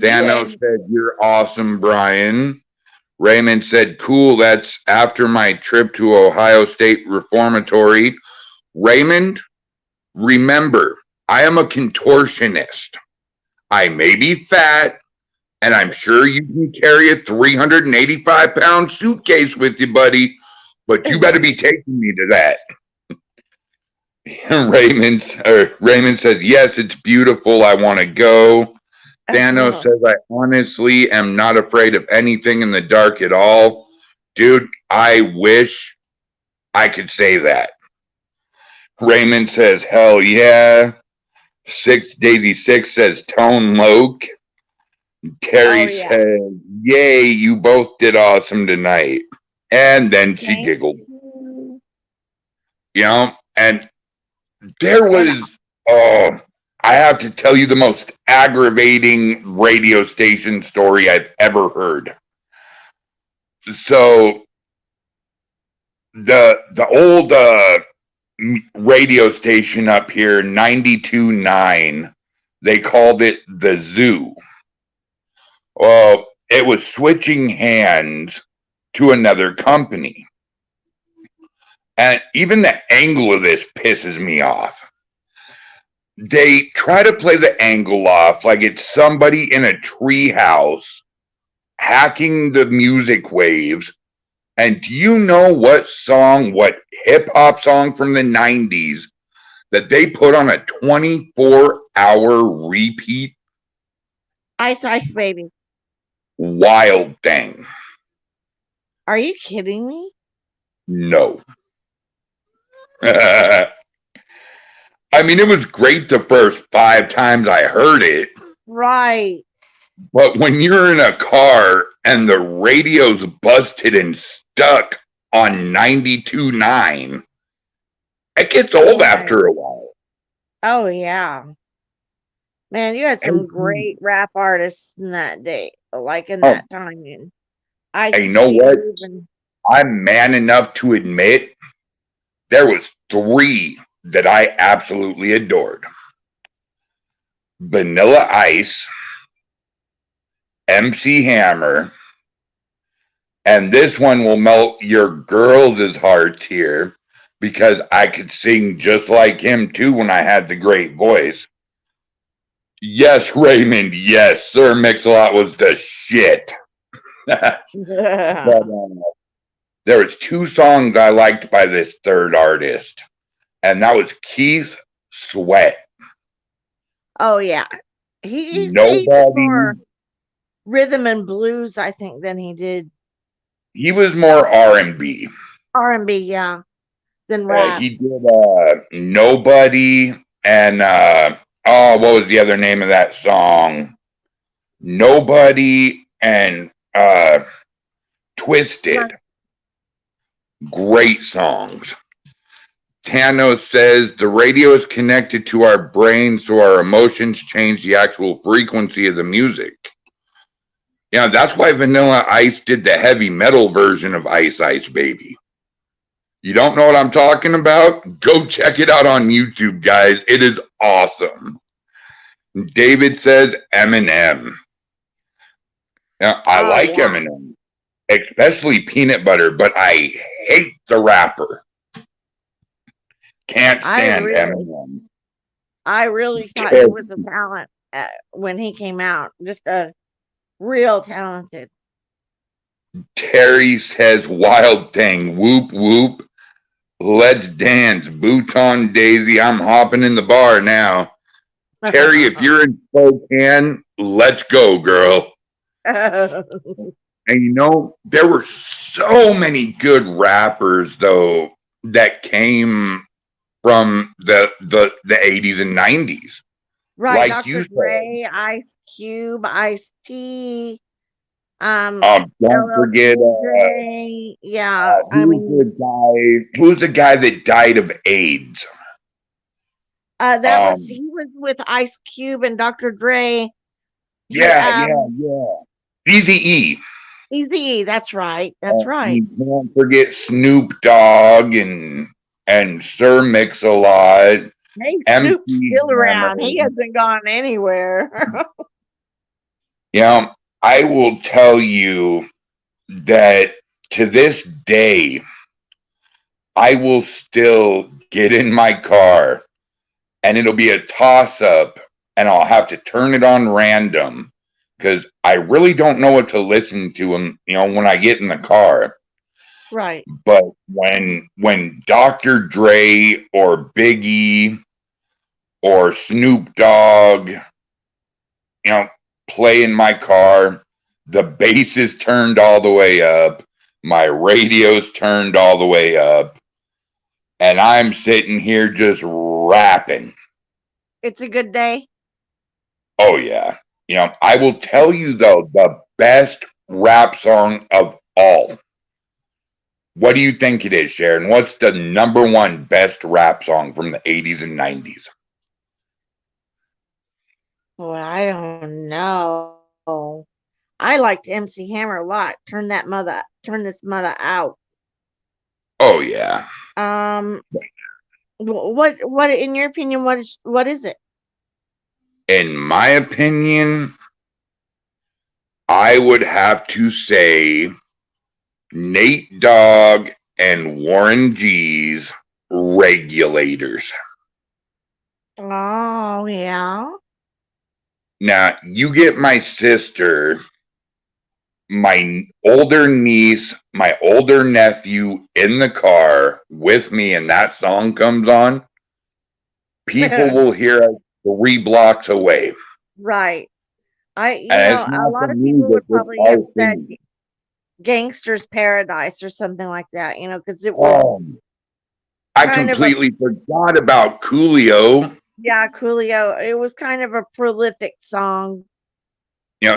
Thanos Yes. said, you're awesome, Brian. Raymond said, cool, that's after my trip to Ohio State Reformatory. Raymond, remember, I am a contortionist. I may be fat, and I'm sure you can carry a 385-pound suitcase with you, buddy, but you better be taking me to that. Raymond says, yes, it's beautiful. I want to go. Thanos says, I honestly am not afraid of anything in the dark at all. Dude, I wish I could say that. Raymond says, hell yeah. Daisy 6 says, Tone Loke. Terry Oh yeah. says, yay, you both did awesome tonight. And then she Thank giggled. you. And there was, oh, I have to tell you the most aggravating radio station story I've ever heard. So the old radio station up here, 92.9, they called it the Zoo. Well, it was switching hands to another company. And even the angle of this pisses me off. They try to play the angle off like it's somebody in a treehouse hacking the music waves. And do you know what hip hop song from the 90s that they put on a 24-hour repeat? Ice Ice Baby. Wild Thing. Are you kidding me? No. I mean, it was great the first 5 times I heard it. Right. But when you're in a car and the radio's busted and stuck on 92.9, it gets old after a while. Oh yeah. Man, you had some great rap artists in that day, like in that time. And you know what? I'm man enough to admit there was 3 that I absolutely adored. Vanilla Ice, MC Hammer, and this one will melt your girls' hearts here because I could sing just like him too when I had the great voice. Yes, Raymond, yes, Sir Mix-a-Lot was the shit. But, there was 2 songs I liked by this third artist, and that was Keith Sweat. Oh yeah. He Nobody. did more rhythm and blues, I think, than he did. He was more R&B. R&B, yeah, than rap. He did Nobody and what was the other name of that song? Nobody and Twisted. Great songs. Thanos says the radio is connected to our brain, so our emotions change the actual frequency of the music. Yeah, that's why Vanilla Ice did the heavy metal version of Ice Ice Baby. You don't know what I'm talking about? Go check it out on YouTube, guys. It is awesome. David says Eminem. Now, I like Eminem, especially Peanut Butter, but I hate the rapper. Can't I stand really, Eminem. I really thought he Ter- was a talent when he came out. Just a real talented. Terry says wild thing. Whoop whoop. Let's dance. Boots on Daisy. I'm hopping in the bar now. Terry, if you're in Spokane, let's go, girl. And there were so many good rappers though that came from the 80s and 90s. Right, Like you Dr. said. Dre, Ice Cube, Ice T, Don't LL forget Cool J. Yeah, I who's mean, the guy? Who's the guy that died of AIDS? he was with Ice Cube and Dr. Dre. He Yeah. Eazy-E. Easy. That's right. That's right. You can't forget Snoop Dogg and Sir Mix-a-Lot, Hey, Snoop's MC still around. Hammer. He hasn't gone anywhere. I will tell you that to this day, I will still get in my car and it'll be a toss up and I'll have to turn it on random because I really don't know what to listen to when I get in the car. Right. But when Dr. Dre or Biggie or Snoop Dogg, play in my car, the bass is turned all the way up, my radio's turned all the way up, and I'm sitting here just rapping. It's a good day. Oh yeah. I will tell you though, the best rap song of all. What do you think it is, Sharon? What's the number one best rap song from the 80s and 90s? Boy, I don't know. I liked MC Hammer a lot. Turn this mother out. Oh yeah. What in your opinion, what is it? In my opinion, I would have to say Nate Dogg and Warren G's Regulators. Oh, yeah. Now, you get my sister, my older niece, my older nephew in the car with me, and that song comes on, people will hear us 3 blocks away. Right. And it's A not lot the of people music, would it's probably our have said singing. Gangster's Paradise or something like that, because it was I kind of a, completely forgot about Coolio. yeah, Coolio. It was kind of a prolific song.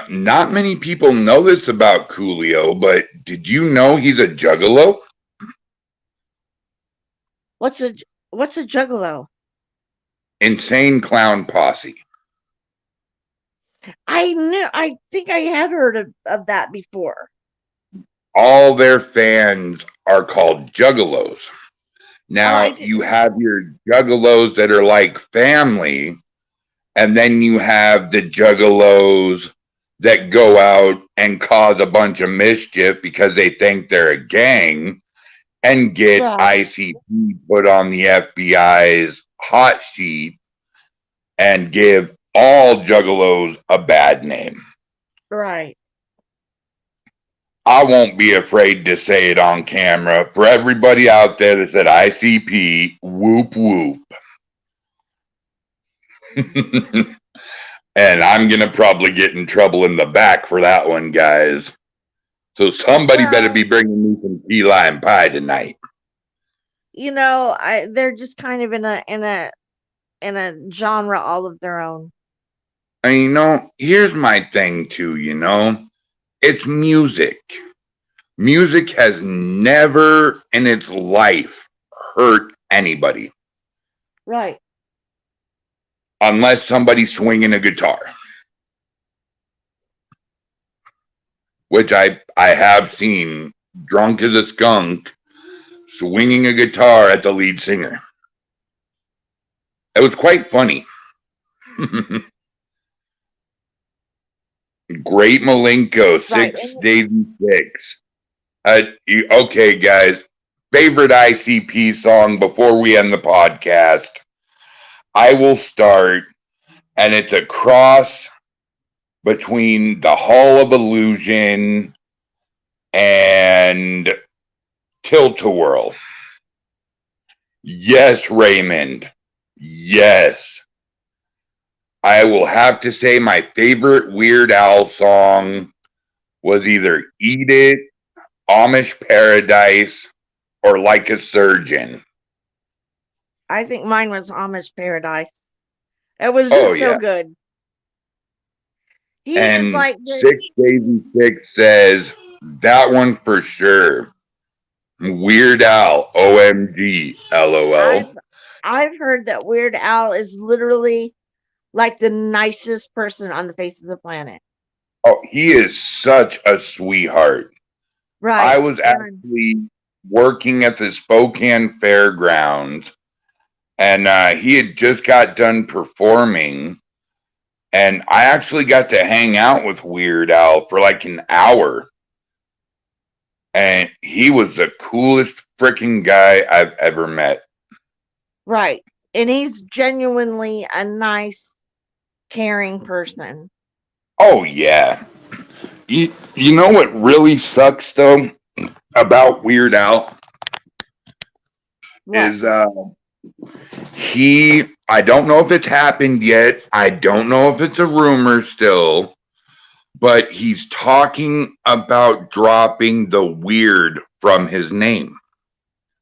Not many people know this about Coolio, but did you know he's a juggalo? What's a juggalo? Insane Clown Posse. I think I had heard of that before. All their fans are called juggalos. Now, didn't you know. have your juggalos that are like family, and then you have the juggalos that go out and cause a bunch of mischief because they think they're a gang and get Right. ICP put on the FBI's hot sheet and give all juggalos a bad name. Right. I won't be afraid to say it on camera for everybody out there that said ICP, whoop whoop. And I'm going to probably get in trouble in the back for that one, guys. So somebody better be bringing me some key lime pie tonight. They're just kind of in a genre all of their own. And here's my thing too, it's music. Music has never in its life hurt anybody. Right. Unless somebody's swinging a guitar. Which I have seen drunk as a skunk swinging a guitar at the lead singer. It was quite funny. Great Malenko, Right. 686. Okay, guys. favorite ICP song before we end the podcast. I will start, and it's a cross between the Hall of Illusion and Tilt-A-Whirl. Yes, Raymond. Yes. I will have to say my favorite Weird Al song was either Eat It, Amish Paradise, or Like a Surgeon. I think mine was Amish Paradise. It was just so good. He is And like 686 says that one for sure. Weird Al, OMG, LOL. I've heard that Weird Al is literally like the nicest person on the face of the planet. Oh, he is such a sweetheart. Right. I was actually working at the Spokane Fairgrounds, and he had just got done performing, and I actually got to hang out with Weird Al for like an hour. And he was the coolest freaking guy I've ever met. Right. And he's genuinely a nice, caring person. Oh, yeah. You know what really sucks, though, about Weird Al? What? Is I don't know if it's happened yet. I don't know if it's a rumor still. But he's talking about dropping the weird from his name.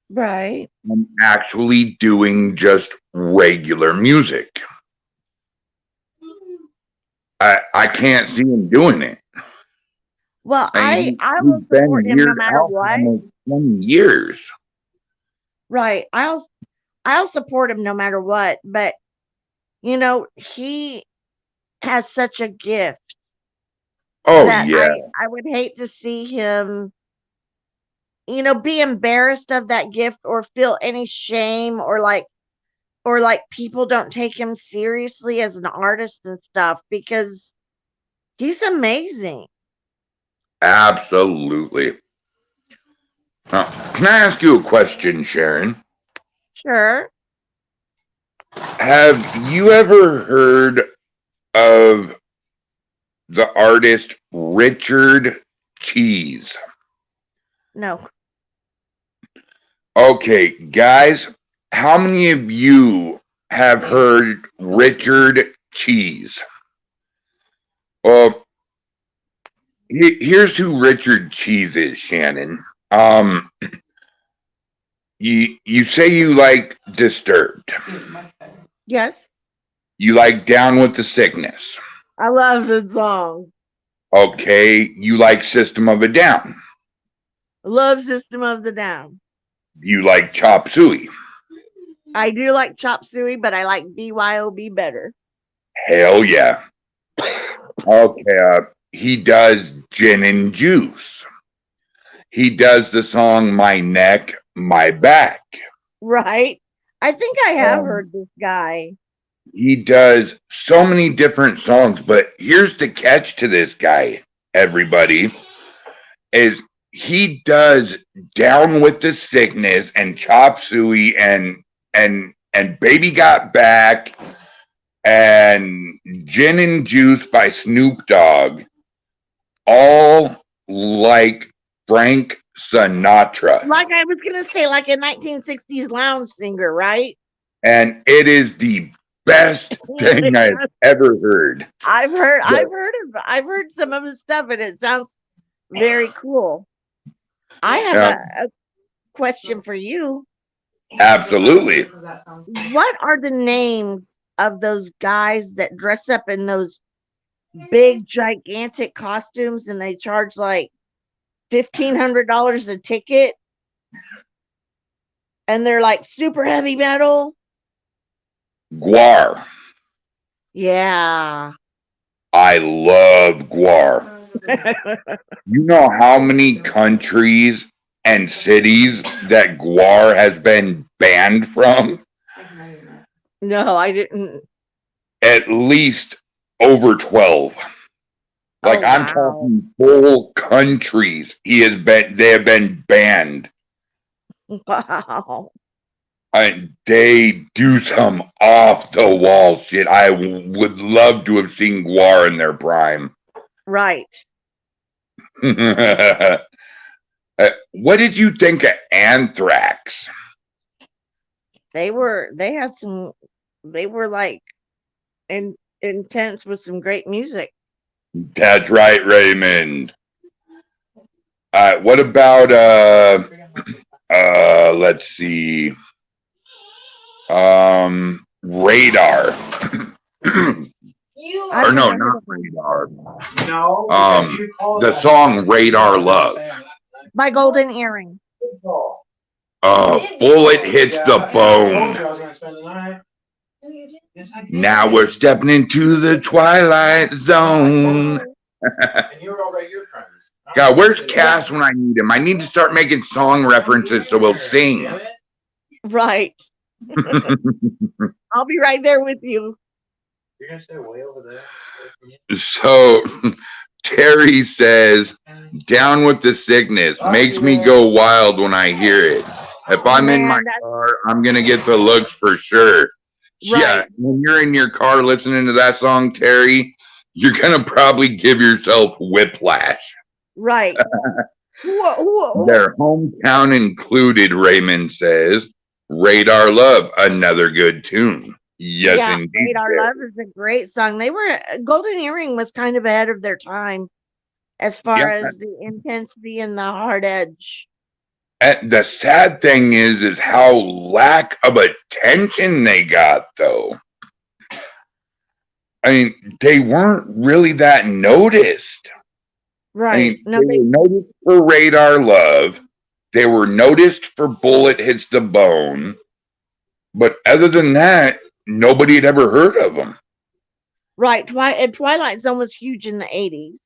Right. And actually doing just regular music. I can't see him doing it. Well, I will support him no matter what. 20 years. Right. I'll support him no matter what. But, you know, he has such a gift. Oh, yeah. I would hate to see him, you know, be embarrassed of that gift or feel any shame or like people don't take him seriously as an artist and stuff, because he's amazing. Absolutely. Can I ask you a question, Sharon? Sure. Have you ever heard of the artist Richard Cheese? No. Okay, guys, how many of you have heard Richard Cheese? Well, here's who Richard Cheese is, Shannon. You say you like Disturbed. Yes. You like Down with the Sickness. I love the song. Okay, you like System of a Down. Love System of the Down. You like Chop Suey. I do like Chop Suey, but I like BYOB better. Hell yeah. Okay, he does Gin and Juice. He does the song My Neck, My Back. Right. I think I have heard this guy. He does so many different songs, but here's the catch to this guy, everybody, is he does Down with the Sickness and Chop Suey and Baby Got Back and Gin and Juice by Snoop Dogg, all like Frank Sinatra. Like I was going to say, like a 1960s lounge singer, right? And it is the best thing I've ever heard. I've heard some of his stuff, and it sounds very cool. I have a question for you. Absolutely. What are the names of those guys that dress up in those big, gigantic costumes and they charge like $1,500 a ticket? And they're like super heavy metal? Guar. Yeah. I love Guar. You know how many countries and cities that Guar has been banned from? No, I didn't. At least over 12. Like, wow. I'm talking full countries they have been banned. Wow. They do some off the wall shit. I would love to have seen Guar in their prime. Right. What did you think of Anthrax? They were like intense with some great music. That's right, Raymond. What about let's see. Radar. Or no, not Radar. No. The song Radar Love. By Golden Earring. Bullet hits the bone. Now we're stepping into the twilight zone. God, where's Cass when I need him? I need to start making song references so we'll sing. Right. I'll be right there with you. You're gonna stay way over there. So Terry says, "Down with the sickness. Makes me go wild when I hear it. If I'm in my car, I'm gonna get the looks for sure." Right. Yeah, when you're in your car listening to that song, Terry, you're gonna probably give yourself whiplash. Right. Whoa. Their hometown included, Raymond says. Radar Love, another good tune. Yes, yeah, indeed. Radar Love is a great song. Golden Earring was kind of ahead of their time as far as the intensity and the hard edge. And the sad thing is how lack of attention they got, though. I mean, they weren't really that noticed. Right. I mean, they were noticed for Radar Love. They were noticed for Bullet Hits the Bone. But other than that, nobody had ever heard of them. Right. Twilight Zone was huge in the 80s.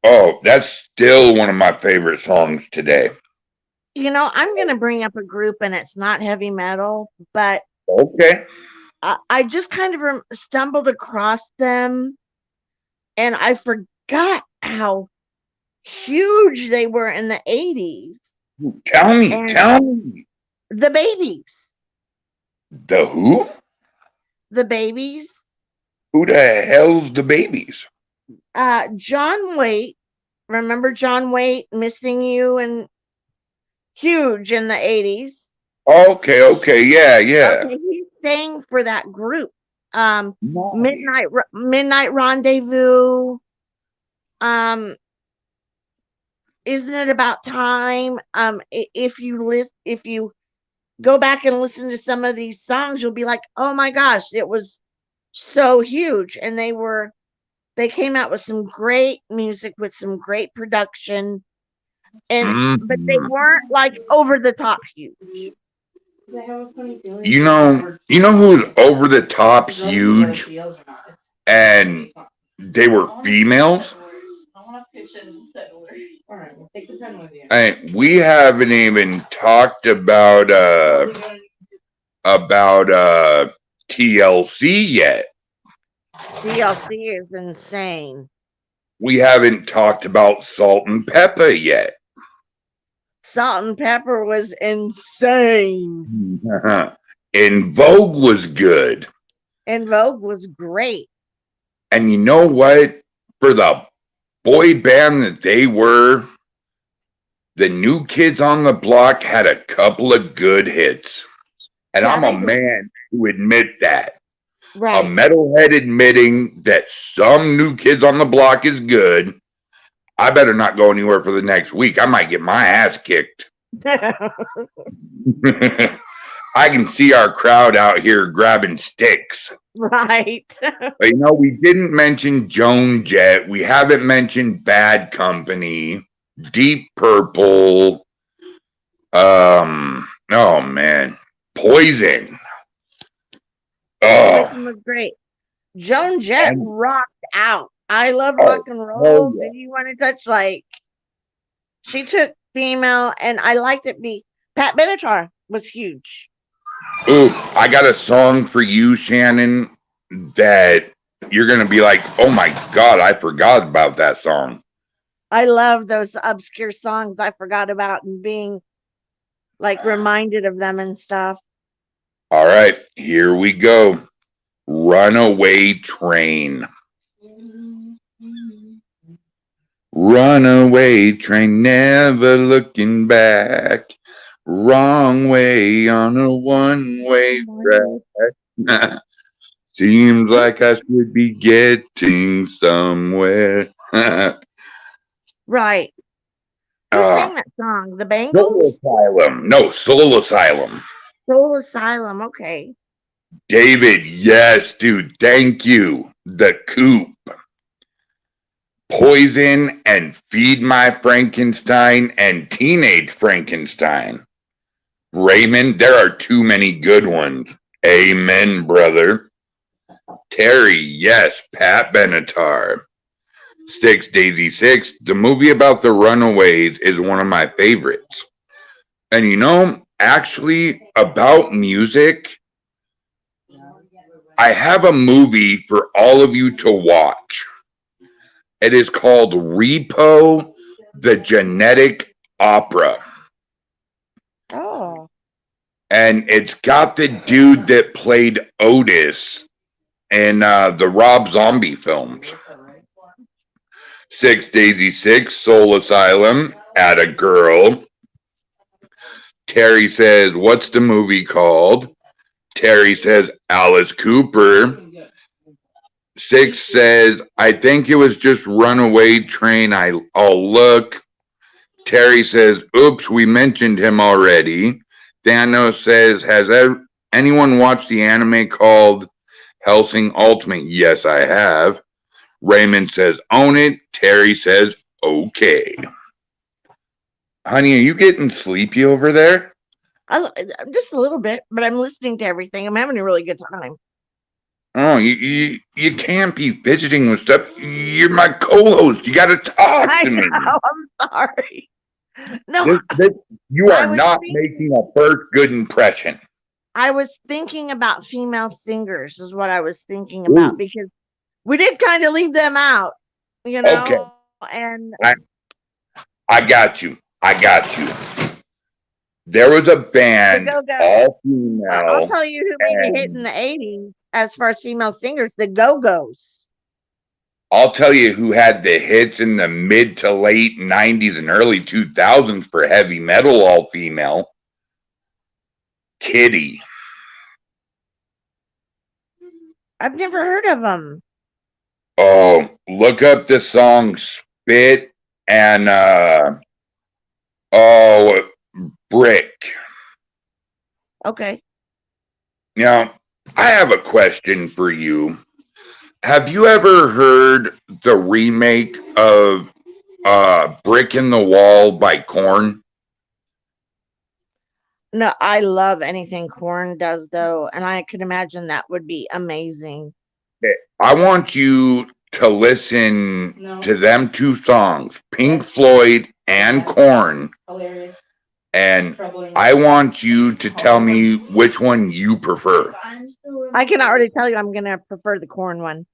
Oh, that's still one of my favorite songs today. You know, I'm going to bring up a group, and it's not heavy metal, but okay. I just kind of stumbled across them, and I forgot how huge they were in the 80s. Tell me. The Babies. The who? The Babies. Who the hell's the Babies? John Waite. Remember John Waite, Missing You, and huge in the 80s. Okay, yeah. Okay, he sang for that group. Nice. Midnight Rendezvous. Isn't It About Time? If you go back and listen to some of these songs, you'll be like, oh my gosh, it was so huge. And they came out with some great music with some great production. And but they weren't like over the top huge. You know who's over the top huge? And they were females? We haven't even talked about TLC yet. TLC is insane. We haven't talked about Salt and Pepper yet. Salt and Pepper was insane. En Vogue was good. En Vogue was great. And you know what? For the boy band that they were, the New Kids on the Block had a couple of good hits. And I'm a man who admit that. Right. A metalhead admitting that some New Kids on the Block is good. I better not go anywhere for the next week. I might get my ass kicked. I can see our crowd out here grabbing sticks. Right. But we didn't mention Joan Jett. We haven't mentioned Bad Company, Deep Purple. Oh man, Poison. Poison was great. Joan Jett rocked out. I love rock and roll. Do you want to touch she took female, and I liked it. Pat Benatar was huge. Ooh, I got a song for you, Shannon, that you're gonna be like, oh my god, I forgot about that song. I love those obscure songs I forgot about and being like reminded of them and stuff. All right, here we go. Runaway Train. Runaway train, never looking back. Wrong way on a one-way track. Seems like I should be getting somewhere. Right. Who sang that song? The Soul Bangles? Asylum. No, Soul Asylum. Soul Asylum. Okay. David, yes, dude, thank you. The Coop. Poison and Feed My Frankenstein and Teenage Frankenstein. Raymond, there are too many good ones. Amen, brother. Terry, yes, Pat Benatar. 6 Daisy 6, the movie about the Runaways is one of my favorites. And you know, actually, about music, I have a movie for all of you to watch. It is called Repo, the Genetic Opera. Oh. And it's got the dude that played Otis in the Rob Zombie films. 6 Daisy 6, Soul Asylum, Atta Girl. Terry says, what's the movie called? Terry says, Alice Cooper. 6 says, I think it was just Runaway Train. I'll look. Terry says, oops, we mentioned him already. Thanos says, has anyone watched the anime called Hellsing Ultimate? Yes, I have. Raymond says, own it. Terry says, okay. Honey, are you getting sleepy over there? I'm just a little bit, but I'm listening to everything. I'm having a really good time. Oh, you can't be fidgeting with stuff. You're my co-host. You got to talk I to me. know. I'm sorry. No, You I are was not thinking- making a first good impression. I was thinking about female singers, is what I was thinking about, Ooh. because we did kind of leave them out, you know. Okay. And I got you. There was a band, Go-Go. all I'll female. tell you who made a hit in the 80s as far as female singers, the Go-Go's. I'll tell you who had the hits in the mid to late 90s and early 2000s for heavy metal, all female. Kitty. I've never heard of them. Oh, look up the song Spit and Brick. Okay. Now, I have a question for you. Have you ever heard the remake of Brick in the Wall by Korn? No, I love anything Korn does, though, and I could imagine that would be amazing. I want you to listen to them two songs, Pink Floyd and Korn, and I want you to tell me which one you prefer. I can already tell you I'm going to prefer the Korn one.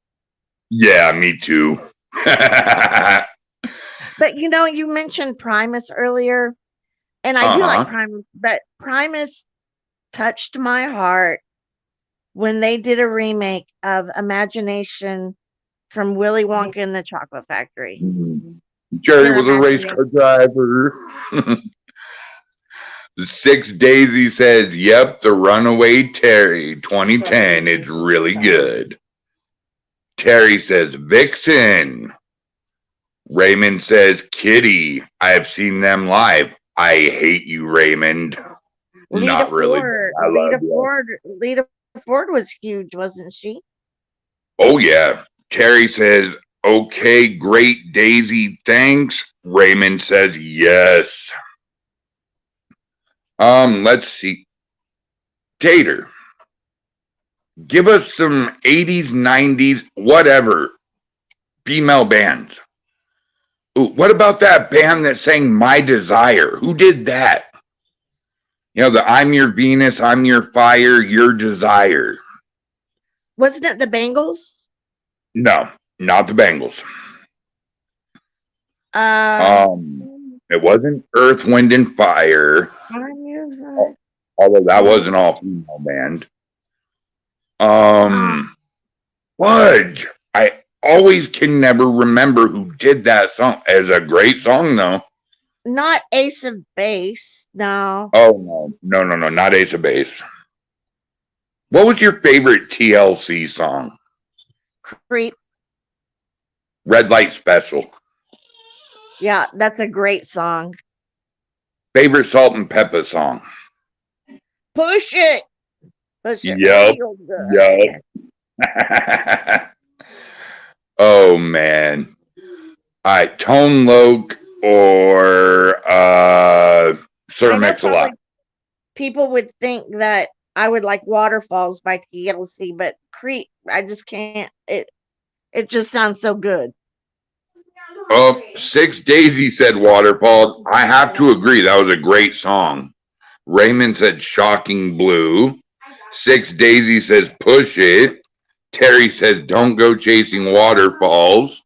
Yeah, me too. But you know, you mentioned Primus earlier, and I do like Primus, but Primus touched my heart when they did a remake of Imagination from Willy Wonka and the Chocolate Factory. Jerry was a race car driver. 6 Daisy says, yep, the Runaway Terry 2010. It's really good. Terry says, Vixen. Raymond says, Kitty. I have seen them live. I hate you, Raymond. Not really. I love you. Lita Ford was huge, wasn't she? Oh, yeah. Terry says, okay, great, Daisy. Thanks. Raymond says, yes. Let's see. Tater, give us some 80s, 90s, whatever, female bands. Ooh, what about that band that sang My Desire? Who did that? You know, the I'm Your Venus, I'm Your Fire, Your Desire. Wasn't it the Bangles? No, not the Bangles. It wasn't Earth, Wind, and Fire. I'm Your Although that was an all-female band. Fudge. I always can never remember who did that song. It's a great song, though. Not Ace of Base, no. Oh, no, not Ace of Base. What was your favorite TLC song? Creep. Red Light Special. Yeah, that's a great song. Favorite Salt and Pepper song? Push it. Push it. Yep. Real good. Yep. Oh, man. All right, Tone Loc or Sir Mix-a-Lot. People would think that I would like Waterfalls by TLC, but Creep, I just can't. It just sounds so good. Oh, Six Daisy said Waterfall. I have to agree. That was a great song. Raymond said Shocking Blue. Six Daisy says Push It. Terry says Don't Go Chasing Waterfalls.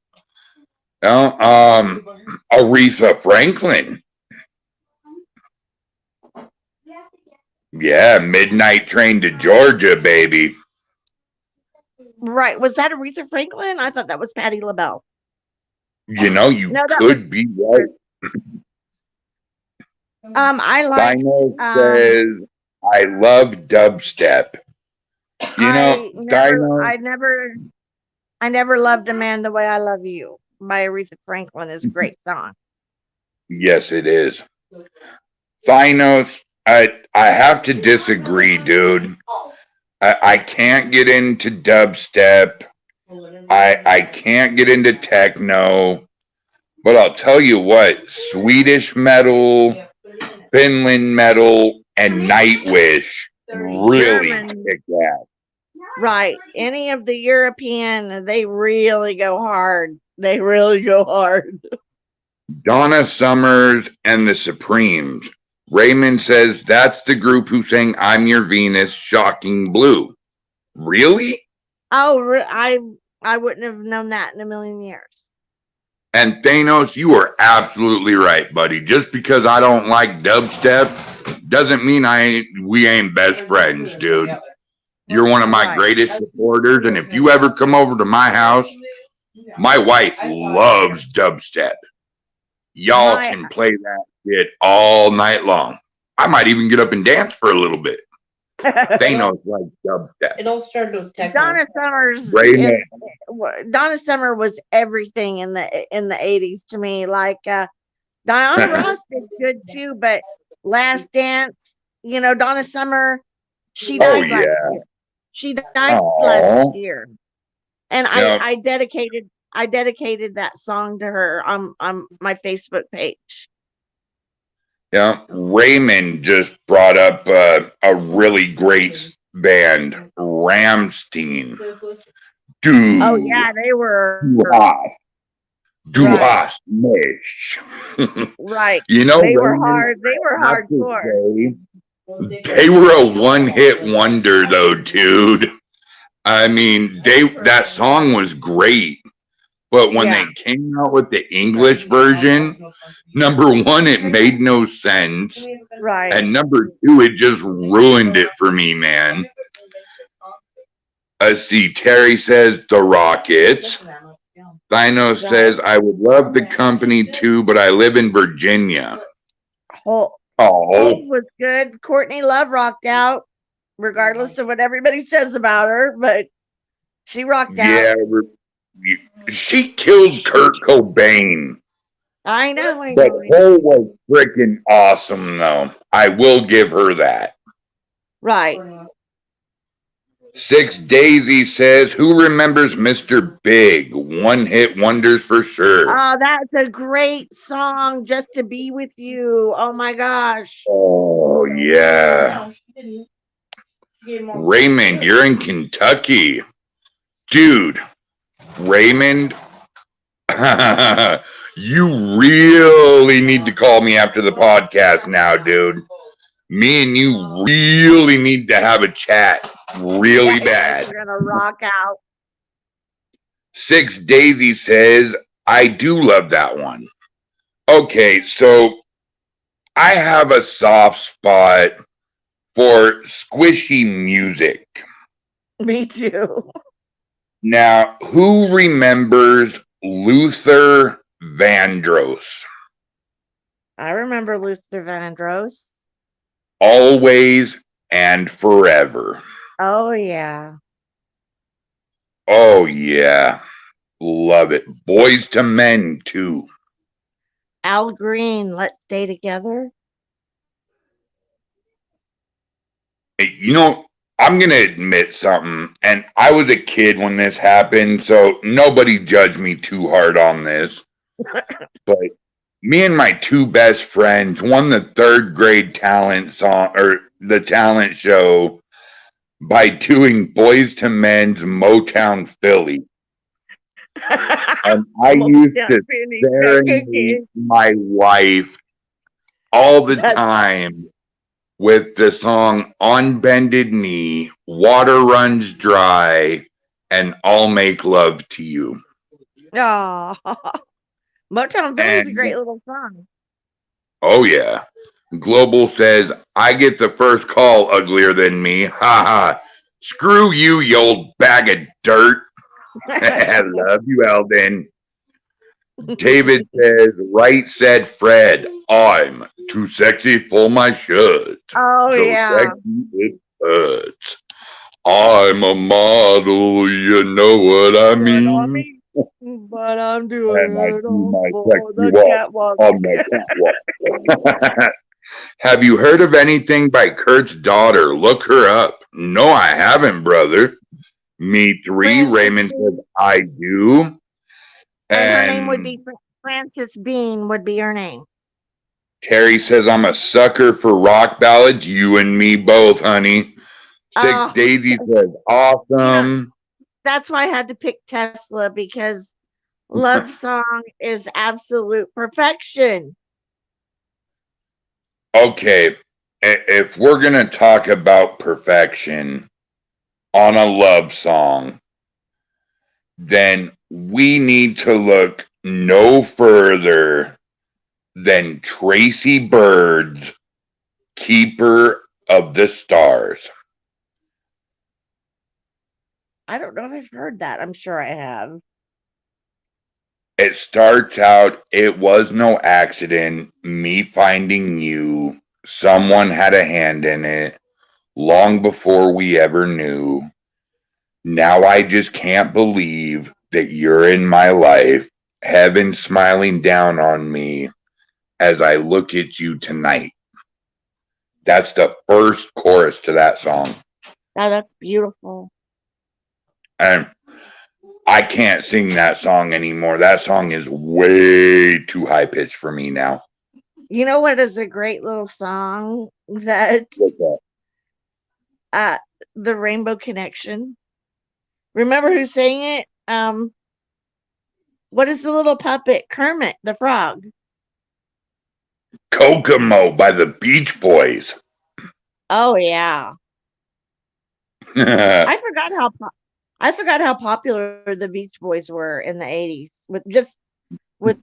Aretha Franklin. Yeah, Midnight Train to Georgia, baby. Right. Was that Aretha Franklin? I thought that was Patti LaBelle. You know, could be right. I like. Dino says I love dubstep. Dino. I never loved a man the way I love you by Aretha Franklin is a great song. Yes, it is. Thanos, I have to disagree, dude. I can't get into dubstep. I can't get into techno. But I'll tell you what, Swedish metal, Finland metal, and Nightwish really kick ass. Right. Any of the European, they really go hard. They really go hard. Donna Summers and the Supremes. Raymond says that's the group who sang I'm Your Venus, Shocking Blue. Really? Oh, I wouldn't have known that in a million years. And Thanos, you are absolutely right, buddy. Just because I don't like dubstep doesn't mean we ain't best friends, dude. You're one of my greatest supporters, and if you ever come over to my house, my wife loves dubstep. Y'all can play that shit all night long. I might even get up and dance for a little bit. Thanos like dubstep. It all started with techno. Donna Summers. Donna Summer was everything in the 80s to me. Like Diana Ross did good too, but Last Dance, Donna Summer, she died last year. She died last year, and I dedicated that song to her on my Facebook page. Yeah, Raymond just brought up a really great band, Rammstein. Dude. Oh yeah, they were. Du hast mich. Right. They Raymond, were hard. They were hardcore. They were a one-hit wonder, though, dude. I mean, that song was great. But when they came out with the English version, number one, it made no sense. Right. And number two, it just ruined it for me, man. See, Terry says The Rockets. Thanos says, I would love the company too, but I live in Virginia. Holt was good. Courtney Love rocked out, regardless of what everybody says about her, but she rocked out. Yeah, she killed Kurt Cobain. I know. But Cole was freaking awesome, though. I will give her that. Right. Six Daisy says, who remembers Mr. Big? One-hit wonders for sure. Oh, that's a great song, Just to Be With You. Oh, my gosh. Oh, yeah. Raymond, you're in Kentucky. Dude, Raymond, you really need to call me after the podcast now, dude. Me and you really need to have a chat really bad. We're going to rock out. Six Daisy says, I do love that one. Okay, so I have a soft spot for squishy music. Me too. Now, who remembers Luther Vandross? I remember Luther Vandross. Always and forever. Oh, yeah. Oh, yeah. Love it. Boys to Men, too. Al Green, Let's Stay Together. Hey, you know, I'm going to admit something, and I was a kid when this happened, so nobody judge me too hard on this. But me and my two best friends won the third grade talent song or the talent show by doing Boys to Men's Motown Philly. And I used to serenade my wife all the time with the song On Bended Knee, Water Runs Dry, and I'll Make Love to You. Oh, Motown Philly's a great little song. Oh, yeah. Global says, I get the first call, uglier than me. Ha ha. Screw you, you old bag of dirt. I love you, Eldon. David says, right said Fred, I'm too sexy for my shirt. Oh, so yeah. Sexy it hurts. I'm a model, you know what I mean. But I'm doing And I it do on my for sexy the walk catwalk. on the catwalk. Have you heard of anything by Kurt's daughter? Look her up. No, I haven't, brother. Me three. Raymond says, I do. And her name would be Frances Bean would be her name. Terry says, I'm a sucker for rock ballads. You and me both, honey. Six Daisy says, awesome. Yeah, that's why I had to pick Tesla, because Love Song is absolute perfection. Okay, if we're going to talk about perfection on a love song, then we need to look no further than Tracy Bird's Keeper of the Stars. I don't know if I've heard that. I'm sure I have. It starts out, it was no accident, me finding you. Someone had a hand in it long before we ever knew. Now I just can't believe that you're in my life. Heaven smiling down on me as I look at you tonight. That's the first chorus to that song. Oh, that's beautiful. And I can't sing that song anymore. That song is way too high pitched for me now. You know what is a great little song that the Rainbow Connection. Remember who sang it? What is the little puppet? Kermit the Frog. Kokomo by the Beach Boys. Oh yeah. I forgot how popular the Beach Boys were in the 80s with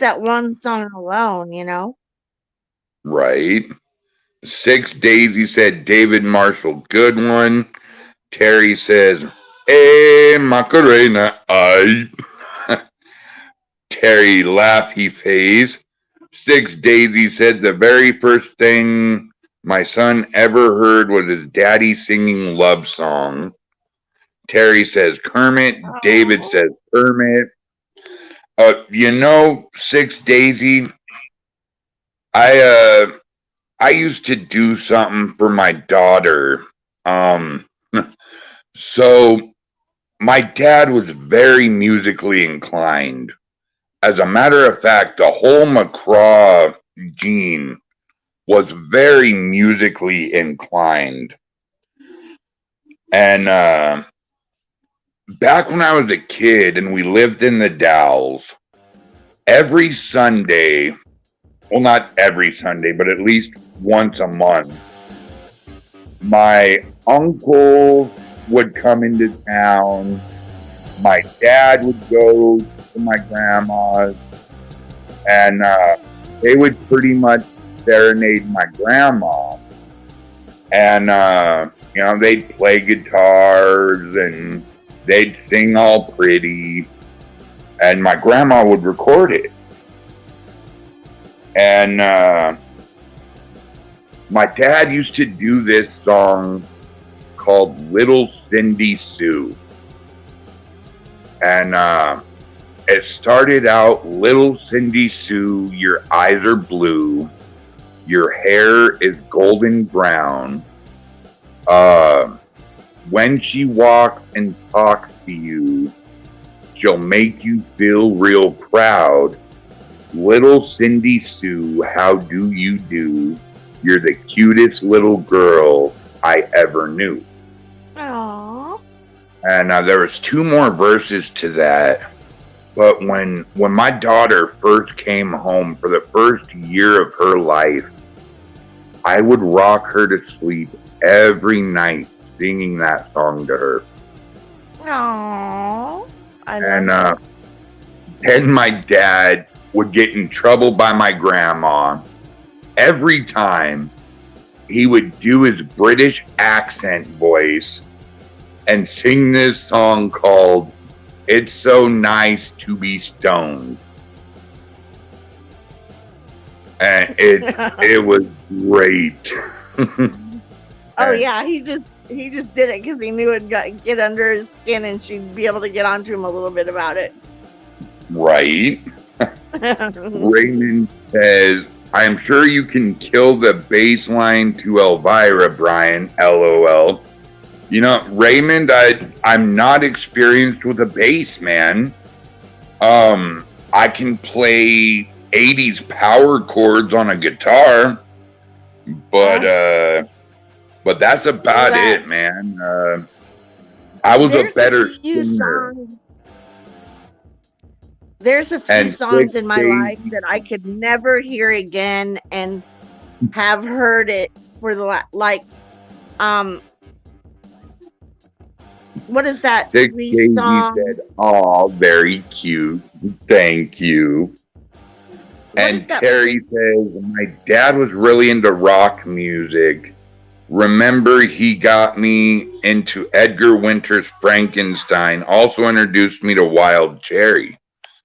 that one song alone, you know? Right. Six Daisy said David Marshall, good one. Terry says, hey, Macarena, I. Terry laughy face. Six Daisy said the very first thing my son ever heard was his daddy singing Love Song. Terry says Kermit. David says Kermit. You know, Six Daisy, I used to do something for my daughter. So my dad was very musically inclined. As a matter of fact, the whole McCraw gene was very musically inclined. And back when I was a kid and we lived in the Dalles, every Sunday, well, not every Sunday, but at least once a month, my uncle would come into town. My dad would go to my grandma's, and they would pretty much serenade my grandma. And, they'd play guitars and they'd sing all pretty. And my grandma would record it. And my dad used to do this song called Little Cindy Sue. And it started out, Little Cindy Sue, your eyes are blue. Your hair is golden brown. When she walks and talks to you, she'll make you feel real proud. Little Cindy Sue, how do you do? You're the cutest little girl I ever knew. Aww. And there was 2 more verses to that. But when my daughter first came home for the first year of her life, I would rock her to sleep every night singing that song to her. Aww. Then my dad would get in trouble by my grandma. Every time he would do his British accent voice and sing this song called It's So Nice to Be Stoned. And it was great. Oh yeah, he just did it because he knew it'd get under his skin and she'd be able to get onto him a little bit about it. Right. Raymond says, I am sure you can kill the bass line to Elvira, Brian. LOL. You know, Raymond, I'm not experienced with a bass, man. I can play 80s power chords on a guitar, but that's about it, man. I was a better singer. There's a few songs in my life that I could never hear again and have heard it for the what is that? Tlc Song. Said, "Oh, very cute. Thank you." And Terry says, "My dad was really into rock music. Remember, he got me into Edgar Winter's Frankenstein. Also introduced me to Wild Cherry."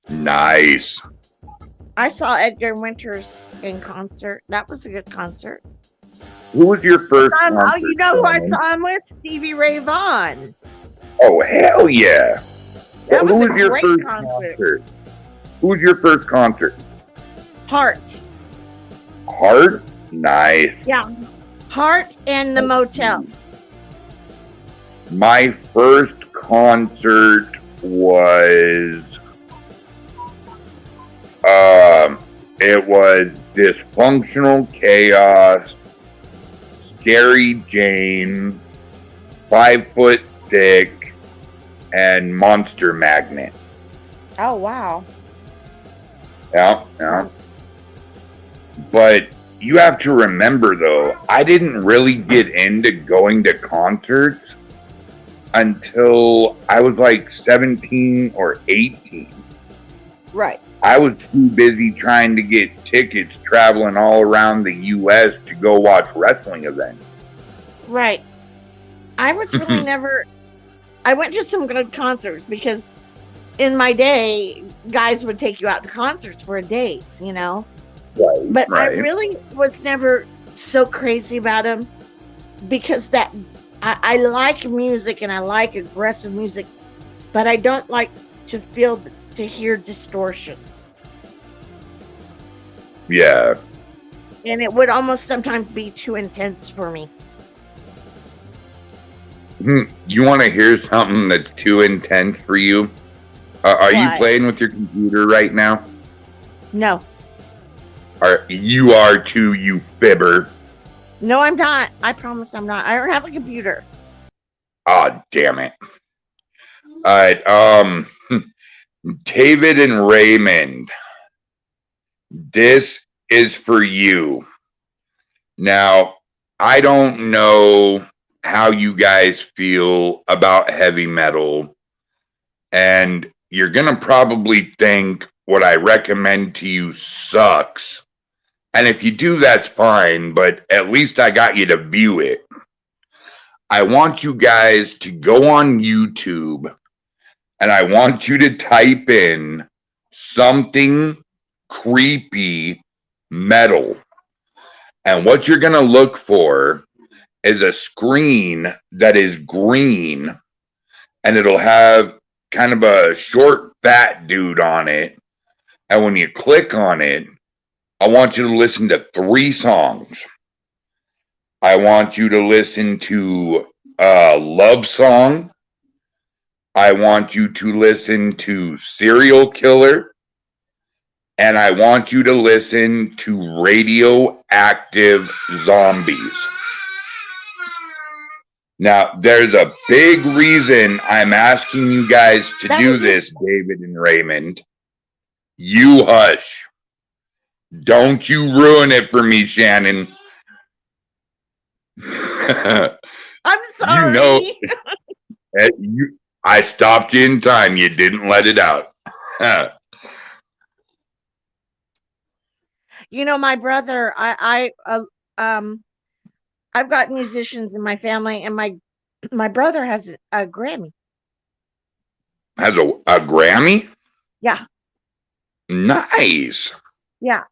Nice. I saw Edgar Winters in concert. That was a good concert. Who was your first concert? Oh, you know who I saw him with? Stevie Ray Vaughan. Oh, hell yeah. That was a great concert. Who was your first concert? Heart. Heart? Nice. Yeah. Heart and the Motels. My first concert was it was Dysfunctional Chaos, Scary Jane, 5'6", and Monster Magnet. Oh wow. Yeah. But you have to remember though, I didn't really get into going to concerts until I was like 17 or 18. Right. I was too busy trying to get tickets traveling all around the U.S. to go watch wrestling events. Right. I was really never... I went to some good concerts because in my day, guys would take you out to concerts for a date, you know? Right. But I really was never so crazy about them because I like music and I like aggressive music, but I don't like to hear distortion. Yeah. And it would almost sometimes be too intense for me. You want to hear something that's too intense for you? Are you playing with your computer right now? No. You are too, you fibber. No, I'm not. I promise I'm not. I don't have a computer. Oh, damn it. All right. David and Raymond, this is for you. Now, I don't know how you guys feel about heavy metal, and you're going to probably think what I recommend to you sucks, And if you do, that's fine, but at least I got you to view it. I want you guys to go on YouTube and I want you to type in something creepy metal. And what you're going to look for is a screen that is green, and it'll have kind of a short, fat dude on it. And when you click on it, I want you to listen to 3 songs. I want you to listen to Love Song. I want you to listen to Serial Killer. And I want you to listen to Radioactive Zombies. Now, there's a big reason I'm asking you guys to do this, David and Raymond. You hush. Don't you ruin it for me, Shannon. I'm sorry. You know, I stopped you in time. You didn't let it out. You know, my brother, I've got musicians in my family, and my brother has a Grammy. Has a Grammy? Yeah. Nice. Yeah.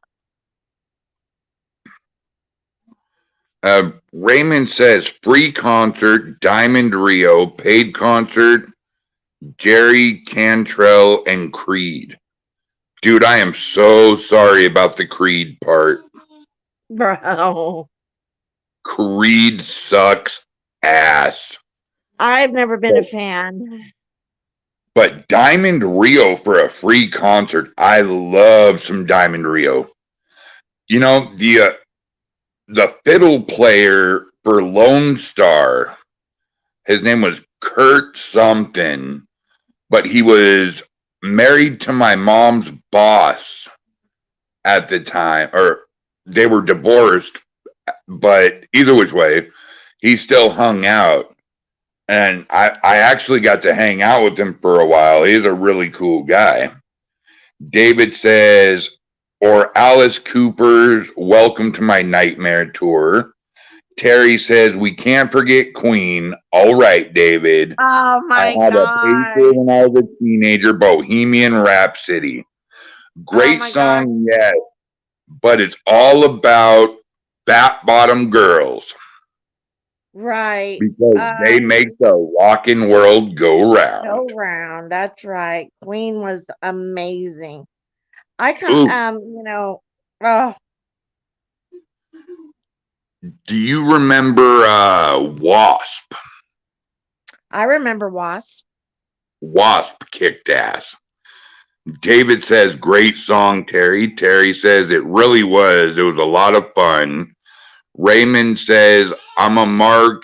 Raymond says free concert, Diamond Rio, paid concert, Jerry Cantrell, and Creed. Dude, I am so sorry about the Creed part. Bro. Creed sucks ass. I've never been a fan. But Diamond Rio for a free concert, I love some Diamond Rio. You know, the fiddle player for Lone Star, his name was Kurt something, but he was married to my mom's boss at the time, or they were divorced, but either which way, he still hung out. And I actually got to hang out with him for a while. He's a really cool guy. David says, or Alice Cooper's Welcome to My Nightmare Tour. Terry says, we can't forget Queen. All right, David. Oh my I had God. a paper when I was a teenager, Bohemian Rhapsody. Great song, yes, but it's all about fat bottom girls. Right. Because they make the rockin' world go round. Go round. That's right. Queen was amazing. I can't, you know, Do you remember Wasp? I remember Wasp. Wasp kicked ass. David says, great song, Terry. Terry says, it really was. It was a lot of fun. Raymond says, I'm a Mark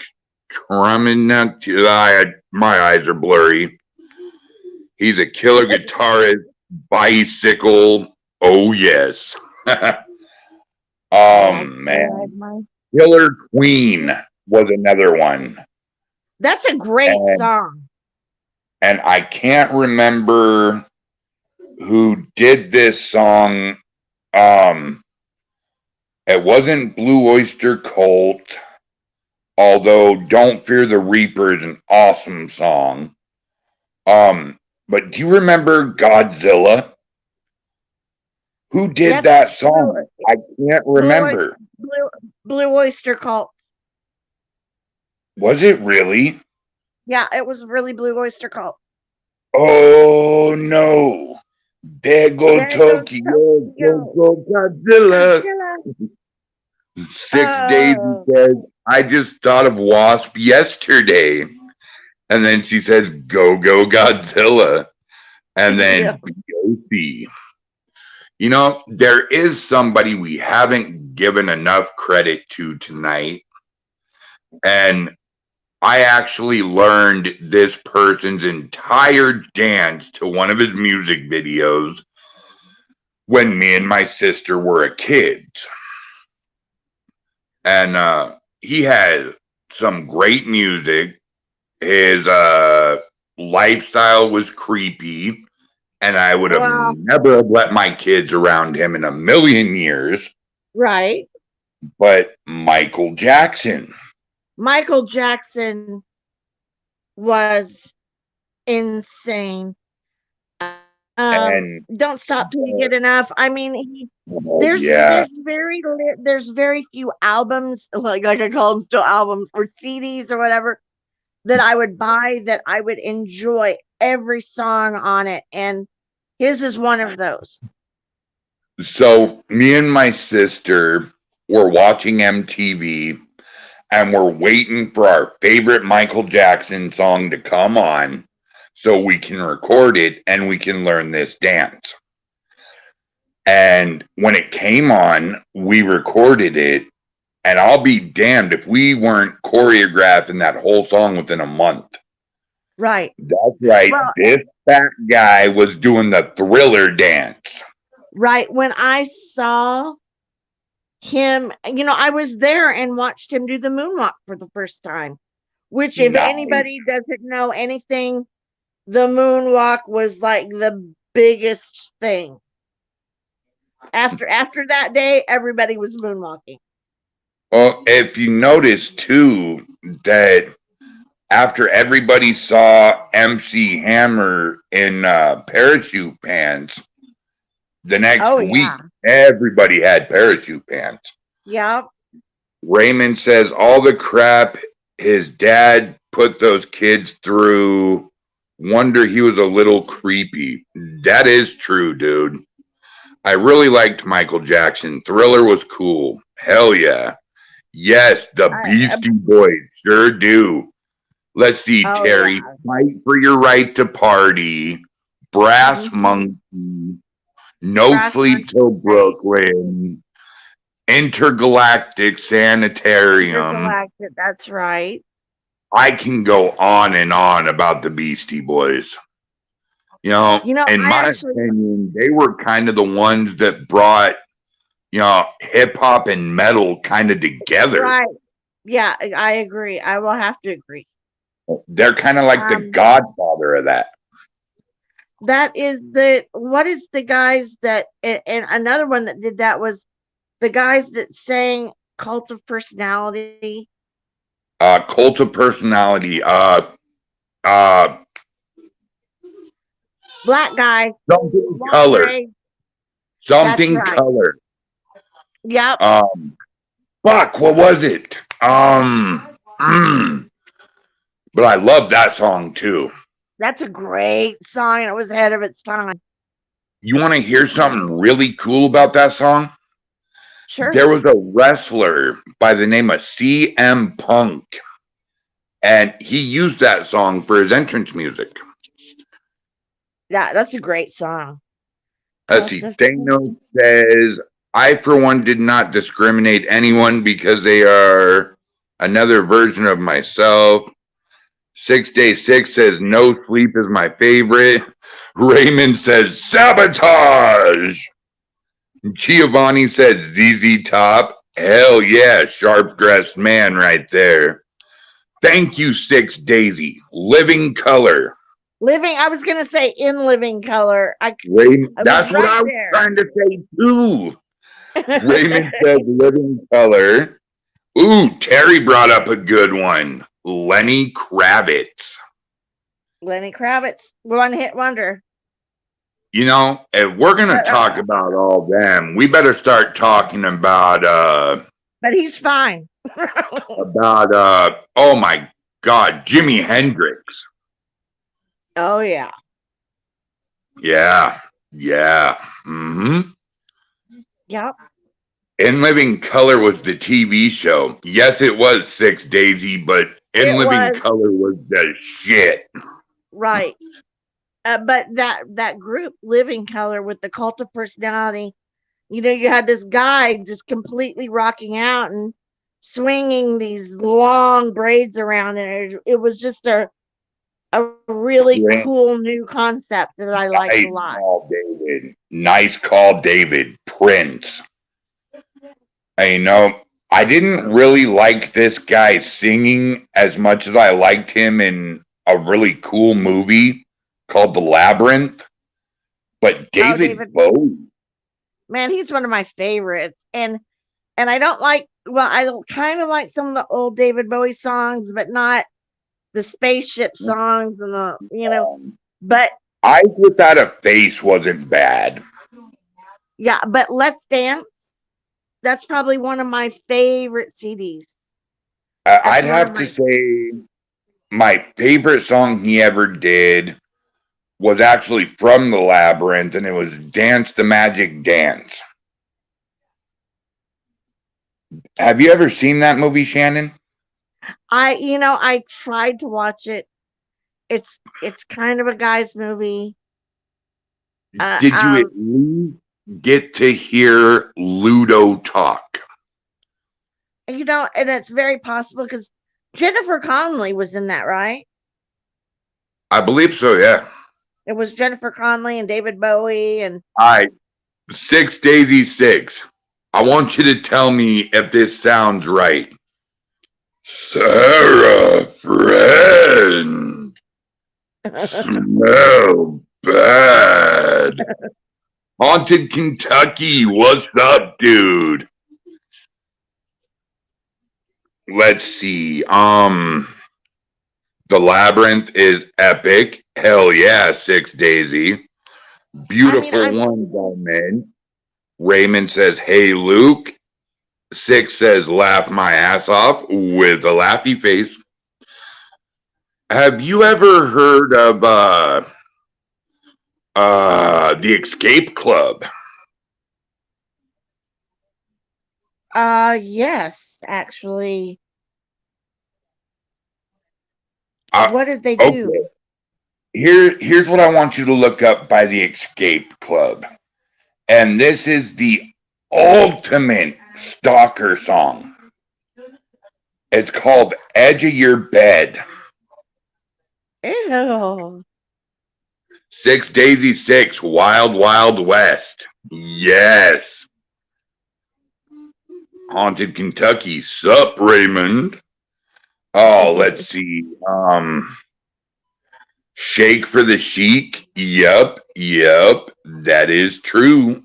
Truman. My eyes are blurry. He's a killer guitarist. Bicycle. Oh, yes. Man. Killer Queen was another one. That's a great song. And I can't remember who did this song. It wasn't Blue Oyster Cult, although Don't Fear the Reaper is an awesome song. But do you remember Godzilla? Who did that song? I can't remember. Blue Oyster Cult. Was it really? Yeah, it was really Blue Oyster Cult. Oh no. There goes Tokyo. There goes Godzilla. 6 days, he says, I just thought of Wasp yesterday. And then she says, go, go, Godzilla. And then BOC. You know, there is somebody we haven't given enough credit to tonight. And I actually learned this person's entire dance to one of his music videos when me and my sister were a kid. And he had some great music. His lifestyle was creepy, and I would have never let my kids around him in a million years. Right. but Michael Jackson. Michael Jackson was insane. And Don't stop till you get enough. I mean, oh yeah. there's very few albums, like I call them still albums or CDs or whatever, that I would buy that I would enjoy every song on it, and his is one of those. So me and my sister were watching MTV and we're waiting for our favorite Michael Jackson song to come on so we can record it and we can learn this dance. And when it came on, we recorded it, and I'll be damned if we weren't choreographing that whole song within a month. Right. That's right. Well, this fat guy was doing the Thriller dance. right. When I saw him, I was there and watched him do the moonwalk for the first time, which if Nice. anybody doesn't know anything, the moonwalk was like the biggest thing. After that day, everybody was moonwalking. Well, if you notice too, that after everybody saw MC Hammer in parachute pants, the next week, everybody had parachute pants. Yep. Raymond says all the crap his dad put those kids through, wonder he was a little creepy. That is true, dude. I really liked Michael Jackson. Thriller was cool. Hell yeah. Yes, the Beastie Boys sure do. Let's see, Terry. Yeah. Fight for your right to party. Brass Monkey. No Sleep Till Brooklyn. Intergalactic Sanitarium. Intergalactic, that's right. I can go on and on about the Beastie Boys. In my opinion, they were kind of the ones that brought, hip hop and metal kind of together. Right. Yeah, I agree. I will have to agree. They're kind of like the godfather of that. What is the guys that, and another one that did that was the guys that sang Cult of Personality. Cult of Personality. Black guy. Something Color. Something Color. Yep. Fuck, what was it? But I love that song too. That's a great song. It was ahead of its time. You want to hear something really cool about that song? Sure. There was a wrestler by the name of CM Punk, and he used that song for his entrance music. Yeah, that's a great song. Let's see. Thanos says, I, for one, did not discriminate anyone because they are another version of myself. 6 Day 6 says, No Sleep is my favorite. Raymond says, Sabotage. Giovanni said, ZZ Top. Hell yeah, sharp-dressed man right there. Thank you, 6 Daisy. Living Color. I was going to say In Living Color. That's what I was trying to say, too. Raymond said Living Color. Ooh, Terry brought up a good one. Lenny Kravitz. Lenny Kravitz, one-hit wonder. If we're going to talk about all them, we better start talking about... But he's fine. about, oh my God, Jimi Hendrix. Oh, yeah. Yeah. Mm-hmm. Yep. In Living Color was the TV show. Yes, it was 6 Daisy, but In Living Color was the shit. Right. But that group, Living Color, with the Cult of Personality, you had this guy just completely rocking out and swinging these long braids around, and it was just a really cool new concept that I liked a lot. Nice call, David. Prince. I didn't really like this guy singing as much as I liked him in a really cool movie called The Labyrinth. But David Bowie. Man, he's one of my favorites. And And I don't like, well, I kind of like some of the old David Bowie songs, but not the spaceship songs and but Eyes Without a Face wasn't bad. yeah, but Let's Dance, that's probably one of my favorite CDs. I'd have to say my favorite song he ever did was actually from The Labyrinth, and it was Dance the Magic Dance. Have you ever seen that movie, Shannon? I tried to watch it. It's kind of a guy's movie. Did you at least get to hear Ludo talk? And it's very possible because Jennifer Connelly was in that, right? I believe so, yeah. It was Jennifer Connelly and David Bowie and All right, 6 Daisy 6. I want you to tell me if this sounds right. Sarah, friend, smell bad. Haunted Kentucky, what's up, dude? Let's see. The Labyrinth is epic. Hell yeah, 6 Daisy. Beautiful one, Bowman. Raymond says, hey, Luke. 6 says, laugh my ass off with a laughy face. Have you ever heard of the Escape Club? yes, actually. What did they do? Okay. Here's what I want you to look up by the Escape Club. And this is the ultimate stalker song. It's called Edge of Your Bed. Ew. 6 Daisy 6, Wild Wild West. Yes. Haunted Kentucky. Sup, Raymond? Oh, let's see. Shake for the Chic. Yup. That is true.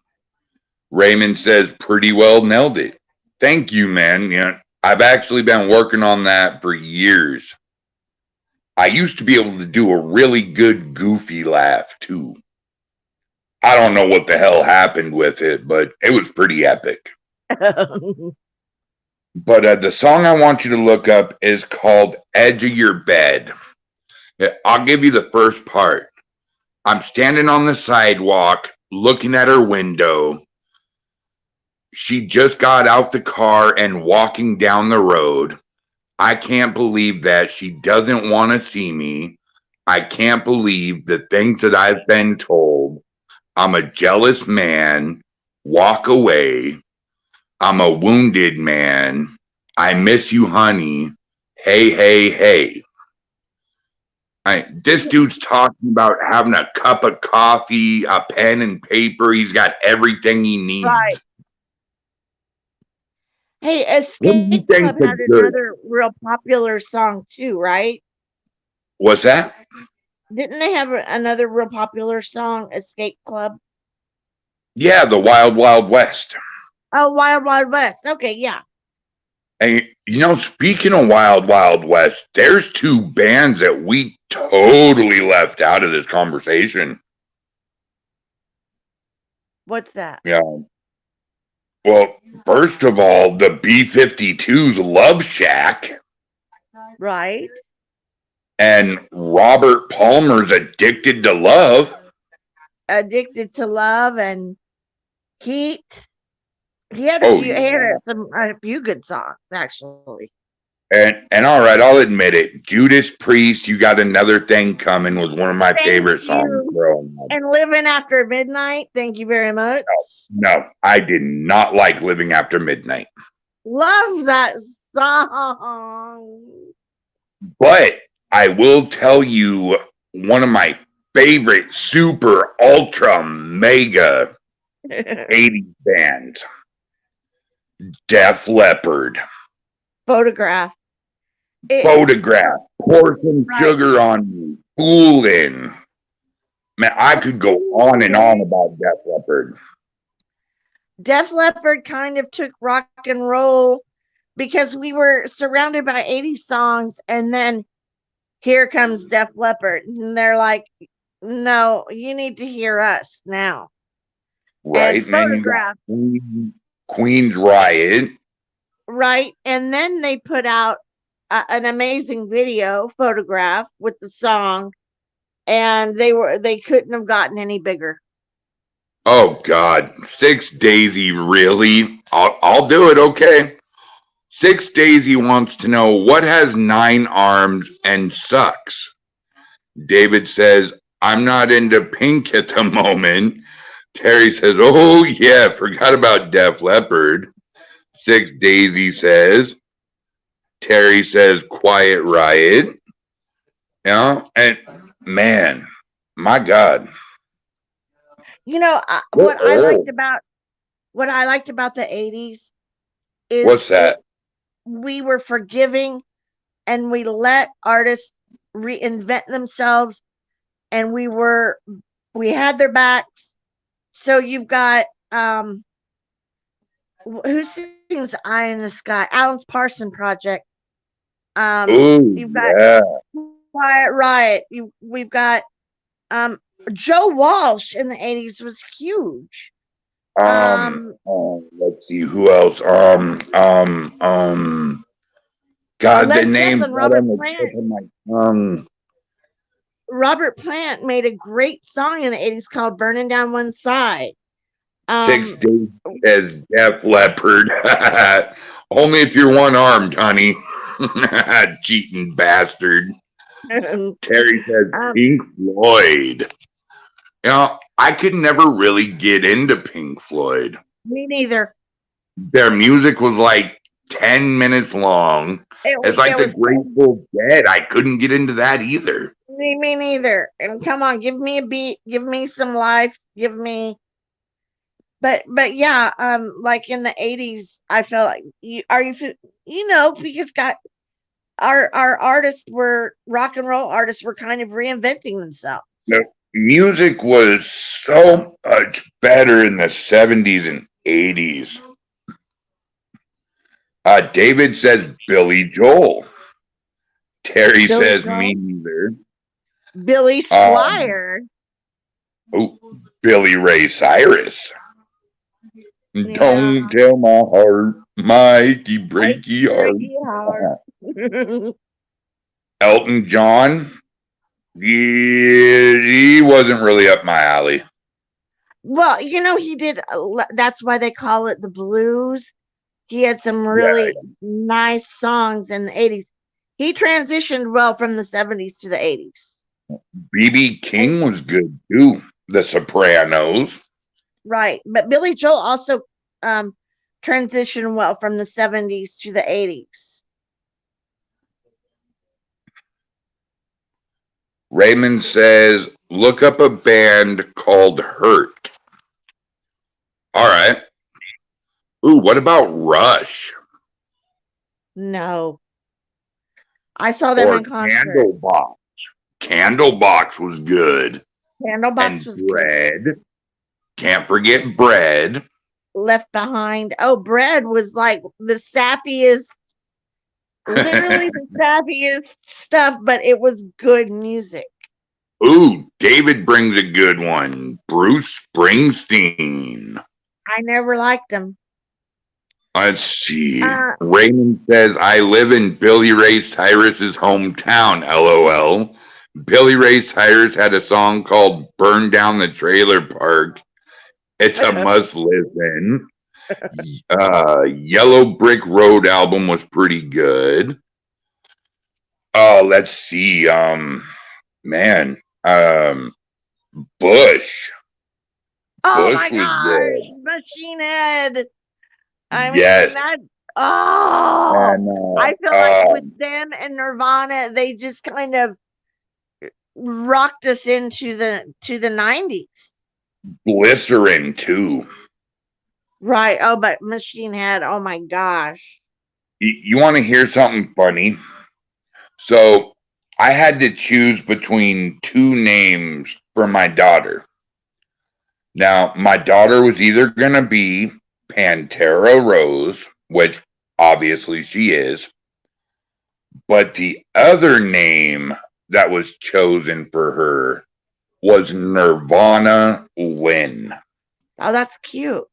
Raymond says pretty well nailed it. Thank you, man. Yeah, I've actually been working on that for years. I used to be able to do a really good goofy laugh too. I don't know what the hell happened with it, but it was pretty epic. But the song I want you to look up is called Edge of Your Bed. I'll give you the first part. I'm standing on the sidewalk looking at her window. She just got out the car and walking down the road. I can't believe that she doesn't want to see me. I can't believe the things that I've been told. I'm a jealous man. Walk away. I'm a wounded man. I miss you, honey. Hey, hey, hey. This dude's talking about having a cup of coffee, a pen and paper. He's got everything he needs. Right. Hey, Escape Club had another real popular song too, right? What's that? Didn't they have another real popular song, Escape Club? Yeah, the Wild Wild West. Oh, Wild Wild West. Okay, yeah. And, speaking of Wild Wild West, there's two bands that we totally left out of this conversation. What's that? Yeah. Well, first of all, the B-52's Love Shack. Right. And Robert Palmer's Addicted to Love. Addicted to Love and Heat. He had a few good songs, actually. And all right, I'll admit it. Judas Priest, You Got Another Thing Coming was one of my favorite songs growing up. And Living After Midnight, thank you very much. No, I did not like Living After Midnight. Love that song. But I will tell you one of my favorite super ultra mega 80s bands. Def Leppard. Photograph. Photograph. Pour some sugar on me. Foolin'. Man, I could go on and on about Def Leppard. Def Leppard kind of took rock and roll because we were surrounded by 80s songs, and then here comes Def Leppard, and they're like, "No, you need to hear us now." And Right. And then you got Photograph, Queen's Riot. right? And then they put out an amazing video, Photograph, with the song, and they couldn't have gotten any bigger. Oh God, Six Daisy, really? I'll do it. Okay. Six Daisy wants to know what has 9 arms and sucks. David says, I'm not into Pink at the moment. Terry says, oh yeah, forgot about Def Leppard. Six Daisy says. Terry says, Quiet Riot. And man, my God. You know, what I liked about the 80s is What's that? we were forgiving, and we let artists reinvent themselves, and we had their backs. So you've got who sings "Eye in the Sky"? Alan's Parson Project. Ooh, You've got yeah. Quiet Riot. We've got Joe Walsh in the 80s was huge. Let's see who else. God, the Led name Zeppelin, right on the tip of my tongue. Robert Plant made a great song in the 80s called "Burning Down One Side." 6 Days as Def Leppard. Only if you're one-armed, honey. Cheating bastard. Terry says Pink Floyd. You know, I could never really get into Pink Floyd. Me neither. Their music was like 10 minutes long. It's like the Grateful Dead. I couldn't get into that either. Me neither. And come on, give me a beat, give me some life, give me. But yeah, like in the 80s, I felt like because our artists were rock and roll artists were kind of reinventing themselves. No, music was so much better in the 70s and 80s. David says Billy Joel. Terry says Joel? me neither. Billy Squire. Billy Ray Cyrus. Yeah. Don't tell my heart, Mikey breaky heart. Elton John. Yeah, he wasn't really up my alley. Well, he did. That's why they call it the blues. He had some really nice songs in the 80s. He transitioned well from the 70s to the 80s. B.B. King was good too. The Sopranos. Right. But Billy Joel also transitioned well from the 70s to the 80s. Raymond says, look up a band called Hurt. All right. Ooh, what about Rush? No. I saw them in concert. Candlebox. Candlebox was good. Candlebox was Bread. good. Can't forget Bread. Left Behind. Oh, Bread was like the sappiest, literally the sappiest stuff, but it was good music. Ooh, David brings a good one. Bruce Springsteen. I never liked him. Let's see. Raymond says, I live in Billy Ray Cyrus's hometown, LOL. Billy Ray Cyrus had a song called Burn Down the Trailer Park. It's a must listen. Yellow Brick Road album was pretty good. Let's see. Bush. Oh Bush my gosh, Machine Head. I mean, yes. I feel like with them and Nirvana, they just kind of rocked us into the 90s. Glycerin too. Right. Oh, but Machine Head, oh my gosh. You want to hear something funny? So I had to choose between 2 names for my daughter. Now, my daughter was either going to be Pantera Rose, which obviously she is, but the other name that was chosen for her was Nirvana Lynn. Oh, that's cute.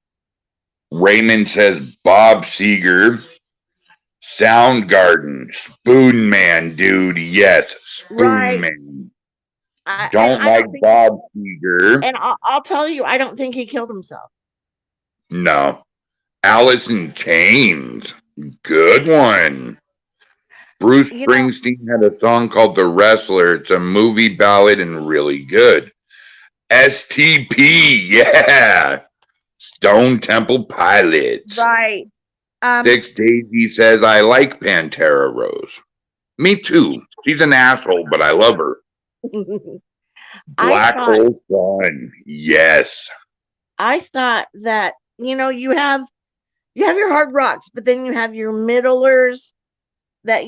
Raymond says Bob Seger, Soundgarden, Spoon Man, dude. Yes, Spoon Right. Man. I Don't like think, Bob Seger. and I'll tell you, I don't think he killed himself. No. Alice in Chains. Good one. Bruce You know, Springsteen had a song called The Wrestler. It's a movie ballad and really good. STP, yeah. Stone Temple Pilots. right. Six Daisy says, I like Pantera Rose. Me too. She's an asshole, but I love her. Black Hole Sun. Yes. I thought that, you have your hard rocks, but then you have your middlers that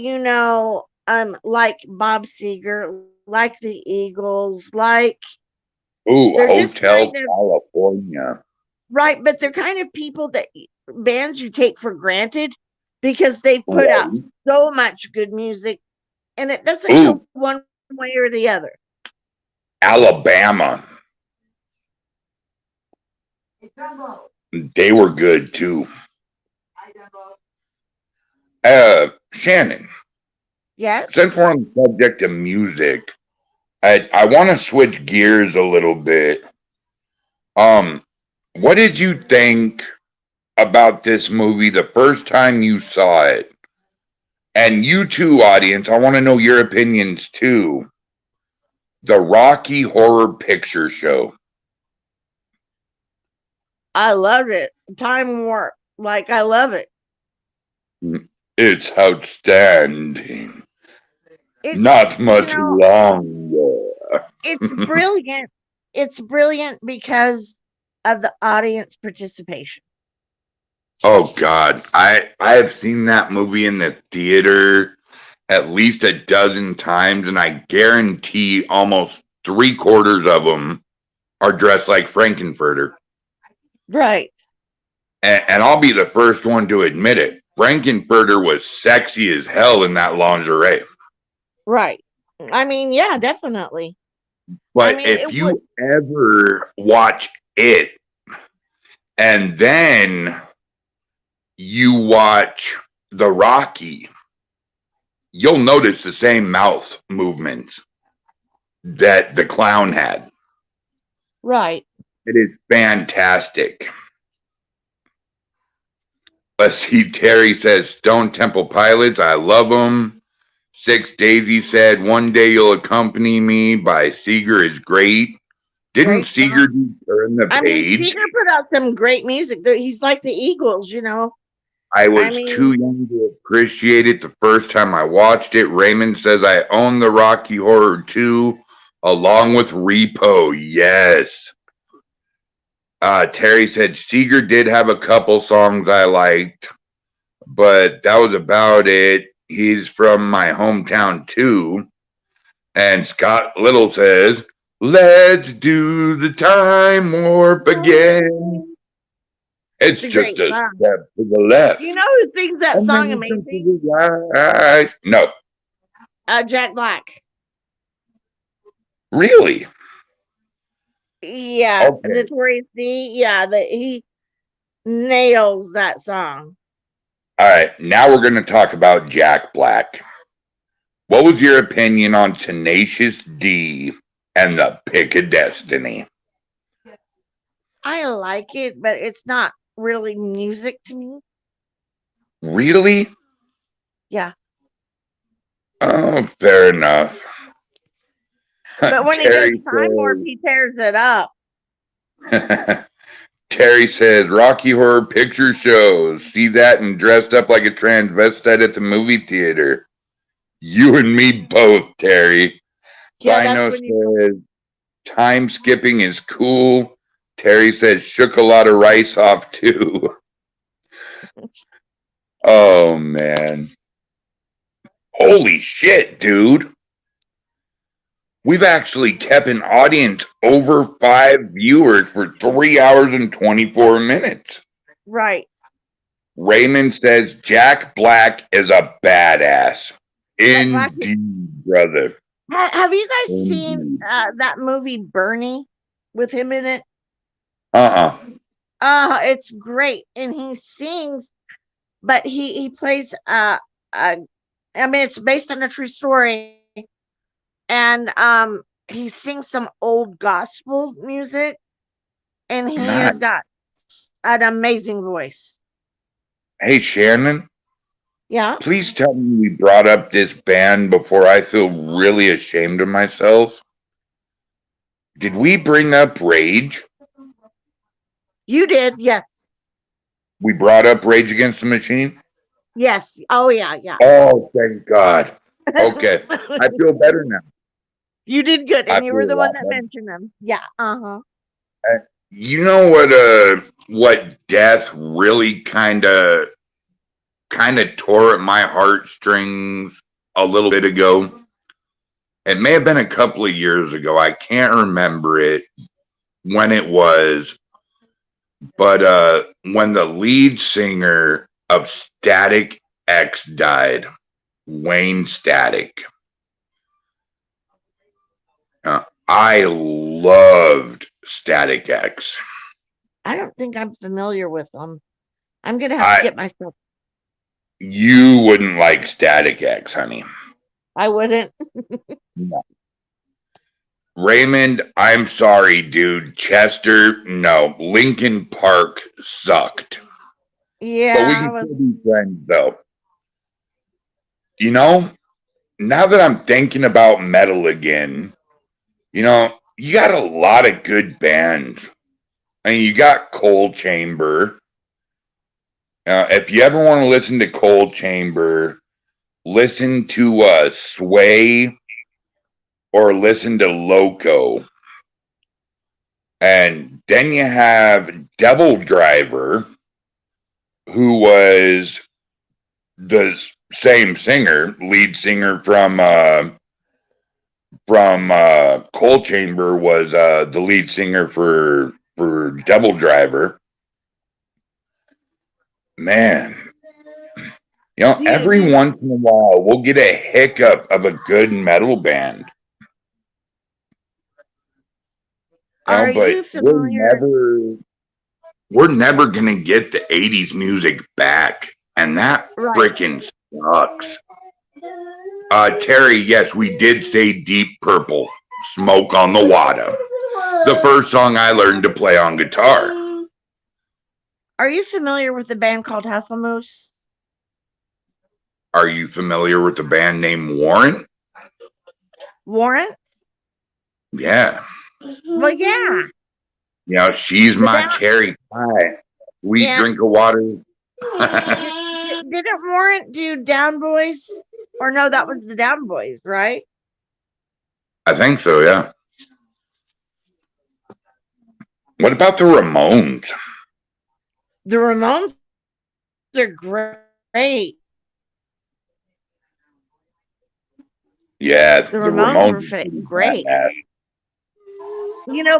like Bob Seger, like the Eagles, like Ooh, they're just Hotel kind of California. right, but they're kind of people that bands you take for granted because they put out so much good music and it doesn't go one way or the other. Alabama. They were good too. Shannon. Yes. Since we're on the subject of music, I want to switch gears a little bit. What did you think about this movie the first time you saw it? And you too, audience, I want to know your opinions too. The Rocky Horror Picture Show. I loved it. Time Warp. Like, I love it. It's outstanding. Not much longer. It's brilliant. It's brilliant because of the audience participation. Oh God, I have seen that movie in the theater at least a dozen times, and I guarantee almost 3/4 of them are dressed like Frankenfurter. Right. And I'll be the first one to admit it. Frankenfurter was sexy as hell in that lingerie. Right. I mean, yeah, definitely. But if you ever watch it and then you watch The Rocky, you'll notice the same mouth movements that the clown had. Right. It is fantastic. Let's see, Terry says, Stone Temple Pilots, I love them. Six Daisy said, One Day You'll Accompany Me by Seeger is great. Didn't Seeger do Turn the Page? I mean, Seeger put out some great music. He's like the Eagles, I was too young to appreciate it the first time I watched it. Raymond says, I own the Rocky Horror 2 along with Repo. Yes. Terry said, Seeger did have a couple songs I liked, but that was about it. He's from my hometown too. And Scott Little says, let's do the time warp again. It's just a step to the left. You know who sings that song amazing? Right. No. Jack Black. Really? Yeah. Okay. Notorious D. Yeah, he nails that song. All right. Now we're going to talk about Jack Black. What was your opinion on Tenacious D and the Pick of Destiny? I like it, but it's not really music to me. Really? Yeah. Oh, fair enough. But when he gets time warp, he tears it up. Terry says, Rocky Horror Picture Shows. See that and dressed up like a transvestite at the movie theater. You and me both, Terry. Yeah, Dino says, time skipping is cool. Terry says, shook a lot of rice off too. Oh, man. Holy shit, dude. We've actually kept an audience over 5 viewers for 3 hours and 24 minutes. Right. Raymond says Jack Black is a badass. Jack Black. Indeed, brother. Have you guys seen Indeed. that movie Bernie with him in it? It's great, and he sings, but he plays I mean, it's based on a true story, and he sings some old gospel music, and he Not. has got an amazing voice. Hey, Shannon, Yeah. please tell me we brought up this band before I feel really ashamed of myself. Did we bring up Rage? You did, yes. We brought up Rage Against the Machine? Yes. Oh yeah, yeah. Oh, thank God. Okay. I feel better now. You did good, I and you were feel a the one lot that better. mentioned them. Yeah. You know what death really kind of tore at my heartstrings a little bit ago? It may have been a couple of years ago. I can't remember it when it was, but when the lead singer of Static X died, Wayne Static. I loved Static X. I don't think I'm familiar with them. I'm gonna have to get myself. You wouldn't like Static X, honey. I wouldn't. No. Raymond, I'm sorry, dude. Chester, no. Lincoln Park sucked. Yeah. But we can still be friends, though. You know, now that I'm thinking about metal again, you got a lot of good bands. I mean, you got Cold Chamber. If you ever want to listen to Cold Chamber, listen to Sway or listen to Loco. And then you have Devil Driver, who was the same singer, lead singer from Cold Chamber, was the lead singer for Devil Driver. Man, every once in a while we'll get a hiccup of a good metal band. Are you familiar? We're never gonna get the 80s music back, and that freaking sucks. Terry, yes, we did say Deep Purple, Smoke on the Water. The first song I learned to play on guitar. Are you familiar with the band called Heffalumps? Are you familiar with the band named Warrant? Warrant? Yeah. Well, yeah. She's my cherry pie. Sweet drink of water. Didn't Warrant do Down Boys? Or no, that was the Down Boys, right? I think so, yeah. What about the Ramones? The Ramones are great. Yeah, the Ramones were great.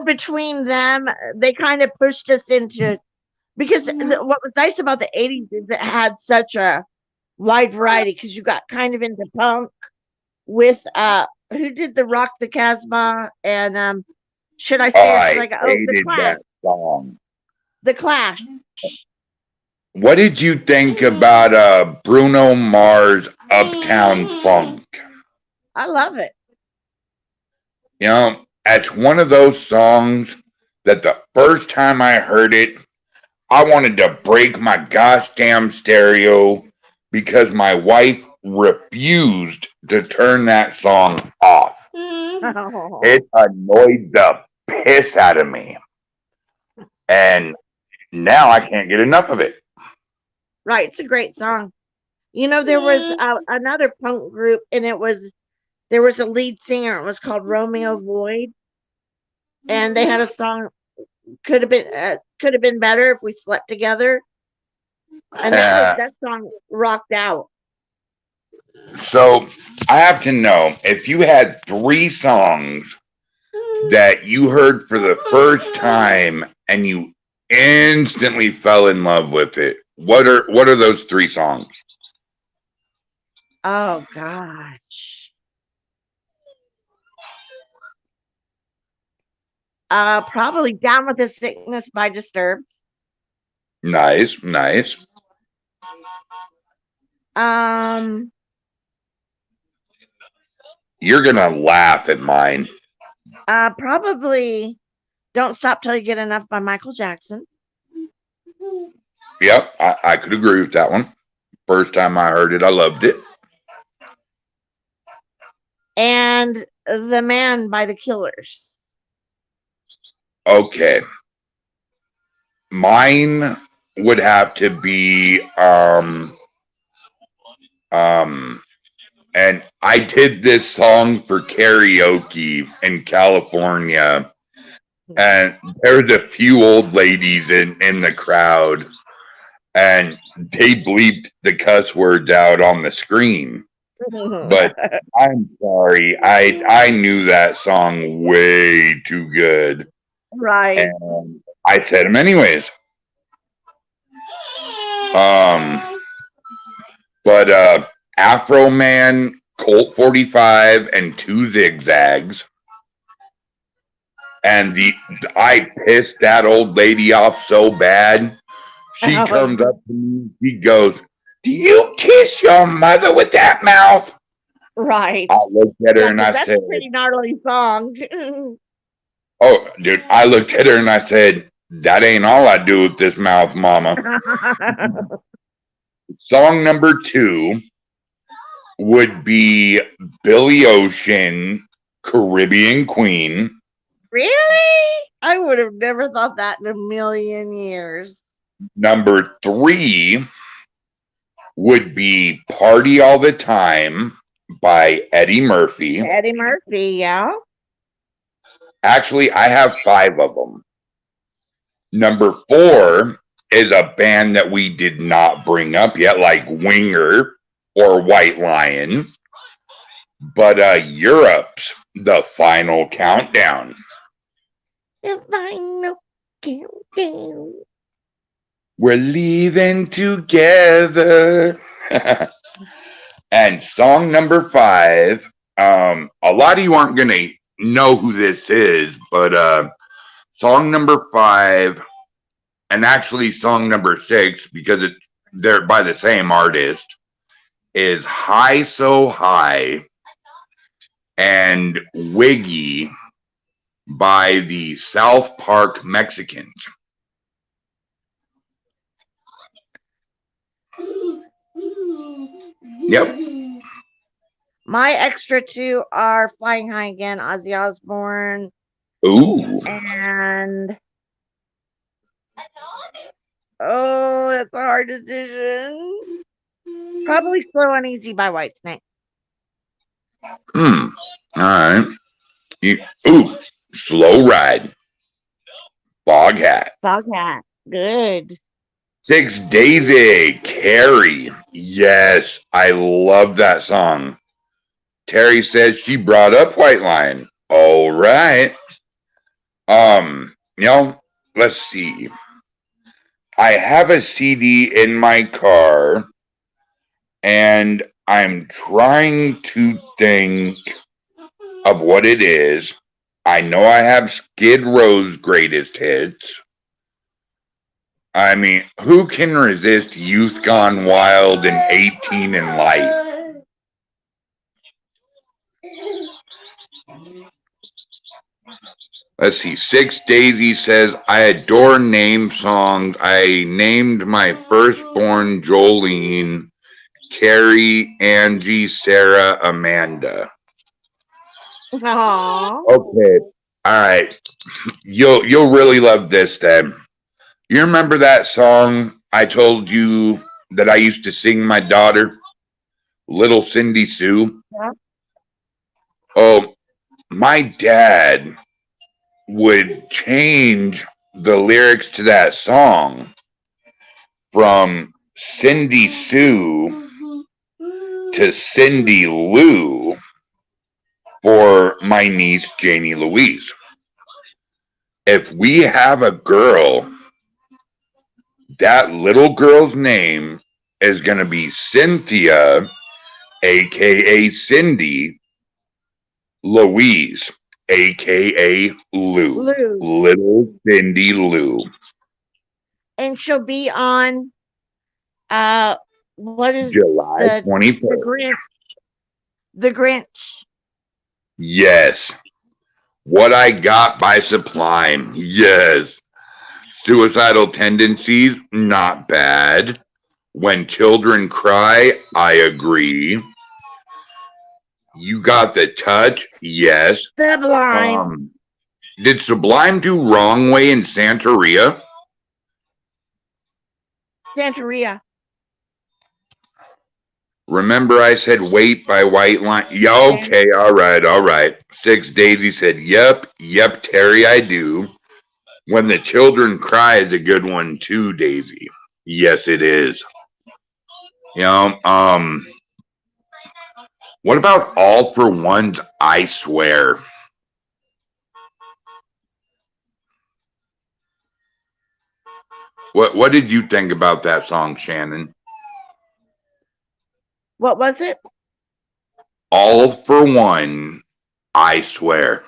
Between them, they kind of pushed us into, because what was nice about the 80s is it had such a wide variety, because you got kind of into punk with who did the Rock the Casbah, and should I say it like the Clash. That song. The Clash. What did you think about Bruno Mars' Uptown Funk? I love it. It's one of those songs that the first time I heard it, I wanted to break my gosh damn stereo because my wife refused to turn that song off. It annoyed the piss out of me. And now I can't get enough of it. Right. It's a great song. There was another punk group, and there was a lead singer. It was called Romeo Void. And they had a song, could have been better if we slept together. And that song rocked out. So I have to know, if you had 3 songs that you heard for the first time and you instantly fell in love with it. What are those 3 songs? Oh gosh. Probably Down with the Sickness by Disturbed. Nice, nice. Um, You're gonna laugh at mine. probably Don't Stop Till You Get Enough by Michael Jackson. Yep, I could agree with that one. First time I heard it, I loved it. And The Man by the Killers. Okay. Mine would have to be and I did this song for karaoke in California, and there's a few old ladies in the crowd, and they bleeped the cuss words out on the screen. But I'm sorry, I knew that song way too good, Right. and I said them anyways. But Afro Man, Colt 45, and 2 Zigzags. And I pissed that old lady off so bad. She comes up to me, she goes, "Do you kiss your mother with that mouth?" Right. I looked at her and I That's said, a pretty gnarly song. "Oh, dude," I looked at her and I said, "That ain't all I do with this mouth, mama." Song number 2 would be Billy Ocean, Caribbean Queen. Really? I would have never thought that in a million years. Number 3 would be Party All the Time by Eddie Murphy. Eddie Murphy, yeah. Actually, I have 5 of them. Number 4 is a band that we did not bring up yet, like Winger or White Lion. But Europe's The Final Countdown. The final countdown. We're leaving together. And song number 5, a lot of you aren't going to know who this is, but song number 5, and actually song number 6, because they're by the same artist, is High So High and Wiggy by the South Park Mexicans. Yep. My extra 2 are Flying High Again, Ozzy Osbourne. Ooh. And oh, that's a hard decision. Probably Slow and Easy by Whitesnake. All right. Ooh, Slow Ride. Foghat. Foghat. Good. 6 Daisy, Carrie. Yes, I love that song. Terry says she brought up White Lion. All right. Let's see. I have a CD in my car, and I'm trying to think of what it is. I know I have Skid Row's greatest hits. I mean, who can resist Youth Gone Wild and 18 in Life? Let's see. 6 Daisy says, I adore name songs. I named my firstborn Jolene, Carrie, Angie, Sarah, Amanda. Aww. Okay. All right. You'll really love this then. You remember that song I told you that I used to sing my daughter, Little Cindy Sue? Yeah. Oh, my dad would change the lyrics to that song from Cindy Sue to Cindy Lou for my niece Janie Louise. If we have a girl That little girl's name is going to be Cynthia, aka Cindy Louise, aka Lou. Lou. Little Cindy Lou. And she'll be on what is July the 21st. Grinch? The Grinch. Yes. What I Got by Sublime. Yes. Suicidal Tendencies. Not bad. When Children Cry. I agree. You Got the Touch. Yes. Sublime. Did Sublime do Wrong Way in Santeria? Santeria. Remember I said Wait by White Line? Yeah, okay, all right. Six Daisy said, yep, Terry, I do. When the Children Cry is a good one too, Daisy. Yes, it is. You know, what about All for One's I Swear? What did you think about that song, Shannon? What was it? All for One, I Swear.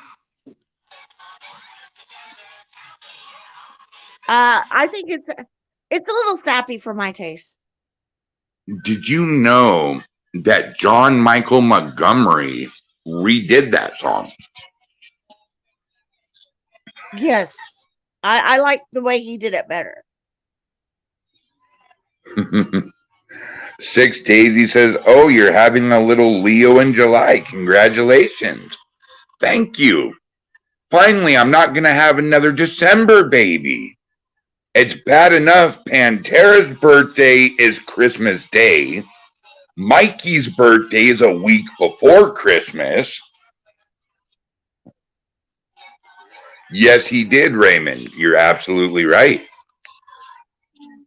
I think it's a little sappy for my taste. Did you know that John Michael Montgomery redid that song? Yes. I like the way he did it better. Six Daisy says, oh, you're having a little Leo in July. Congratulations. Thank you. Finally, I'm not going to have another December baby. It's bad enough Pantera's birthday is Christmas Day. Mikey's birthday is a week before Christmas. Yes, he did, Raymond. You're absolutely right.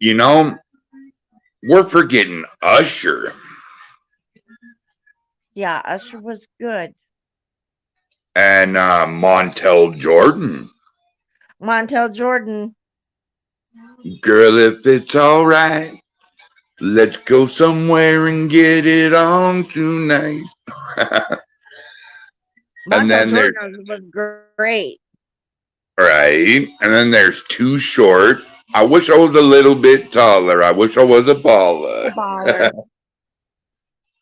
You know, we're forgetting Usher. Yeah, Usher was good. And Montel Jordan. Montel Jordan. Girl, if it's all right, let's go somewhere and get it on tonight. And then Jordan was great. Right. And then there's Too Short. I wish I was a little bit taller. I wish I was a baller.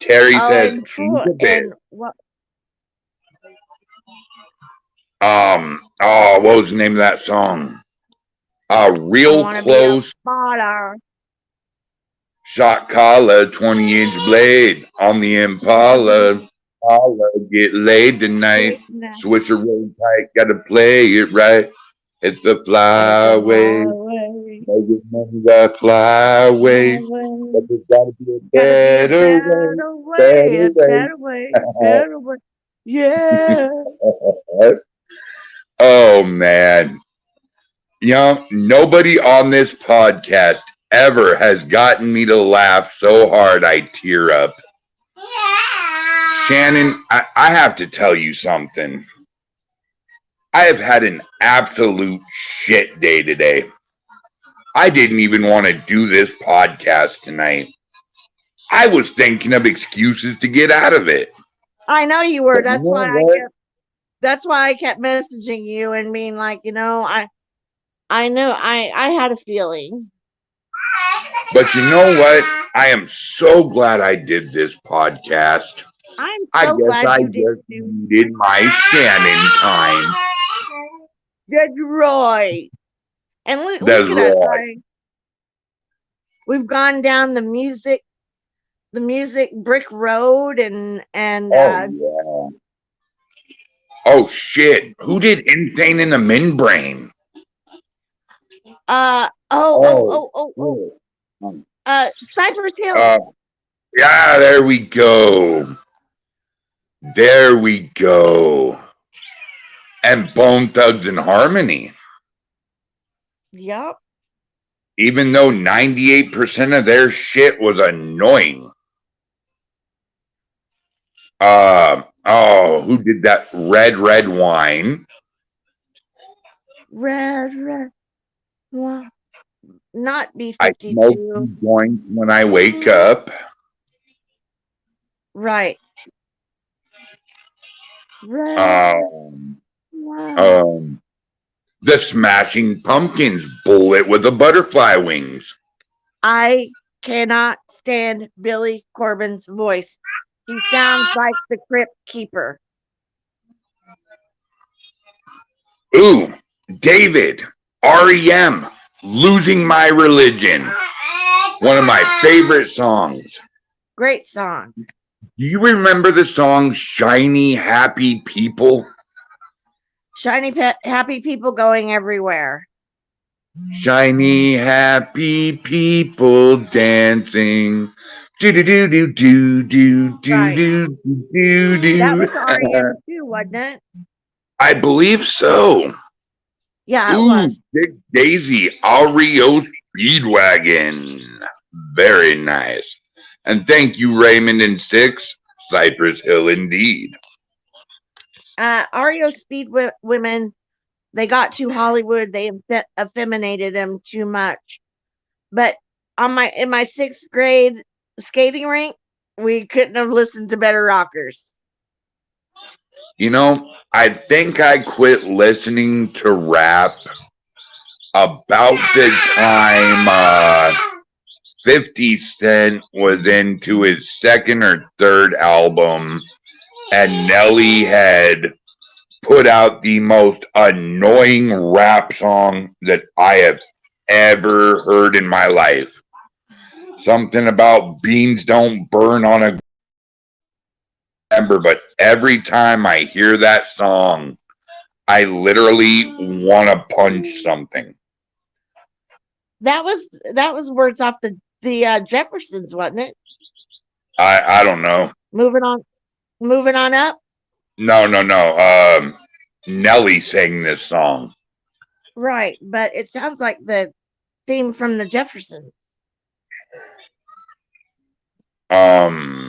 Terry says, what was the name of that song? Real Close. Shot collar, 20-inch blade on the Impala. Get laid tonight. Switch it real tight. Gotta play it right. It's the flyway. Make it money the flyway. But there's gotta be a better way. Yeah. Oh man. You know, nobody on this podcast ever has gotten me to laugh so hard I tear up. Shannon, I have to tell you something. I have had an absolute shit day today. I didn't even want to do this podcast tonight. I was thinking of excuses to get out of it. I know you were. That's why I kept messaging you and being like, you know, I know I had a feeling. But you know what? I am so glad I did this podcast. I guess I just needed my Shannon time. That's right. And look at us. We've gone down the music brick road and yeah. Oh shit. Who did Insane in the Membrane? Cypress Hill. Yeah, there we go. There we go. And Bone Thugs and Harmony. Yep. Even though 98% of their shit was annoying. Who did that? Red Wine. Red Wine. not I smoke B-52. joints when I wake up. Right. Right. Um, Wow. um, the Smashing Pumpkins, Bullet with the Butterfly Wings. I cannot stand Billy Corbin's voice. He sounds like the Crypt Keeper. Ooh, David, REM, Losing My Religion. One of my favorite songs. Great song. Do you remember the song Shiny Happy People? Happy people going everywhere. Shiny happy people dancing. Do do do do do do do Right. do do That do. was REM too, wasn't it? I believe so. Yeah, it Ooh, was. Dick Daisy, REO Speedwagon. Very nice. And thank you, Raymond and Six. Cypress Hill indeed. REO Women, they got to Hollywood. They effeminated them too much. But in my 6th grade skating rink, we couldn't have listened to better rockers. You know, I think I quit listening to rap about the time 50 Cent was into his second or third album, and Nelly had put out the most annoying rap song that I have ever heard in my life. Something about beans don't burn on a but every time I hear that song, I literally want to punch something. That was words off the Jeffersons, wasn't it? I don't know. Moving on up. No. Nelly sang this song. Right, but it sounds like the theme from the Jeffersons.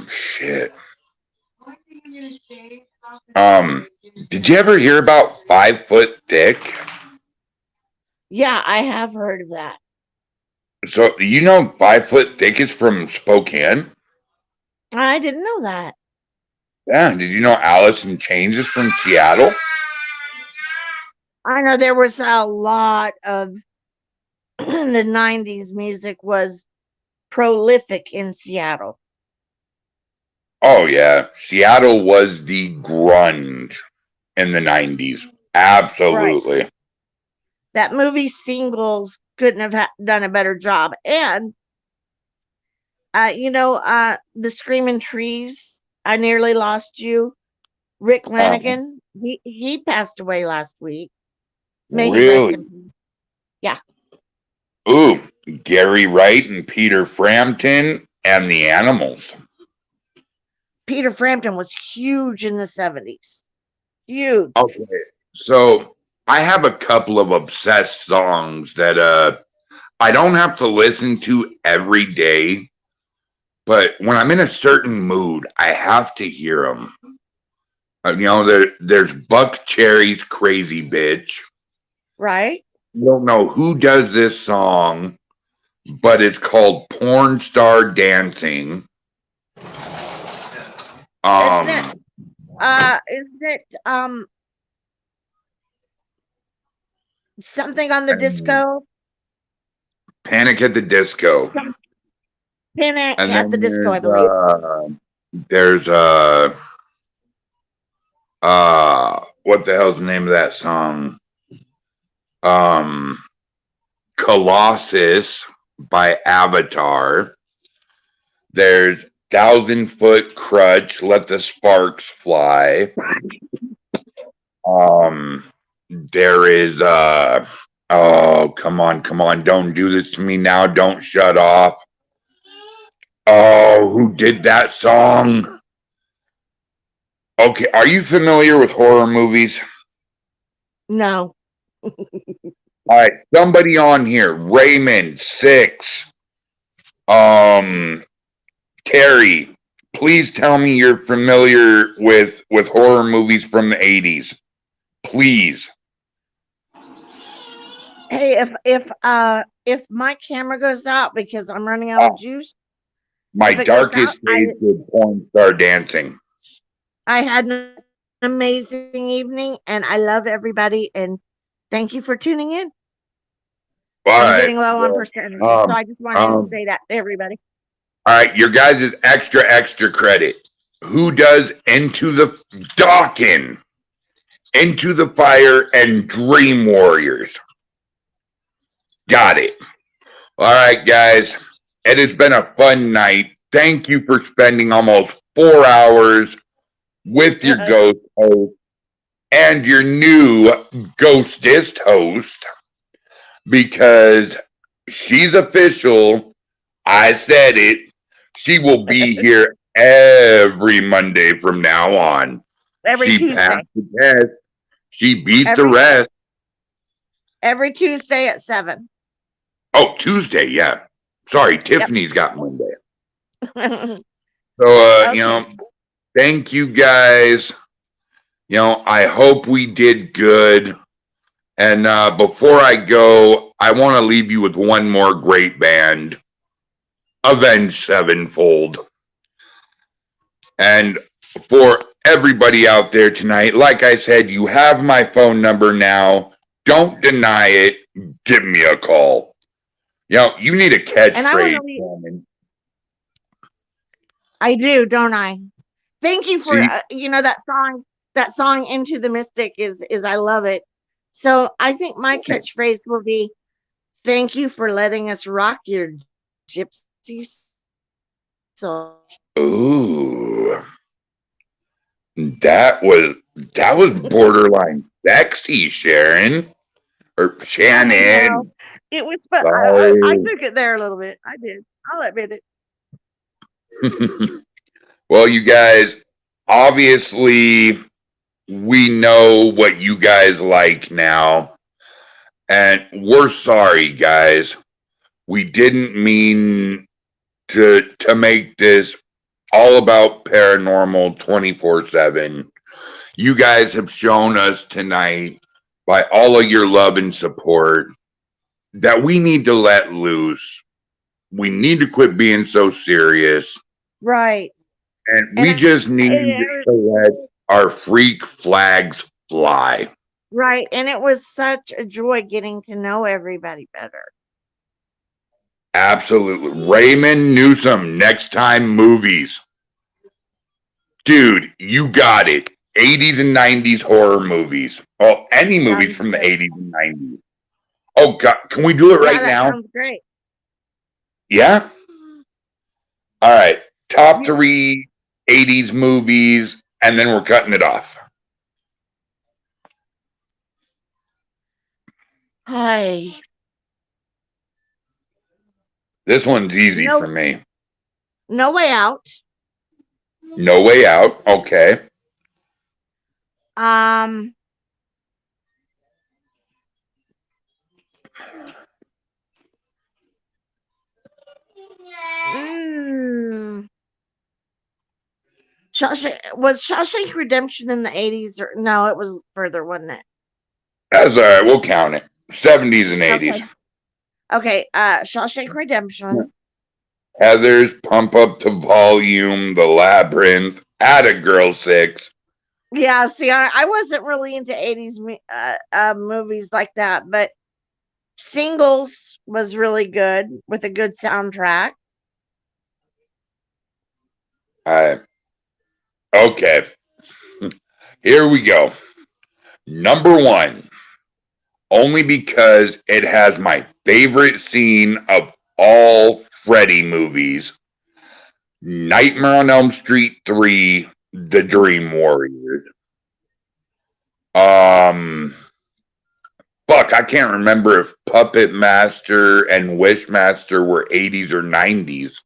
Shit. Did you ever hear about 5 Foot Thick? Yeah, I have heard of that. So you know 5 Foot Thick is from Spokane? I didn't know that. Yeah. Did you know Alice in Chains is from Seattle? I know there was a lot of the 90s music was prolific in Seattle. Oh yeah. Seattle was the grunge in the 90s. Absolutely. Right. That movie Singles couldn't have done a better job. And the Screaming Trees, I Nearly Lost You. Rick Lanigan, he passed away last week. May he rest Really? in peace. Yeah. Ooh, Gary Wright and Peter Frampton and the Animals. Peter Frampton was huge in the 70s. Huge. Okay. So I have a couple of obsessed songs that I don't have to listen to every day, but when I'm in a certain mood, I have to hear them. There's Buck Cherry's Crazy Bitch. Right? I don't know who does this song, but it's called Porn Star Dancing. Isn't it something on the disco? Panic at the Disco. Panic And at the then Disco, I believe. There's what the hell's the name of that song? Colossus by Avatar. There's 1,000-Foot Crutch, Let the Sparks Fly. There is oh, come on, don't do this to me now, don't shut off. Oh, who did that song? Okay, are you familiar with horror movies? No. All right, somebody on here, Raymond, Six, Terry, please tell me you're familiar with horror movies from the 80s. Please. Hey, if if my camera goes out because I'm running out of juice, My if it goes out, darkest days with porn star dancing. I had an amazing evening, and I love everybody. And thank you for tuning in. All I'm right. getting low on Well, percentage, so I just wanted to say that to everybody. all right, your guys' extra credit. Who does Into the Dawkin, Into the Fire, and Dream Warriors? Got it. All right, guys. It has been a fun night. Thank you for spending almost 4 hours with your ghost host and your new ghostest host, because she's official. I said it. She will be here every Monday from now on. Every She Tuesday. passed the test. She beat the Every- rest. Every Tuesday at 7. Oh, Tuesday, yeah. Sorry, Tiffany's got Monday. Okay. So, thank you guys. I hope we did good. And before I go, I want to leave you with one more great band, Avenged Sevenfold. And for everybody out there tonight, like I said, you have my phone number now. Don't deny it. Give me a call. You need a catchphrase, woman. I do, don't I? Thank you for that song Into the Mystic is I love it. So I think my catchphrase will be, thank you for letting us rock your gypsy soul. Ooh. That was borderline sexy, Sharon. Or Shannon. It was, but I took it there a little bit. I did. I'll admit it. Well, you guys, obviously, we know what you guys like now. And we're sorry, guys. We didn't mean to make this all about paranormal 24/7. You guys have shown us tonight, by all of your love and support, that we need to let loose. We need to quit being so serious. Right. And we just need to let our freak flags fly. Right. And it was such a joy getting to know everybody better. Absolutely. Raymond Newsom, Next Time Movies. Dude, you got it. 80s and 90s horror movies. Oh, any movies from the 80s and 90s. Oh, God. Can we do it right now? Sounds great. Yeah? All right. Top 3 80s movies, and then we're cutting it off. Hi. This one's easy for me. No Way Out. No Way Out. Okay. Was Shawshank Redemption in the 80s or no? It was further, wasn't it? That's all right. We'll count it. 70s and 80s. Okay. Shawshank Redemption. Heather's, Pump Up to Volume, The Labyrinth, Atta Girl 6. Yeah, see, I wasn't really into 80s movies like that, but Singles was really good with a good soundtrack. Okay. Here we go. Number 1. Only because it has my favorite scene of all Freddy movies. Nightmare on Elm Street 3, The Dream Warriors. Fuck, I can't remember if Puppet Master and Wish Master were 80s or 90s.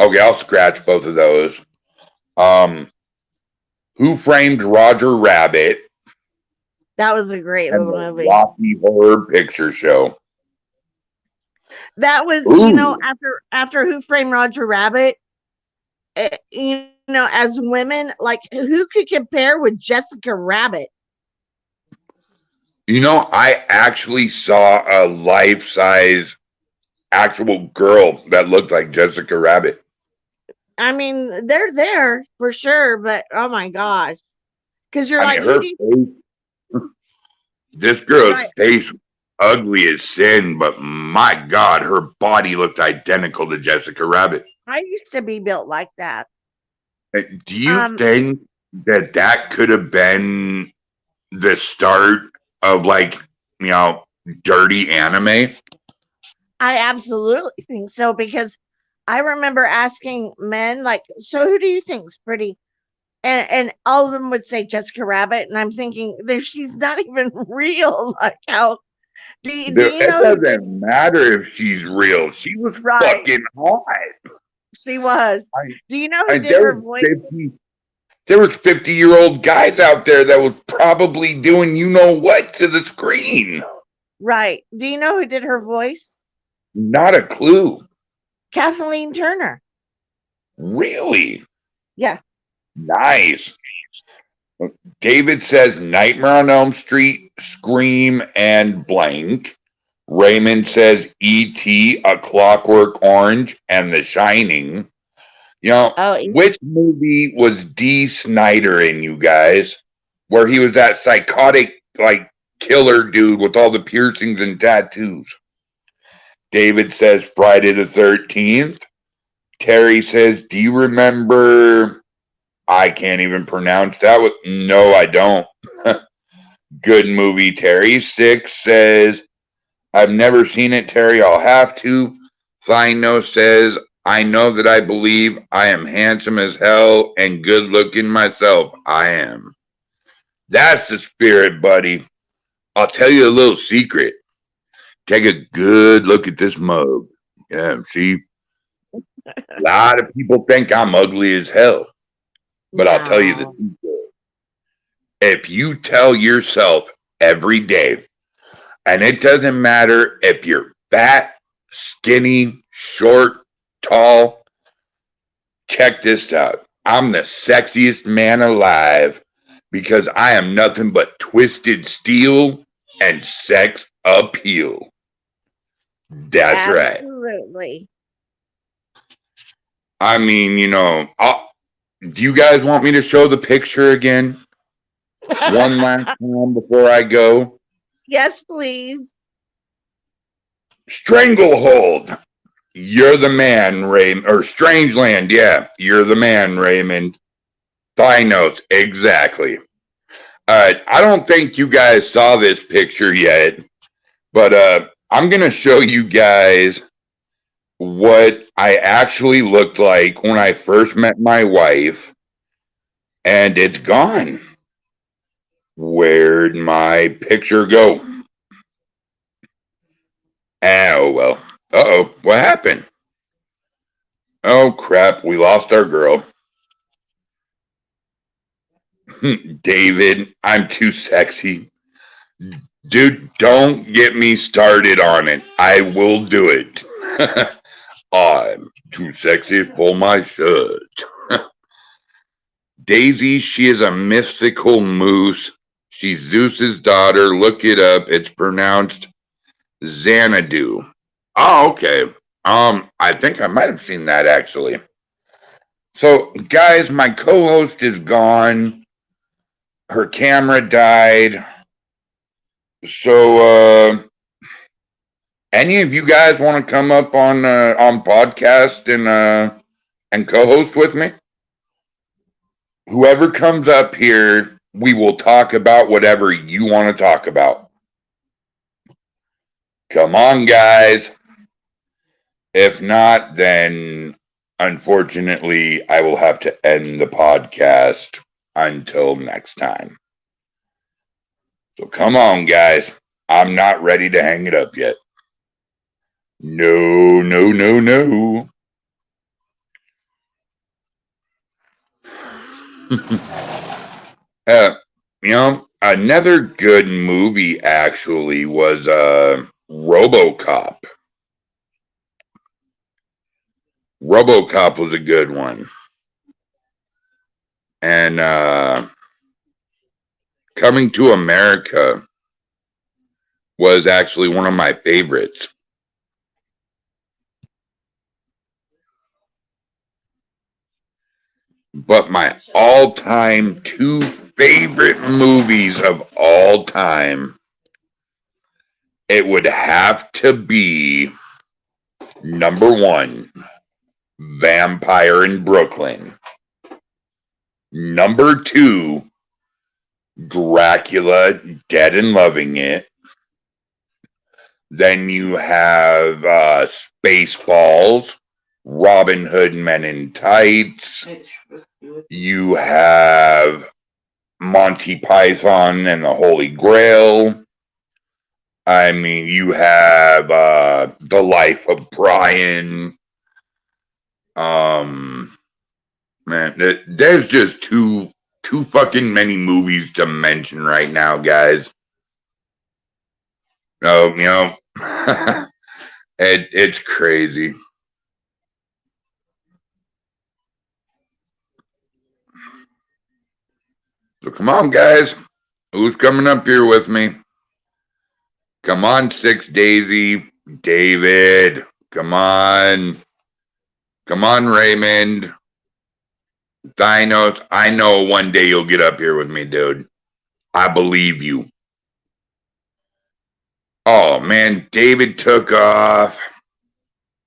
Okay, I'll scratch both of those. Who Framed Roger Rabbit? That was a great little movie. Rocky Horror Picture Show. That was, after Who Framed Roger Rabbit, as women, like, who could compare with Jessica Rabbit? You know, I actually saw a life-size actual girl that looked like Jessica Rabbit. I mean, they're there for sure, but oh my gosh. Because you're I like, mean, who her do you, face, this girl's right? face, ugly as sin, but my God, her body looked identical to Jessica Rabbit. I used to be built like that. Do you Um, think that that could have been the start of like, you know, dirty anime? I absolutely think so because I remember asking men, like, so who do you think's pretty? And all of them would say Jessica Rabbit, and I'm thinking, she's not even real. Like, how do you It know who did? doesn't matter if she's real. She was Right, fucking hot. she was. I, Do you know who I did there her was voice? 50 there was 50-year-old guys out there that was probably doing you know what to the screen. Right. Do you know who did her voice? Not a clue. Kathleen Turner. Really? Yeah. Nice. David says Nightmare on Elm Street, Scream, and blank. Raymond says E.T., A Clockwork Orange, and The Shining. You know, Oh, which movie was D. Snyder in, you guys? Where he was that psychotic, like, killer dude with all the piercings and tattoos. David says Friday the 13th. Terry says, do you remember? I can't even pronounce that. No, I don't. Good movie, Terry. Six says, I've never seen it, Terry. I'll have to. Fino says, I know that I believe I am handsome as hell and good looking myself. I am. That's the spirit, buddy. I'll tell you a little secret. Take a good look at this mug. Yeah, see, a lot of people think I'm ugly as hell. But I'll tell you the no. secret. If you tell yourself every day, and it doesn't matter if you're fat, skinny, short, tall, check this out. I'm the sexiest man alive because I am nothing but twisted steel and sex appeal. That's right. Absolutely. I mean, you know, do you guys want me to show the picture again? One last time before I go. Yes, please. Stranglehold. You're the man, Raymond. Or Strangeland, yeah. You're the man, Raymond. Thanos, exactly. Alright, I don't think you guys saw this picture yet, but I'm gonna show you guys what I actually looked like when I first met my wife, and it's gone. Where'd my picture go? Oh well. Uh-oh, what happened? Oh crap, we lost our girl. David, I'm too sexy. Dude, don't get me started on it. I will do it. I'm too sexy for my shirt. Daisy, she is a mystical moose. She's Zeus's daughter. Look it up. It's pronounced Xanadu. Oh, okay. I think I might have seen that actually. So, guys, my co-host is gone. Her camera died. So, any of you guys want to come up on podcast and co-host with me? Whoever comes up here, we will talk about whatever you want to talk about. Come on, guys. If not, then unfortunately, I will have to end the podcast until next time. So come on, guys. I'm not ready to hang it up yet. No, no, no, no. You know, another good movie actually was RoboCop. RoboCop was a good one. And Coming to America was actually one of my favorites. But my all-time 2 favorite movies of all time, it would have to be number 1, Vampire in Brooklyn. Number 2, Dracula, Dead and Loving It. Then you have Spaceballs, Robin Hood Men in Tights. You have Monty Python and the Holy Grail. I mean, you have The Life of Brian. Man, there's just too fucking many movies to mention right now, guys. No, it's crazy. So come on, guys. Who's coming up here with me? Come on, Six Daisy. David. Come on. Come on, Raymond. Dinos. I know one day you'll get up here with me, dude. I believe you. Oh, man. David took off.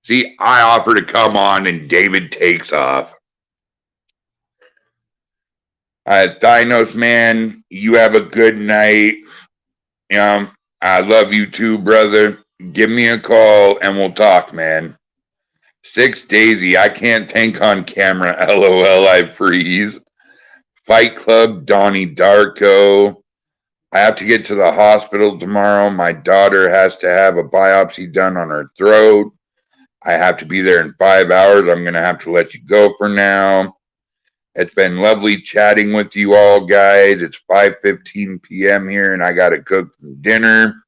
See, I offer to come on and David takes off. Dinos, man, you have a good night. I love you too, brother. Give me a call and we'll talk, man. Six Daisy, I can't think on camera. LOL, I freeze. Fight Club, Donnie Darko. I have to get to the hospital tomorrow. My daughter has to have a biopsy done on her throat. I have to be there in 5 hours. I'm going to have to let you go for now. It's been lovely chatting with you all, guys. It's 5:15 p.m. here, and I got to cook dinner.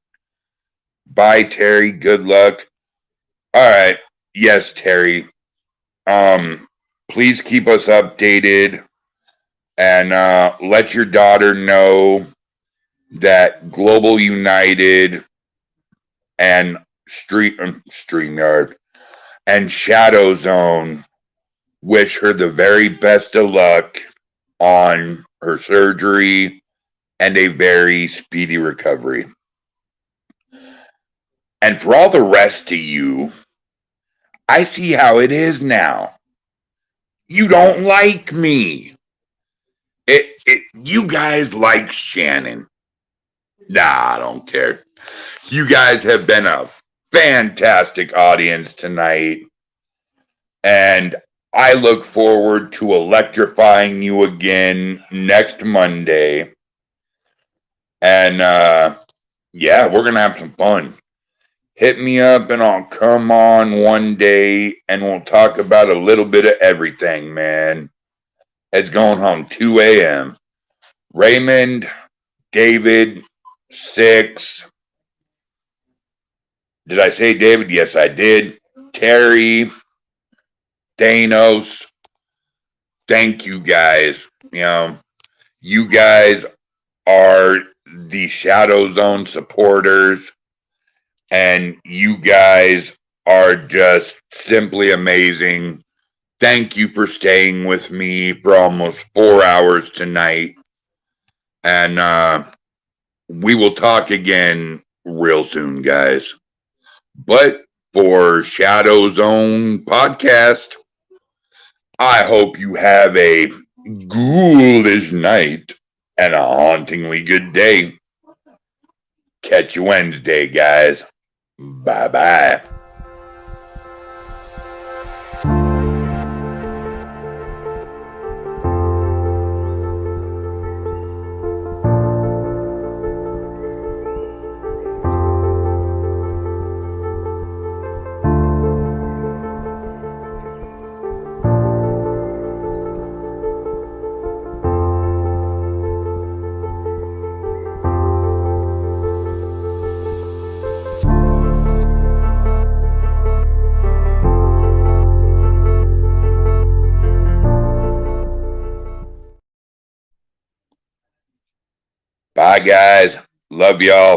Bye, Terry. Good luck. All right. Yes, Terry. Please keep us updated and let your daughter know that Global United and StreamYard and Shadow Zone wish her the very best of luck on her surgery and a very speedy recovery. And for all the rest of you, I see how it is now. You don't like me. You guys like Shannon. Nah, I don't care. You guys have been a fantastic audience tonight. And I look forward to electrifying you again next Monday. And, yeah, we're going to have some fun. Hit me up and I'll come on one day and we'll talk about a little bit of everything, man. It's going home 2 a.m. Raymond, David, 6. Did I say David? Yes, I did. Terry, Thanos, thank you guys. You guys are the Shadow Zone supporters, and you guys are just simply amazing. Thank you for staying with me for almost 4 hours tonight, and we will talk again real soon, guys. But for Shadow Zone Podcast, I hope you have a ghoulish night and a hauntingly good day. Catch you Wednesday, guys. Bye-bye. Bye, guys. Love y'all.